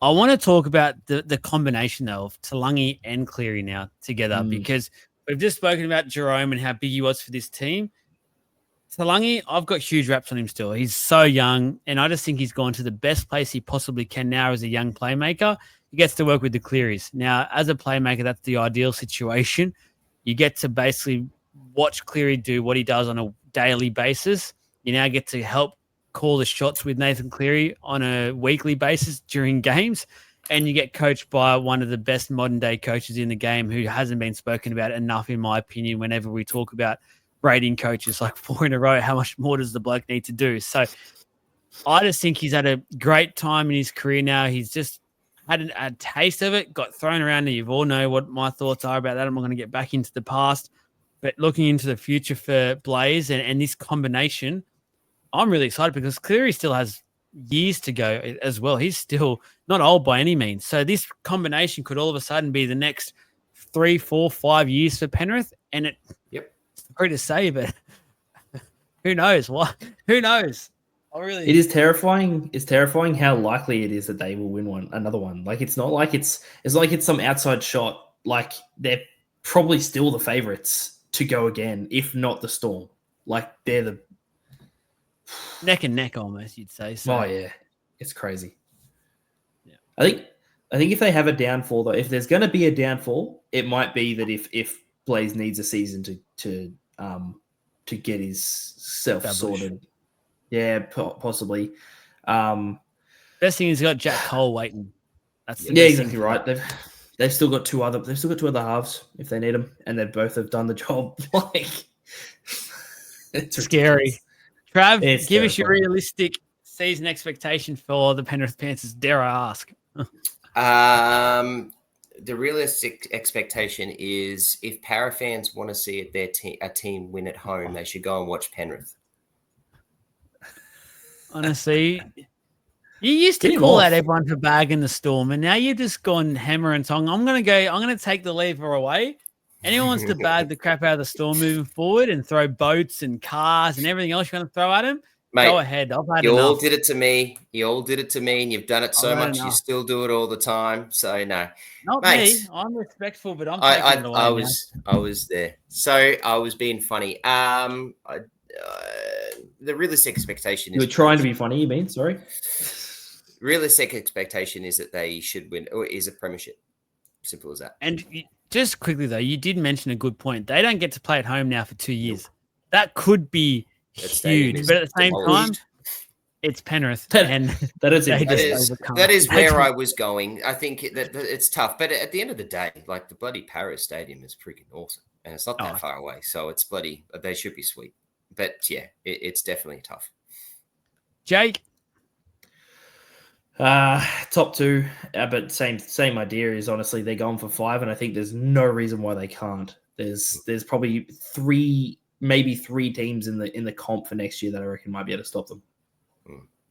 I want to talk about the combination, though, of Talangi and Cleary now together, because we've just spoken about Jerome and how big he was for this team. Talangi, I've got huge raps on him still. He's so young, and I just think he's gone to the best place he possibly can now as a young playmaker. He gets to work with the Clearys. Now, as a playmaker, that's the ideal situation. You get to basically watch Cleary do what he does on a daily basis. You now get to help call the shots with Nathan Cleary on a weekly basis during games, and you get coached by one of the best modern-day coaches in the game who hasn't been spoken about enough, in my opinion, whenever we talk about rating coaches like 4 in a row. How much more does the bloke need to do? So I just think he's had a great time in his career now. He's just had a taste of it, got thrown around, and you all know what my thoughts are about that. I'm not going to get back into the past, but looking into the future for Blaze and this combination, I'm really excited because Cleary still has years to go as well. He's still not old by any means. So this combination could all of a sudden be the next 3, 4, 5 years for Penrith. And it's great to say, but who knows? What? Who knows? It is terrifying. It's terrifying how likely it is that they will win another one. Like it's not like it's some outside shot. Like they're probably still the favorites to go again, if not the Storm. Like they're the neck and neck almost, you'd say. So. Oh yeah, it's crazy. Yeah, I think if they have a downfall though, if there's going to be a downfall, it might be that if Blaze needs a season to get his self sorted. Yeah, possibly. Best thing is he's got Jack Cole waiting. That's exactly right. They've still got two other halves if they need them, and they both have done the job. Like it's scary. Trav, give us your realistic season expectation for the Penrith Panthers. Dare I ask? The realistic expectation is if Para fans want to see a team win at home, they should go and watch Penrith. Honestly, you used to call out everyone for bagging the Storm, and now you've just gone hammer and tong. I'm going to take the lever away. Anyone wants to bag the crap out of the Storm moving forward and throw boats and cars and everything else you're going to throw at him, mate, go ahead. I've had enough. All did it to me. You all did it to me, and you've done it so much. You still do it all the time. So no, not me. I'm respectful, but I'm taking it away. I was there. So I was being funny. The realistic expectation is you were trying to be funny. You mean sorry? Realistic expectation is that they should win, or is a premiership. Simple as that. And just quickly though, you did mention a good point. They don't get to play at home now for 2 years. That could be huge, but at the same time, it's Penrith, and that is where I was going. I think that it's tough, but at the end of the day, like the bloody Paris Stadium is freaking awesome, and it's not that far away, so it's bloody. They should be sweet, but yeah, it's definitely tough. Jake, top 2, but same idea is honestly they're going for 5, and I think there's no reason why they can't. There's probably 3, maybe 3 teams in the comp for next year that I reckon might be able to stop them.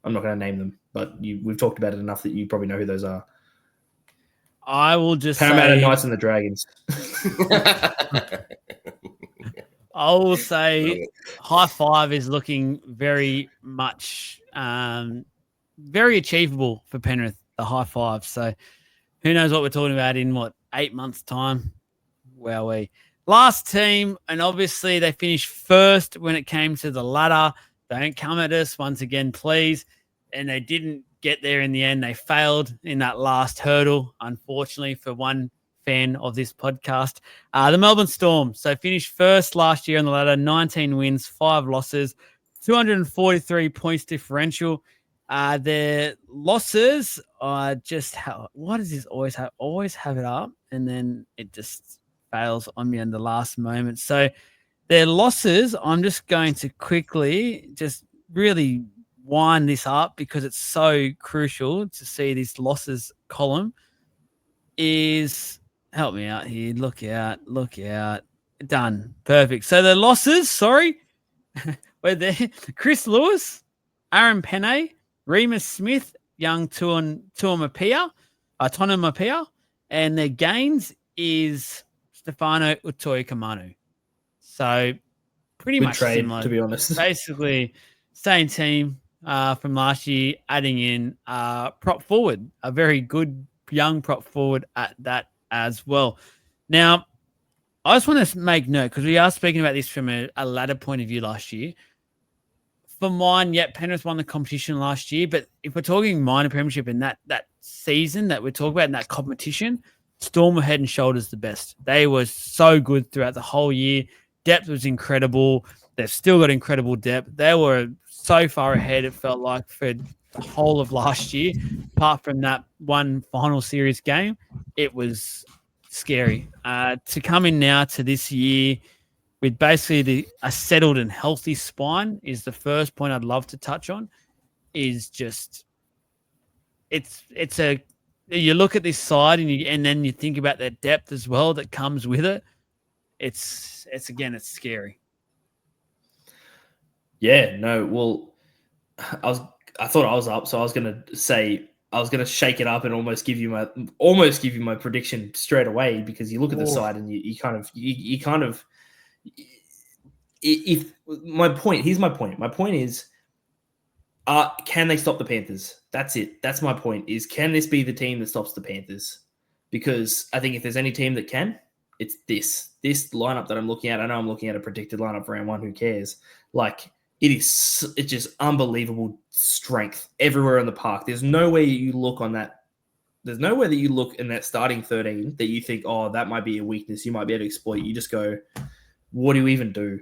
I'm not going to name them, but we've talked about it enough that you probably know who those are. I will just Parramatta Knights and the Dragons. I will say high 5 is looking very much very achievable for Penrith, the high 5. So who knows what we're talking about in 8 months' time? Wowee. Last team, and obviously they finished first when it came to the ladder. Don't come at us once again, please. and they didn't get there in the end. They failed in that last hurdle, unfortunately, for one fan of this podcast. The Melbourne Storm. So finished first last year on the ladder, 19 wins, 5 losses, 243 points differential. Their losses are just what does this always have? Always have it up, and then it just fails on me in the last moment. So their losses, I'm just going to quickly just really wind this up because it's so crucial to see this losses column is help me out here. Look out. Done. Perfect. So the losses, sorry, were there. Chris Lewis, Aaron Penne, Remus Smith, young Tuamapia, and their gains is Stefano Utoikamanu. So pretty Good much trade, similar, to be honest. Basically, same team from last year, adding in prop forward, a very good young prop forward at that as well. Now, I just want to make note because we are speaking about this from a ladder point of view last year. For mine, Penrith won the competition last year, but if we're talking minor premiership in that season that we're talking about in that competition, Storm were head and shoulders the best. They were so good throughout the whole year. Depth was incredible. They've still got incredible depth. They were so far ahead, it felt like, for the whole of last year. Apart from that one final series game, it was scary. To come in now to this year with basically a settled and healthy spine is the first point I'd love to touch on. Is just you look at this side and then you think about that depth as well that comes with it. It's scary. Yeah, no. Well, I thought I was up, so I was gonna shake it up and almost give you my prediction straight away because you look at the side and you kind of if my point. Here's my point. My point is, can they stop the Panthers? That's it. That's my point. Is can this be the team that stops the Panthers? Because I think if there's any team that can, it's this lineup that I'm looking at. I know I'm looking at a predicted lineup for round 1. Who cares? Like it's just unbelievable strength everywhere in the park. There's nowhere you look on that. There's nowhere that you look in that starting 13 that you think, oh, that might be a weakness. You might be able to exploit. You just go, what do you even do?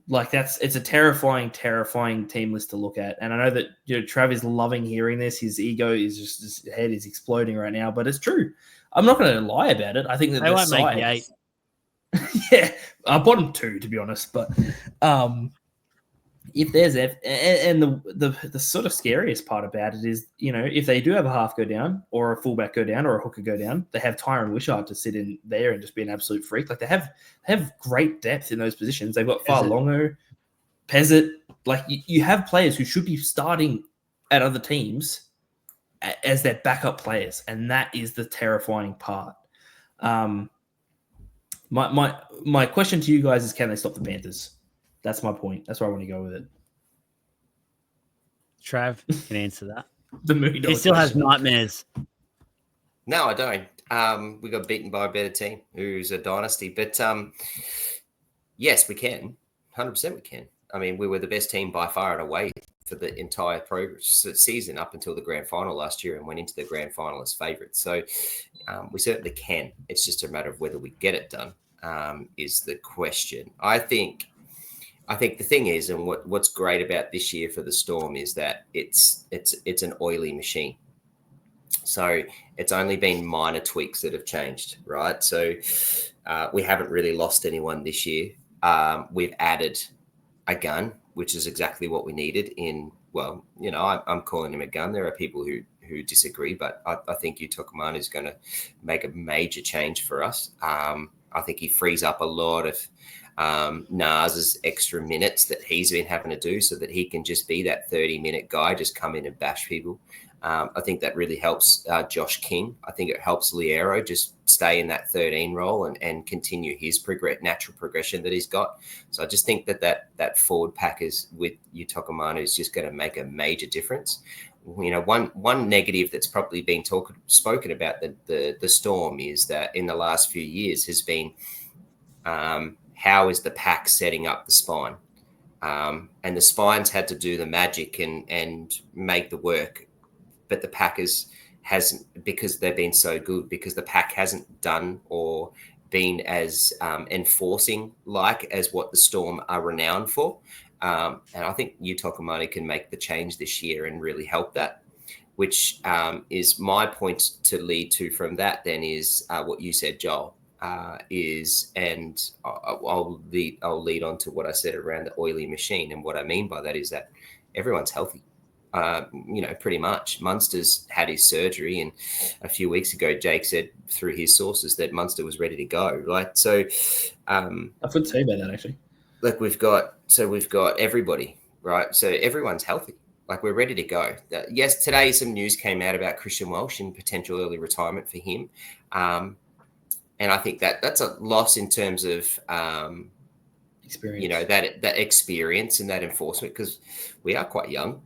Like it's a terrifying team list to look at. And I know that Trav is loving hearing this. His ego is his head is exploding right now, but it's true. I'm not going to lie about it. I think that they won't make the 8. Yeah, bottom 2 to be honest. But if there's and the sort of scariest part about it is, if they do have a half go down or a fullback go down or a hooker go down, they have Tyron Wishart to sit in there and just be an absolute freak. Like they have great depth in those positions. They've got Farlongo, Pezzett. Like you have players who should be starting at other teams as their backup players, and that is the terrifying part. My question to you guys is, can they stop the Panthers? That's my point. That's where I want to go with it. Trav can answer that. The movie. He still has nightmares. No, I don't. We got beaten by a better team who's a dynasty. But yes, we can. 100% we can. I mean, we were the best team by far and away for the entire season up until the grand final last year and went into the grand final as favourites. So we certainly can. It's just a matter of whether we get it done is the question. I think the thing is, and what's great about this year for the Storm is that it's an oily machine. So it's only been minor tweaks that have changed, right? So we haven't really lost anyone this year. We've added a gun, which is exactly what we needed I'm calling him a gun. There are people who disagree, but I think Utoikamanu is going to make a major change for us. I think he frees up a lot of Nas's extra minutes that he's been having to do so that he can just be that 30-minute guy, just come in and bash people. I think that really helps Josh King. I think it helps Liero just stay in that 13 role and continue his natural progression that he's got. So I just think that forward pack is with Utoikamanu is just going to make a major difference. One negative that's probably been spoken about the Storm is that in the last few years has been how is the pack setting up the spine? and the spines had to do the magic and make the work. But the Packers hasn't, because they've been so good, because the pack hasn't done or been as enforcing like as what the Storm are renowned for. And I think Utah Kamani can make the change this year and really help that, which is my point to lead to from that then is what you said, Joel, and I'll lead on to what I said around the oily machine. And what I mean by that is that everyone's healthy. Pretty much. Munster's had his surgery, and a few weeks ago, Jake said through his sources that Munster was ready to go. Right, so I couldn't say about that actually. Like we've got everybody, right? So everyone's healthy. Like we're ready to go. Yes, today some news came out about Christian Welch and potential early retirement for him, and I think that's a loss in terms of experience. That experience and that enforcement, because we are quite young.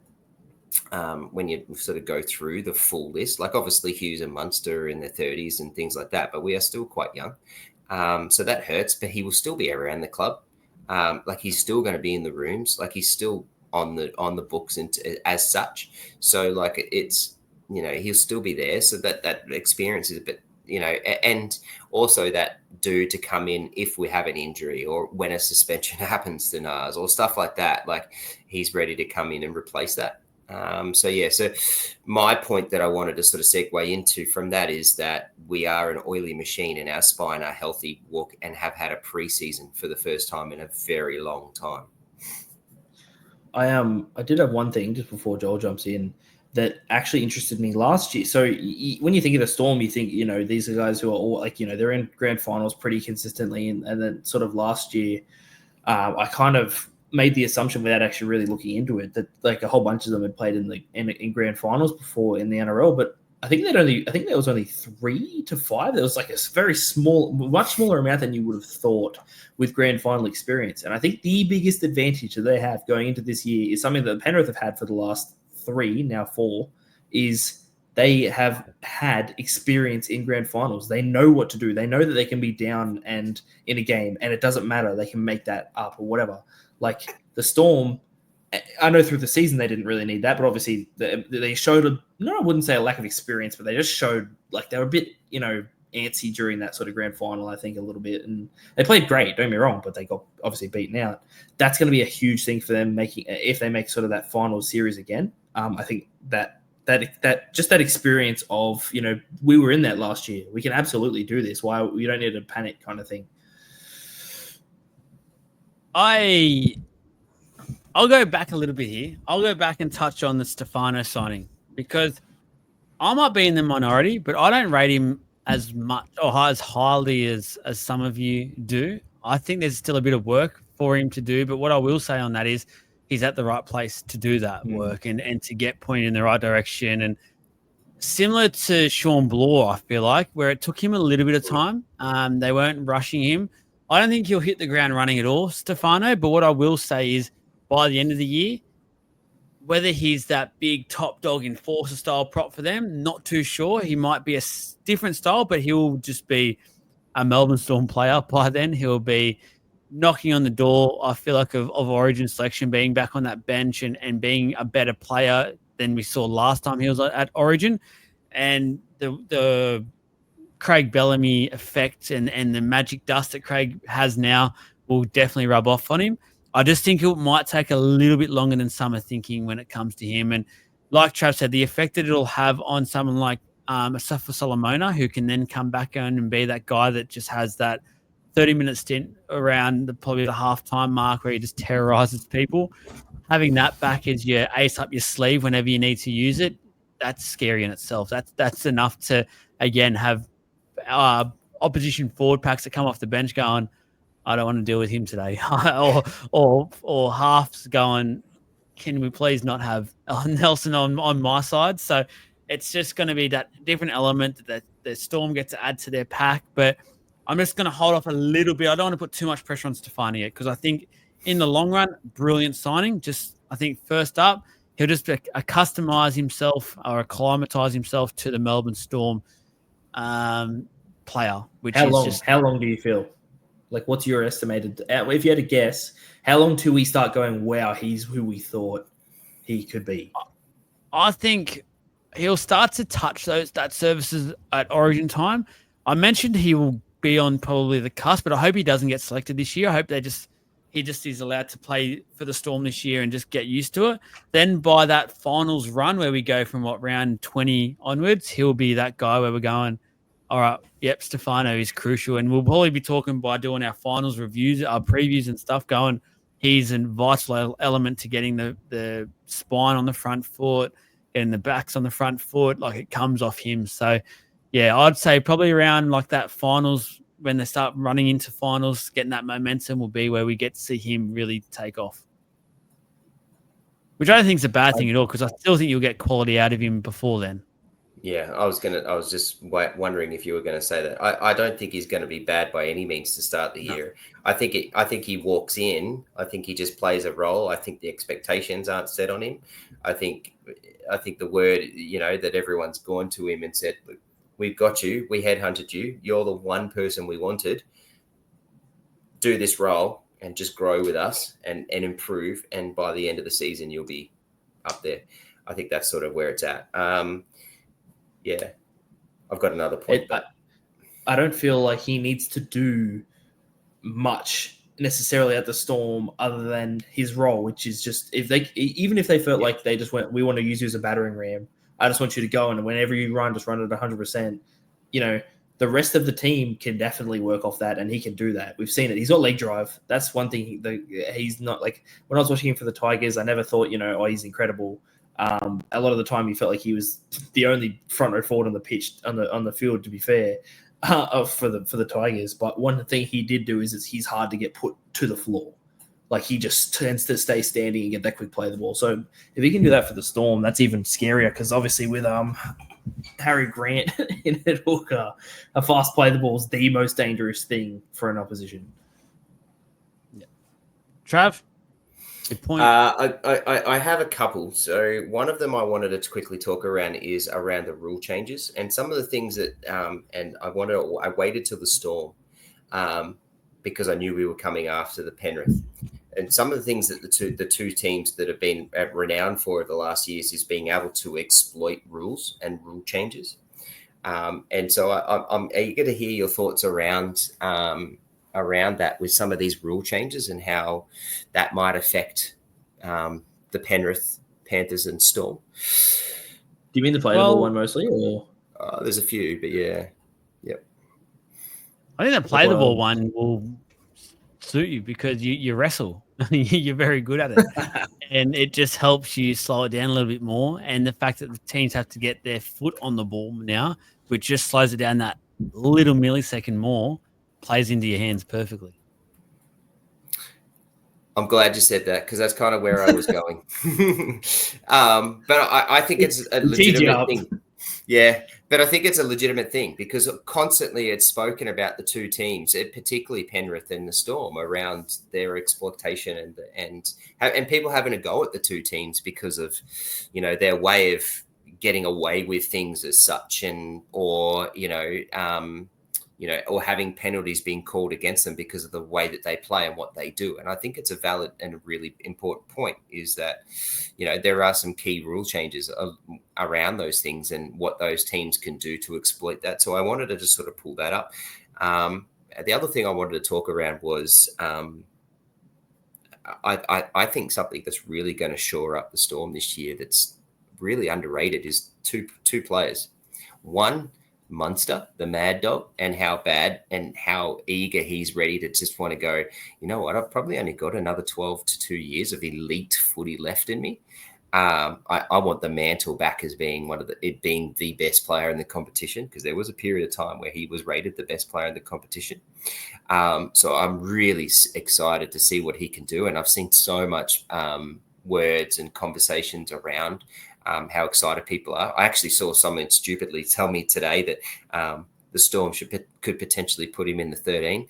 When you sort of go through the full list, like obviously Hughes and Munster in their 30s and things like that, but we are still quite young. So that hurts, but he will still be around the club. Like he's still going to be in the rooms, like he's still on the books and as such. So like it's, he'll still be there. So that experience is a bit, and also that dude to come in if we have an injury or when a suspension happens to Nas or stuff like that, like he's ready to come in and replace that. So my point that I wanted to sort of segue into from that is that we are an oily machine and our spine are healthy, and have had a preseason for the first time in a very long time. I did have one thing just before Joel jumps in that actually interested me last year. So when you think of the Storm, you think, these are guys who are all like, they're in grand finals pretty consistently. And then sort of last year, I kind of made the assumption without actually really looking into it that like a whole bunch of them had played in grand finals before in the NRL, but I think there was only 3 to 5. There was like a very much smaller amount than you would have thought with grand final experience. And I think the biggest advantage that they have going into this year is something that Penrith have had for the last 3, now 4, is they have had experience in grand finals. They know what to do. They know that they can be down and in a game and it doesn't matter. They can make that up or whatever. Like the Storm, I know through the season they didn't really need that, but obviously they showed I wouldn't say a lack of experience, but they just showed like they were a bit, antsy during that sort of grand final, I think a little bit. And they played great, don't get me wrong, but they got obviously beaten out. That's going to be a huge thing for them if they make sort of that final series again. I think that just that experience of, we were in that last year. We can absolutely do this. Why we don't need to panic kind of thing. I'll go back a little bit here. I'll go back and touch on the Stefano signing because I might be in the minority, but I don't rate him as much or as highly as some of you do. I think there's still a bit of work for him to do, but what I will say on that is he's at the right place to do that work and to get pointed in the right direction. And similar to Sean Bloor, I feel like, where it took him a little bit of time. They weren't rushing him. I don't think he'll hit the ground running at all, Stefano, but what I will say is by the end of the year, whether he's that big top dog enforcer style prop for them, not too sure. He might be a different style, but he'll just be a Melbourne Storm player by then. He'll be knocking on the door, I feel like, of Origin selection, being back on that bench and being a better player than we saw last time he was at Origin. And the Craig Bellamy effect and the magic dust that Craig has now will definitely rub off on him. I just think it might take a little bit longer than some are thinking when it comes to him. And like Trav said, the effect that it'll have on someone like Asafa Solomona, who can then come back on and be that guy that just has that 30-minute stint around probably the halftime mark where he just terrorizes people. Having that back as your ace up your sleeve whenever you need to use it, that's scary in itself. That's enough to, again, have opposition forward packs that come off the bench going, I don't want to deal with him today. or halves going, can we please not have Nelson on my side? So it's just going to be that different element that the Storm get to add to their pack. But I'm just going to hold off a little bit. I don't want to put too much pressure on Stefano yet because I think in the long run, brilliant signing. Just I think first up, he'll just customize himself or acclimatize himself to the Melbourne Storm player. How long do you feel? Like, what's your estimated? If you had to guess, how long till we start going, wow, he's who we thought he could be? I think he'll start to touch that services at Origin time. I mentioned he will be on probably the cusp, but I hope he doesn't get selected this year. I hope he just is allowed to play for the Storm this year and just get used to it. Then by that finals run where we go from round 20 onwards, he'll be that guy where we're going, all right, yep, Stefano is crucial. And we'll probably be talking by doing our finals reviews, our previews and stuff going, he's a vital element to getting the spine on the front foot, getting the backs on the front foot. Like, it comes off him. So, yeah, I'd say probably around like that finals, when they start running into finals, getting that momentum will be where we get to see him really take off. Which I don't think is a bad thing at all, because I still think you'll get quality out of him before then. Yeah, I was just wondering if you were going to say that. I don't think he's going to be bad by any means to start the year. I think he walks in. I think he just plays a role. I think the expectations aren't set on him. I think the word, that everyone's gone to him and said, look, we've got you. We headhunted you. You're the one person we wanted. Do this role and just grow with us and improve. And by the end of the season, you'll be up there. I think that's sort of where it's at. Yeah, I've got another point. I don't feel like he needs to do much necessarily at the Storm other than his role, which is just even if they felt like they just went, we want to use you as a battering ram. I just want you to go, and whenever you run, just run it 100%. The rest of the team can definitely work off that, and he can do that. We've seen it. He's got leg drive. That's one thing. He's not like, when I was watching him for the Tigers, I never thought, he's incredible. A lot of the time, you felt like he was the only front row forward on the pitch on the field. To be fair, for the Tigers, but one thing he did do is he's hard to get put to the floor. Like, he just tends to stay standing and get that quick play of the ball. So if he can do that for the Storm, that's even scarier, because obviously with Harry Grant in at hooker, a fast play of the ball is the most dangerous thing for an opposition. Yeah. Trav? Good point. I have a couple. So one of them I wanted to quickly talk around is around the rule changes and some of the things that, and I waited till the Storm because I knew we were coming after the Penrith. And some of the things that the two teams that have been renowned for over the last years is being able to exploit rules and rule changes. And so I'm eager to hear your thoughts around that with some of these rule changes and how that might affect the Penrith, Panthers and Storm. Do you mean the playable one mostly? Or? There's a few, but yeah. Yep. I think the play the ball one will suit you because you wrestle. You're very good at it. And it just helps you slow it down a little bit more. And the fact that the teams have to get their foot on the ball now, which just slows it down that little millisecond more, plays into your hands perfectly. I'm glad you said that because that's kind of where I was going. But I think it's a legitimate thing. Yeah, but I think it's a legitimate thing because constantly it's spoken about the two teams, particularly Penrith and the Storm, around their exploitation and people having a go at the two teams because of, their way of getting away with things as such, or having penalties being called against them because of the way that they play and what they do. And I think it's a valid and a really important point is that, there are some key rule changes around those things and what those teams can do to exploit that. So I wanted to just sort of pull that up. The other thing I wanted to talk around was I think something that's really going to shore up the Storm this year that's really underrated is two players. One, Munster, the mad dog, and how bad and how eager he's ready to just want to go, you know what, I've probably only got another 12 to 2 years of elite footy left in me. I want the mantle back as being being the best player in the competition, because there was a period of time where he was rated the best player in the competition. So I'm really excited to see what he can do. And I've seen so much words and conversations around how excited people are. I actually saw someone stupidly tell me today that the Storm could potentially put him in the 13,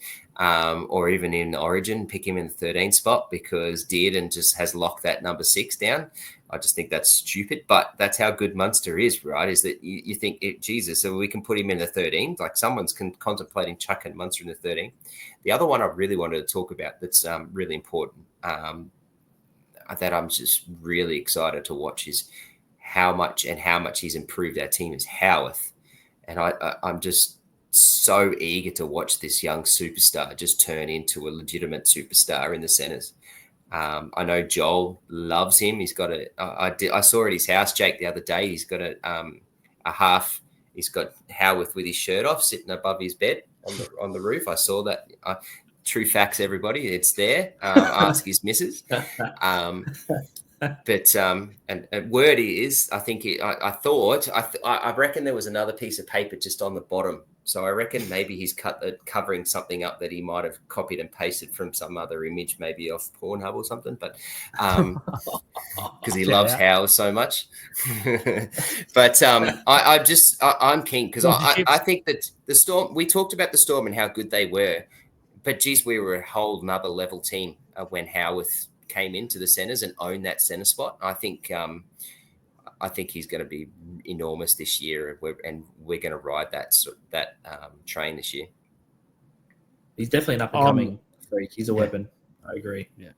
or even in Origin, pick him in the 13 spot because Dearden just has locked that number 6 down. I just think that's stupid, but that's how good Munster is, right? Is that you think, Jesus, so we can put him in the 13. Like someone's contemplating chucking Munster in the 13. The other one I really wanted to talk about that's really important, that I'm just really excited to watch is how much he's improved our team is Howarth. And I'm just so eager to watch this young superstar just turn into a legitimate superstar in the centres. I know Joel loves him. He's got I saw at his house, Jake, the other day. He's got a half. He's got Howarth with his shirt off, sitting above his bed on the roof. I saw that. True facts, everybody. It's there. Ask his missus. But and word is, I think I reckon there was another piece of paper just on the bottom. So I reckon maybe he's covering something up that he might have copied and pasted from some other image, maybe off Pornhub or something. But because he loves Howard so much. But I'm keen because I think that the Storm. We talked about the Storm and how good they were, but geez, we were a whole nother level team when Howarth came into the centres and owned that centre spot. I think he's going to be enormous this year, and we're going to ride that train this year. He's definitely an up and coming freak. He's a weapon. I agree. Yeah,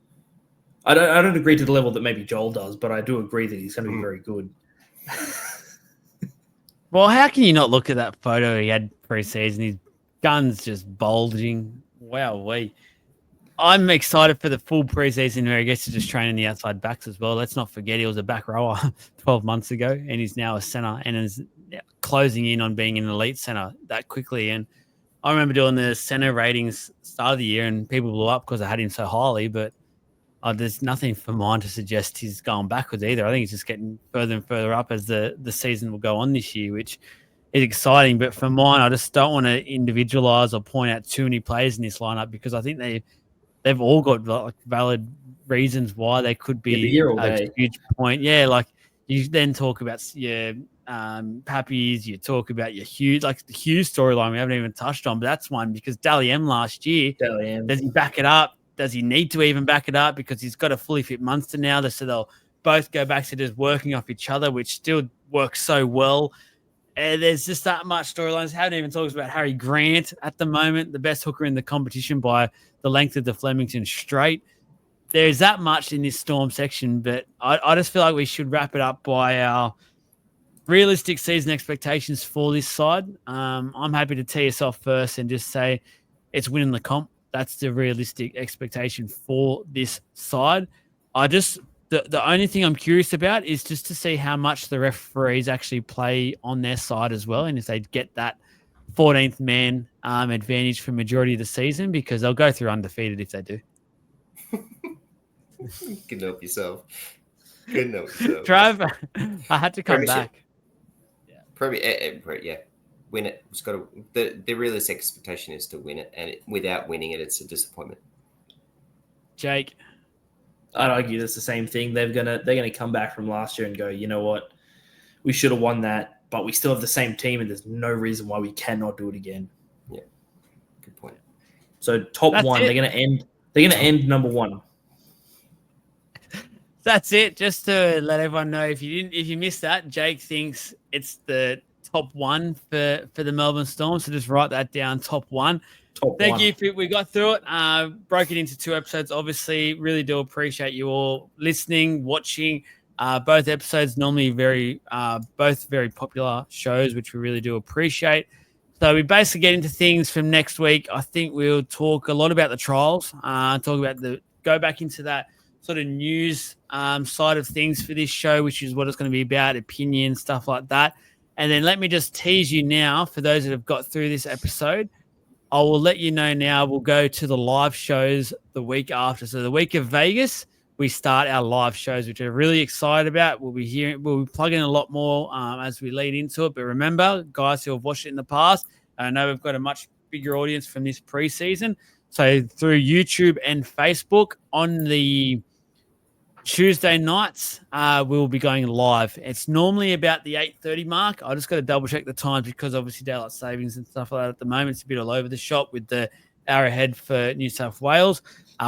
I don't agree to the level that maybe Joel does, but I do agree that he's going to be very good. Well, how can you not look at that photo he had pre-season? His gun's just bulging. Wow, I'm excited for the full preseason where he gets to just train in the outside backs as well. Let's not forget he was a back rower 12 months ago, and he's now a centre and is closing in on being an elite centre that quickly. And I remember doing the centre ratings start of the year, and people blew up because I had him so highly. But there's nothing for mine to suggest he's going backwards either. I think he's just getting further and further up as the season will go on this year, which is exciting. But for mine, I just don't want to individualise or point out too many players in this lineup because I think they've all got like valid reasons why they could be a huge point. Yeah, like you then talk about your Pappies, you talk about your Hughes, like the Hughes storyline we haven't even touched on, but that's one because Dally M last year, does he back it up? Does he need to even back it up because he's got a fully fit Munster now? So they'll both go back to just working off each other, which still works so well. There's just that much storylines. Haven't even talked about Harry Grant at the moment, the best hooker in the competition by the length of the Flemington straight. There's that much in this Storm section, but I just feel like we should wrap it up by our realistic season expectations for this side. I'm happy to tee us off first and just say it's winning the comp. That's the realistic expectation for this side. The only thing I'm curious about is just to see how much the referees actually play on their side as well, and if they get that 14th man advantage for majority of the season, because they'll go through undefeated if they do. You can help yourself. Trav, I had to come back. Yeah, win it. It's got the realistic expectation is to win it, and without winning it, it's a disappointment. Jake, I'd argue that's the same thing. They're gonna come back from last year and go, you know what, we should have won that, but we still have the same team, and there's no reason why we cannot do it again. Yeah, good point. So top that's one, it. they're gonna end number one. That's it. Just to let everyone know, if you missed that, Jake thinks it's the top one for the Melbourne Storm. So just write that down, top one. Thank you. We got through it. Broke it into 2 episodes. Obviously, really do appreciate you all listening, watching. Both episodes normally both very popular shows, which we really do appreciate. So we basically get into things from next week. I think we'll talk a lot about the trials. Go back into that sort of news side of things for this show, which is what it's going to be about, opinion, stuff like that. And then let me just tease you now, for those that have got through this episode, I will let you know now we'll go to the live shows the week after. So the week of Vegas, we start our live shows, which we're really excited about. We'll be plugging a lot more as we lead into it. But remember, guys who have watched it in the past, I know we've got a much bigger audience from this preseason. So through YouTube and Facebook on the Tuesday nights, we'll be going live. It's normally about the 8:30 mark. I just got to double check the times because obviously daylight savings and stuff like that at the moment. It's a bit all over the shop with the hour ahead for New South Wales.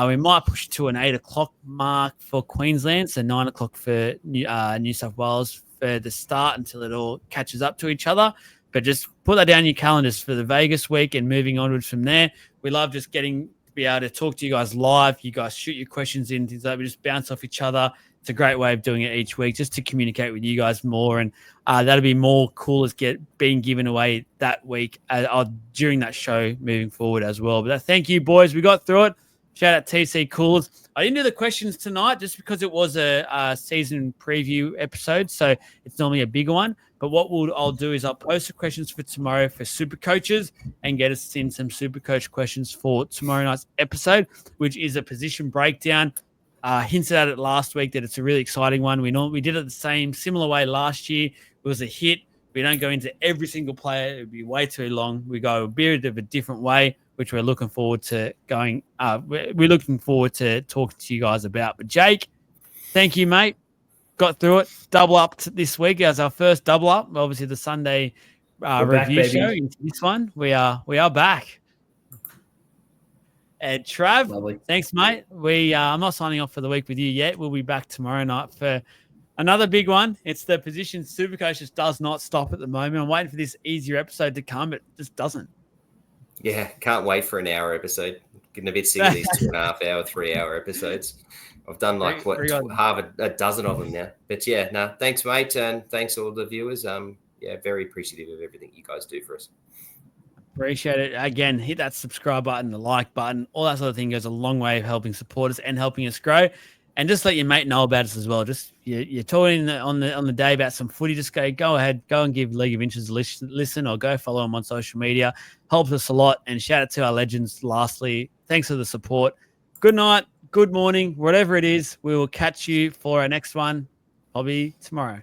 We might push to an 8 o'clock mark for Queensland, so 9 o'clock for New South Wales for the start until it all catches up to each other. But just put that down in your calendars for the Vegas week and moving onwards from there. We love just getting to be able to talk to you guys live. You guys shoot your questions in, things like that. We just bounce off each other. It's a great way of doing it each week, just to communicate with you guys more. And that'll be more cool as being given away that week during that show moving forward as well. But thank you, boys. We got through it. Shout out TC Coolers. I didn't do the questions tonight just because it was a season preview episode, so it's normally a bigger one. But what I'll do is I'll post the questions for tomorrow for super coaches and get us in some super coach questions for tomorrow night's episode, which is a position breakdown. Hinted at it last week that it's a really exciting one. We did it the similar way last year. It was a hit. We don't go into every single player. It would be way too long. We go a bit of a different way, which we're looking forward to going. We're looking forward to talking to you guys about. But Jake, thank you, mate. Got through it. Double up this week as our first double up. Obviously, the Sunday review show into this one. We are back. And Trav, Lovely. Thanks, mate. I'm not signing off for the week with you yet. We'll be back tomorrow night for another big one. It's the position Supercoach just does not stop at the moment. I'm waiting for this easier episode to come, but it just doesn't. Yeah, can't wait for an hour episode. Getting a bit sick of these 2.5 hour, 3 hour episodes. I've done half a dozen of them now. But yeah, no, thanks, mate, and thanks all the viewers. Very appreciative of everything you guys do for us. Appreciate it. Again, hit that subscribe button, the like button, all that sort of thing goes a long way of helping support us and helping us grow. And just let your mate know about us as well. Just you're talking on the day about some footy. Just go ahead, go and give League of Inches a listen, or go follow them on social media. Helps us a lot. And shout out to our legends. Lastly, thanks for the support. Good night, good morning, whatever it is. We will catch you for our next one, probably tomorrow.